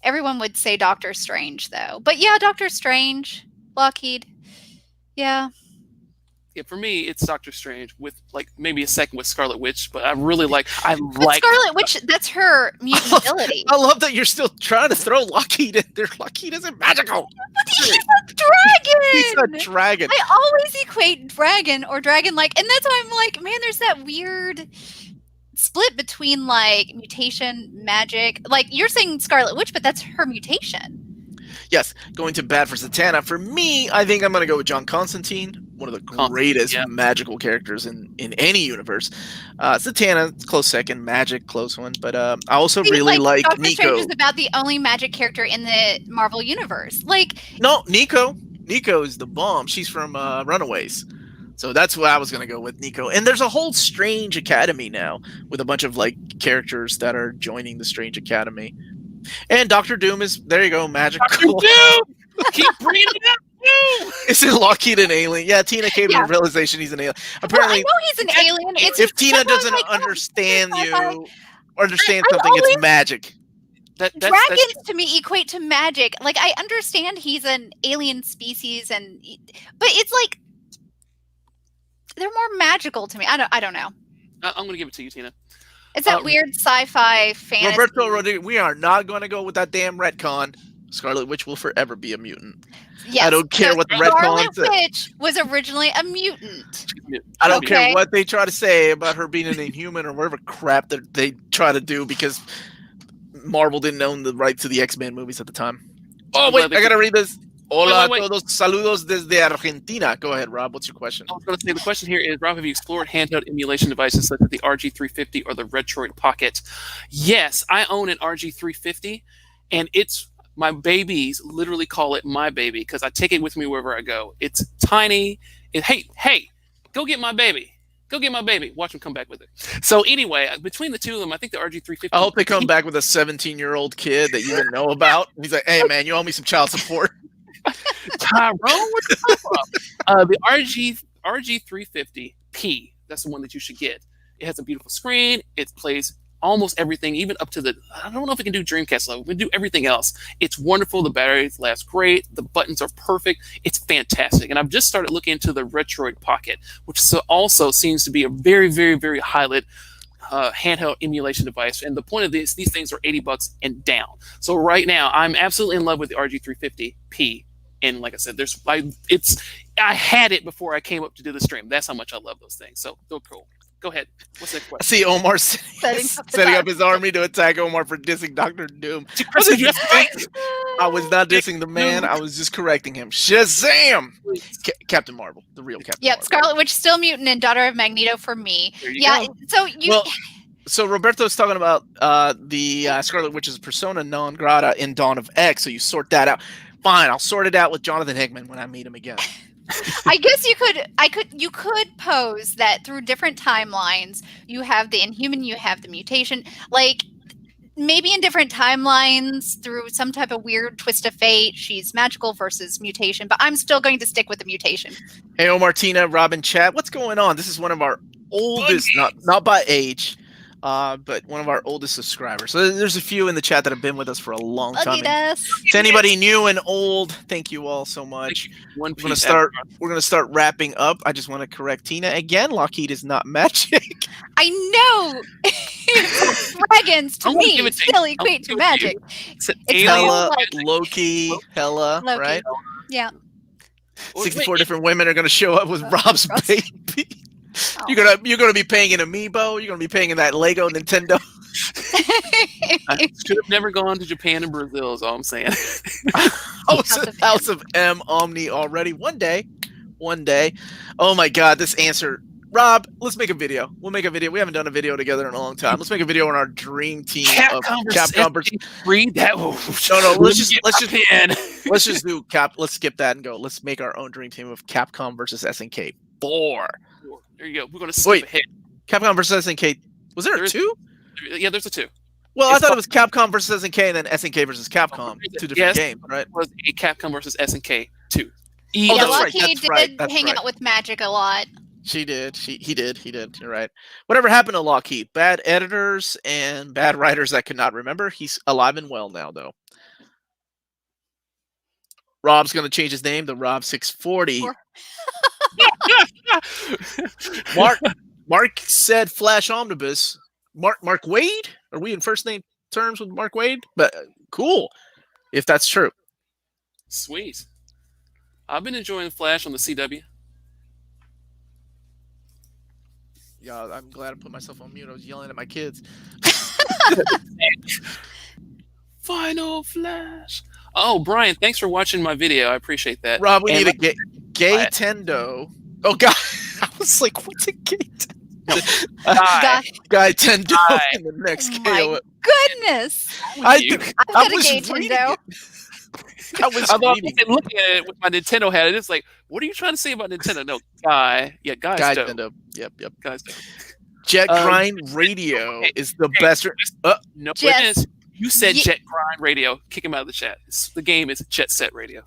Everyone would say Doctor Strange, though. But yeah, Doctor Strange, Lockheed. Yeah. Yeah, for me, it's Doctor Strange with maybe a second with Scarlet Witch, but I like Scarlet Witch. That's her mutant ability. I love that you're still trying to throw Lockheed in there. Lockheed isn't magical. But he's a dragon. He's a dragon. I always equate dragon or dragon-like, and that's why I'm like, man, there's that weird split between mutation, magic. You're saying Scarlet Witch, but that's her mutation. Yes, going to bat for Satana. For me, I think I'm going to go with John Constantine, one of the greatest magical characters in any universe. Satana, close second. Magic, close one. But I also really like Doctor Nico. Strange is about the only magic character in the Marvel universe. No, Nico. Nico is the bomb. She's from Runaways. So that's what I was going to go with, Nico. And there's a whole Strange Academy now with a bunch of characters that are joining the Strange Academy. And Doctor Doom is, there you go, magical. Doctor Doom! Keep bringing it up. Isn't Lockheed an alien? Yeah, Tina came to the realization he's an alien. Apparently, I know he's an alien. If Tina doesn't understand something, it's magic. Dragons to me equate to magic. I understand he's an alien species, but it's they're more magical to me. I don't know. I'm going to give it to you, Tina. It's that weird sci-fi fantasy. Roberto Rodriguez, we are not going to go with that damn retcon. Scarlet Witch will forever be a mutant. Yes, I don't care what the retcon says. Scarlet Witch was originally a mutant. I don't care what they try to say about her being an Inhuman or whatever crap that they try to do because Marvel didn't own the rights to the X-Men movies at the time. Oh, wait, I got to read this. Hola a todos, saludos desde Argentina. Go ahead, Rob. What's your question? I was going to say, the question here is, Rob, have you explored handheld emulation devices such as the RG350 or the Retroid Pocket? Yes, I own an RG350, and it's my babies literally call it my baby because I take it with me wherever I go. It's tiny. Hey, go get my baby. Go get my baby. Watch them come back with it. So anyway, between the two of them, I think the RG350. I hope they come back with a 17-year-old kid that you didn't know about. He's like, hey, man, you owe me some child support. Tyrone, where'd you come from? The RG350P. That's the one that you should get. It has a beautiful screen. It plays almost everything, even up to the, I don't know if it can do Dreamcast level, but do everything else. It's wonderful. The battery lasts great. The buttons are perfect. It's fantastic. And I've just started looking into the Retroid Pocket, which also seems to be a very, very, very highlight handheld emulation device. And the point of these things are $80 and down. So right now, I'm absolutely in love with the RG350P. And like I said, I had it before I came up to do the stream. That's how much I love those things. So they're cool. Go ahead. What's the next question? I see Omar setting up his army to attack Omar for dissing Dr. Doom. I was not dissing the man. I was just correcting him. Shazam! Captain Marvel, the real Captain Marvel. Scarlet Witch, still mutant, and daughter of Magneto for me. Yeah, go. So Roberto's talking about the Scarlet Witch's persona non grata in Dawn of X, so you sort that out. Fine, I'll sort it out with Jonathan Hickman when I meet him again. I guess you could pose that through different timelines, you have the Inhuman, you have the mutation, like maybe in different timelines through some type of weird twist of fate, she's magical versus mutation, but I'm still going to stick with the mutation. Hey, Omar, Tina, Robin, chat, what's going on? This is one of our oldest, not by age, but one of our oldest subscribers. So there's a few in the chat that have been with us for a long time. To anybody new and old, thank you all so much. We're gonna start wrapping up. I just want to correct Tina again. Lockheed is not magic. I know. Dragons to me still equate to magic. It's Hela, Loki, right? Yeah. 64 different women are gonna show up with Rob's baby. Oh. You're gonna be paying in Amiibo. You're gonna be paying in that Lego Nintendo. I should have never gone to Japan and Brazil. Is all I'm saying. House of M Omni already. One day. Oh my God, this answer, Rob. Let's make a video. We'll make a video. We haven't done a video together in a long time. Let's make a video on our dream team of Capcom versus. Let's just do Cap. Let's skip that and go. Let's make our own dream team of Capcom versus SNK 4. There you go. We're going to skip ahead. Capcom versus SNK. Was there a 2? Yeah, there's a 2. Well, I thought it was Capcom versus SNK and then SNK versus Capcom. 2 different games, right? It was a Capcom versus SNK 2. Lockheed did hang out with Magic a lot. She did. He did. You're right. Whatever happened to Lockheed? Bad editors and bad writers that could not remember. He's alive and well now, though. Rob's going to change his name to Rob 640. Mark said Flash Omnibus. Mark Wade? Are we in first name terms with Mark Wade? But cool, if that's true. Sweet. I've been enjoying Flash on the CW. Yeah, I'm glad I put myself on mute. I was yelling at my kids. Final Flash. Oh, Brian, thanks for watching my video. I appreciate that. Rob, we need a gay Tendo. Oh, God. I was like, what's a gay Tendo? Guy Tendo in the next KO. Goodness. I got a gay Tendo. I was looking at it with my Nintendo hat. It's like, what are you trying to say about Nintendo? No, Guy Tendo. Yep. Guys dope. Jet Grind Radio is the best. No, it is. You said Jet Grind Radio. Kick him out of the chat. The game is Jet Set Radio.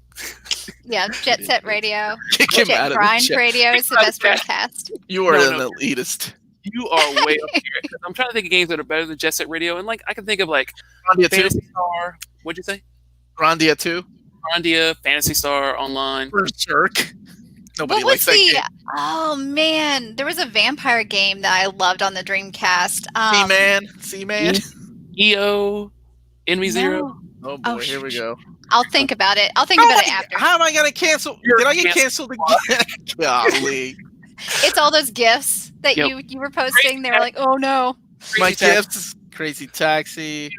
Yeah, Jet Set Radio. Kick him out of Grind the chat. Radio is the best broadcast. You are an elitist. You are way up here. I'm trying to think of games that are better than Jet Set Radio, and like I can think of like Grandia Fantasy 2. Star. What'd you say? Grandia 2. Grandia, Fantasy Star Online. Berserk. Nobody what likes that game. Oh man, there was a vampire game that I loved on the Dreamcast. Seaman. EO. Enemy Zero. Oh boy, here we go. I'll think about it. I'll think about it after. How am I gonna cancel? Did I get canceled again? Golly. It's all those gifts that you were posting. They were like, oh no. My gifts. Crazy Taxi.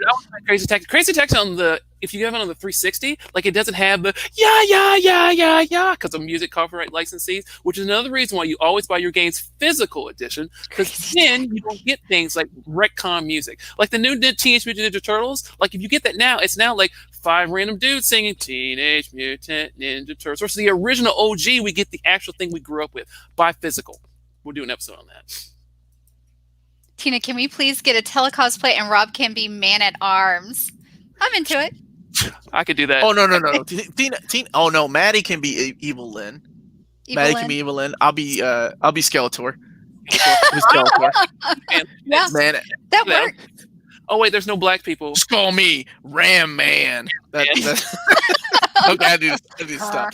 Crazy Taxi on the, if you have it on the 360, like it doesn't have the yeah because of music copyright licensees, which is another reason why you always buy your games physical edition, because then you don't get things like retcon music, like the new Teenage Mutant Ninja Turtles. Like if you get that now, it's now like 5 random dudes singing Teenage Mutant Ninja Turtles versus the original OG. We get the actual thing we grew up with. Buy physical. We'll do an episode on that. Tina, can we please get a telecosplay and Rob can be man at arms? I'm into it. I could do that. Oh no. Tina. Oh no, Maddie can be Evil Lynn. Maddie can be Evil Lynn. I'll be Skeletor. Yeah, Man, that worked. Oh wait, there's no black people. Just call me Ram Man. Okay, I need to stop.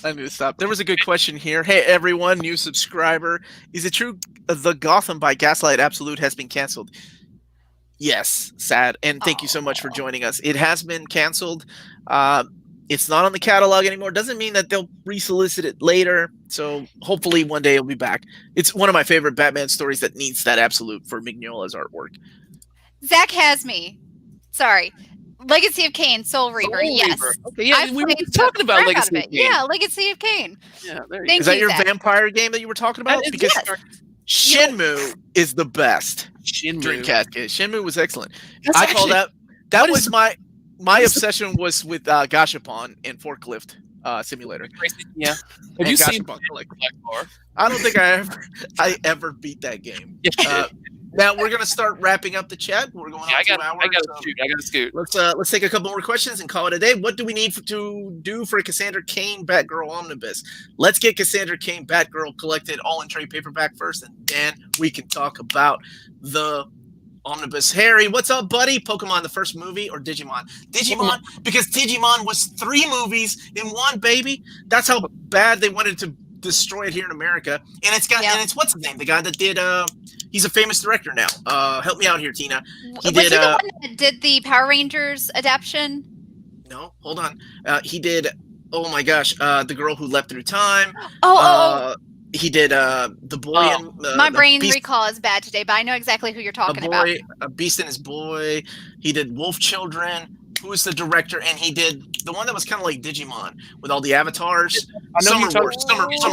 I need to stop. There was a good question here. Hey, everyone, new subscriber. Is it true the Gotham by Gaslight Absolute has been canceled? Yes, sad. And thank you so much for joining us. It has been canceled. It's not on the catalog anymore. Doesn't mean that they'll re-solicit it later. So hopefully one day it'll be back. It's one of my favorite Batman stories that needs that Absolute for Mignola's artwork. Zach has me. Sorry. Legacy of Kain, Soul Reaver. Yes. Okay, yeah, we were talking about Legacy of Kain. Yeah, Legacy of Kain. Yeah, there you go. Is that your vampire game that you were talking about? Because Shenmue is the best. Dreamcast. Shenmue was excellent. I call that. That was my obsession was with Gashapon and Forklift Simulator. Yeah. Have you seen Black Bar? I don't think I ever beat that game. Now we're gonna start wrapping up the chat. We're going on 2 hours. I gotta scoot. Let's take a couple more questions and call it a day. What do we need to do for a Cassandra Cain Batgirl Omnibus? Let's get Cassandra Cain Batgirl collected all in trade paperback first, and then we can talk about the Omnibus. Harry, what's up, buddy? Pokemon, the first movie, or Digimon? Digimon, because Digimon was 3 movies in one, baby. That's how bad they wanted to destroy it here in America. And it's got and it's what's his name? The guy that did he's a famous director now. Help me out here, Tina. Was he the one that did the Power Rangers adaptation? No, hold on. He did oh my gosh, The Girl Who Leapt Through Time. He did The Boy and my brain recall is bad today, but I know exactly who you're talking about. Beast and His Boy. He did Wolf Children. Who was the director? And he did the one that was kind of like Digimon with all the avatars. Summer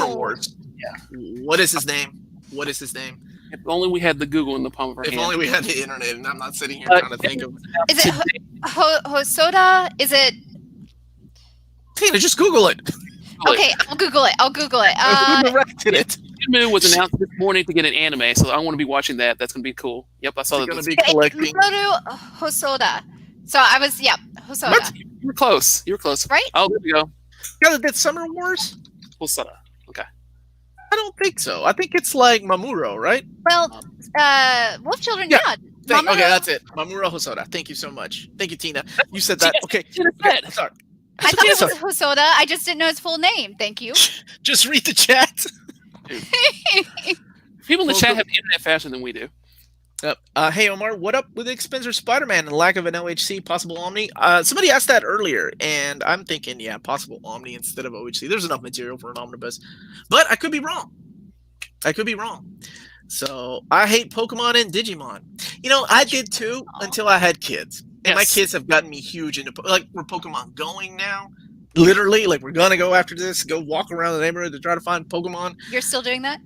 Wars. Yeah. What is his name? If only we had the Google in the palm of our hand. If only we had the internet, and I'm not sitting here trying to think of. Is it Hosoda? Is it? Tina, just Google it. Okay, I'll Google it. Who directed it? Shenmue was announced this morning to get an anime, so I want to be watching that. That's going to be cool. Yep, I saw that. Going to be collecting. Hosoda. So I was, Hosoda. What? You were close. Right? Oh, there we go. Yeah, did Summer Wars? Hosoda. Okay. I don't think so. I think it's like Mamuro, right? Well, Wolf Children, okay, that's it. Mamuro Hosoda. Thank you so much. Thank you, Tina. You said that. Okay. Sorry. I thought it was Hosoda. I just didn't know his full name. Thank you. Just read the chat. People in the chat have internet faster than we do. Hey, Omar, what up with the Expenser Spider-Man and lack of an OHC, possible Omni? Somebody asked that earlier, and I'm thinking, possible Omni instead of OHC. There's enough material for an Omnibus, but I could be wrong. So I hate Pokemon and Digimon. I did too until I had kids. And my kids have gotten me huge into, we're Pokemon going now. Literally, we're going to go after this, go walk around the neighborhood to try to find Pokemon. You're still doing that?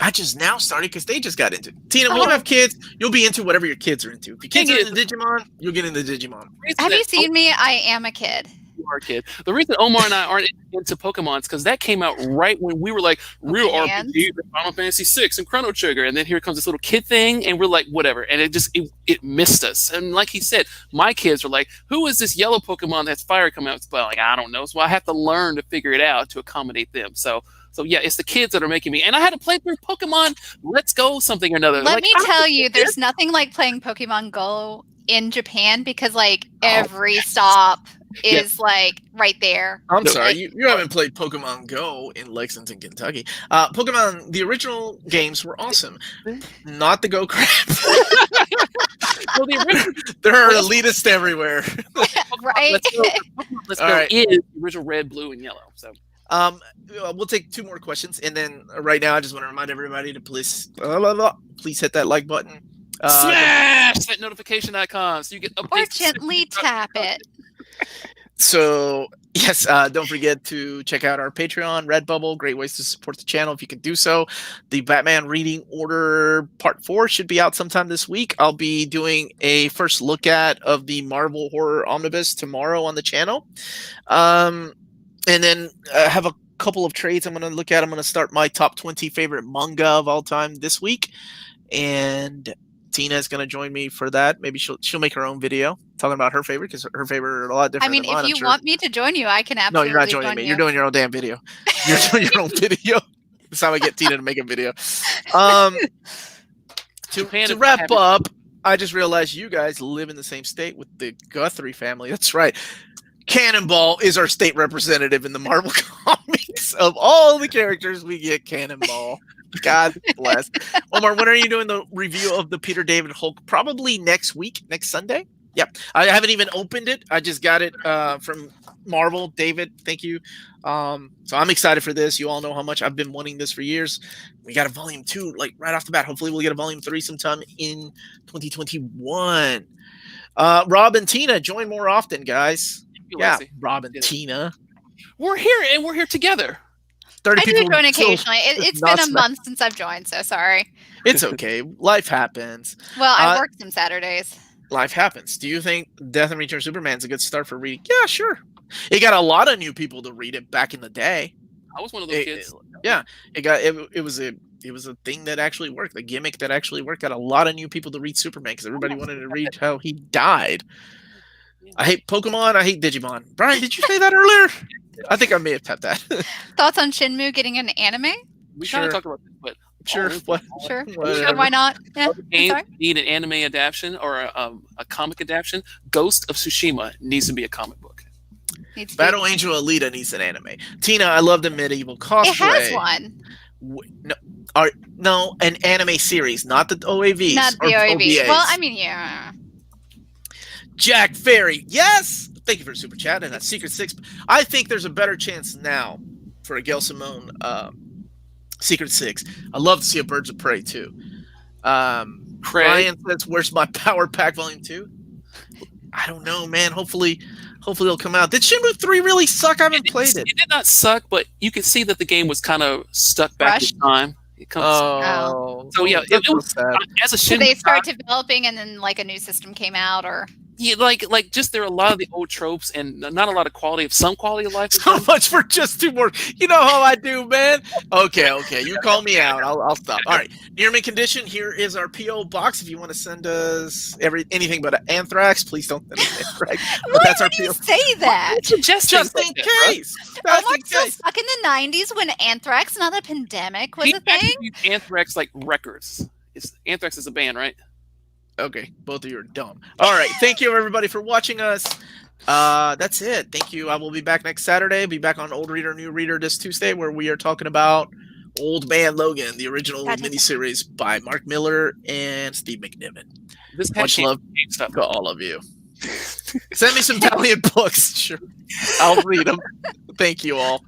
I just now started because they just got into it. Tina, when you have kids, you'll be into whatever your kids are into. If your kids are into Digimon, you'll get into Digimon. Have you seen me? I am a kid. You are a kid. The reason Omar and I aren't into Pokemon is because that came out right when we were like, real RPG, Final Fantasy VI and Chrono Trigger. And then here comes this little kid thing, and we're like, whatever. And it missed us. And like he said, my kids are like, who is this yellow Pokemon that's fire coming out? But I don't know. So I have to learn to figure it out to accommodate them. So yeah, it's the kids that are making me. And I had to play through Pokemon Let's Go something or another. Let me tell you, there's nothing like playing Pokemon Go in Japan because every stop is right there. I'm sorry, you haven't played Pokemon Go in Lexington, Kentucky. Pokemon, the original games were awesome. Not the Go crap. Well, there are elitists everywhere. Right? Let's Go is the original red, blue, and yellow. So. We'll take 2 more questions, and then right now I just want to remind everybody to please hit that like button. Smash that notification icon so you get updates. Or gently tap it. So, yes, don't forget to check out our Patreon, Redbubble. Great ways to support the channel if you can do so. The Batman Reading Order Part 4 should be out sometime this week. I'll be doing a first look at of the Marvel Horror Omnibus tomorrow on the channel. And then I have a couple of trades I'm going to look at. I'm going to start my top 20 favorite manga of all time this week. And Tina is going to join me for that. Maybe she'll make her own video talking about her favorite because her favorite are a lot different than mine, if you want me to join you, I can absolutely No, you're not joining me. You're doing your own damn video. You're doing your own video. That's how I get Tina to make a video. To wrap up, I just realized you guys live in the same state with the Guthrie family. That's right. Cannonball is our state representative in the Marvel comics. Of all the characters, we get Cannonball. God bless. Omar, when are you doing the review of the Peter David Hulk? Probably next week, next Sunday. Yep. I haven't even opened it. I just got it from Marvel. David, thank you. So I'm excited for this. You all know how much I've been wanting this for years. We got a volume 2, like right off the bat. Hopefully we'll get a volume 3 sometime in 2021. Rob and Tina, join more often, guys. Yeah, Rob and Tina. We're here, and we're here together. 30 I do people join occasionally. It's been a not- month since I've joined, so sorry. It's okay. Life happens. Well, I work some Saturdays. Life happens. Do you think Death and Return of Superman is a good start for reading? Yeah, sure. It got a lot of new people to read it back in the day. I was one of those kids. Yeah, it was a thing that actually worked. The gimmick that actually worked. Got a lot of new people to read Superman because everybody wanted to read how he died. I hate Pokemon. I hate Digimon. Brian, did you say that earlier? I think I may have tapped that. Thoughts on Shinmu getting an anime? We kind of talked about this, but Sure. Sure. Whatever. Sure, why not? Yeah. games Sorry. need an anime adaptation or a comic adaptation. Ghost of Tsushima needs to be a comic book. Needs to be- Battle Angel Alita needs an anime. Tina, I love the medieval cosplay. It has one. No, an anime series, not the OAVs. Not or the OAV. OVAs. Well, I mean, yeah. Jack Ferry, yes! Thank you for the super chat and that Secret Six. I think there's a better chance now for a Gail Simone Secret Six. I love to see a Birds of Prey too. Ryan says, "Where's my Power Pack Volume 2?" I don't know, man. Hopefully it'll come out. Did Shenmue 3 really suck? I haven't played it. It did not suck, but you could see that the game was kind of stuck back in time. It comes. So yeah, it was sad. as a So Shenmue they start developing, and then like a new system came out, or yeah, like just there are a lot of the old tropes and not a lot of quality of some quality of life. So much for just 2 more. You know how I do, man. Okay. You call me out. I'll stop. All right. Near mint condition. Here is our PO box. If you want to send us anything but anthrax, please don't send us anthrax. But why that's our would you PO. say that? Just Just in case. Just Omar in still case. stuck in the '90s when anthrax, not a pandemic, was He a thing. actually used Anthrax like records. Anthrax is a band, right? Okay, both of you are dumb. All right, thank you everybody for watching us. That's it. Thank you. I will be back next Saturday. Be back on Old Reader, New Reader this Tuesday, where we are talking about Old Man Logan, the original miniseries by Mark Miller and Steve McNiven. Much love to all of you. Send me some Valiant books. Sure, I'll read them. Thank you all.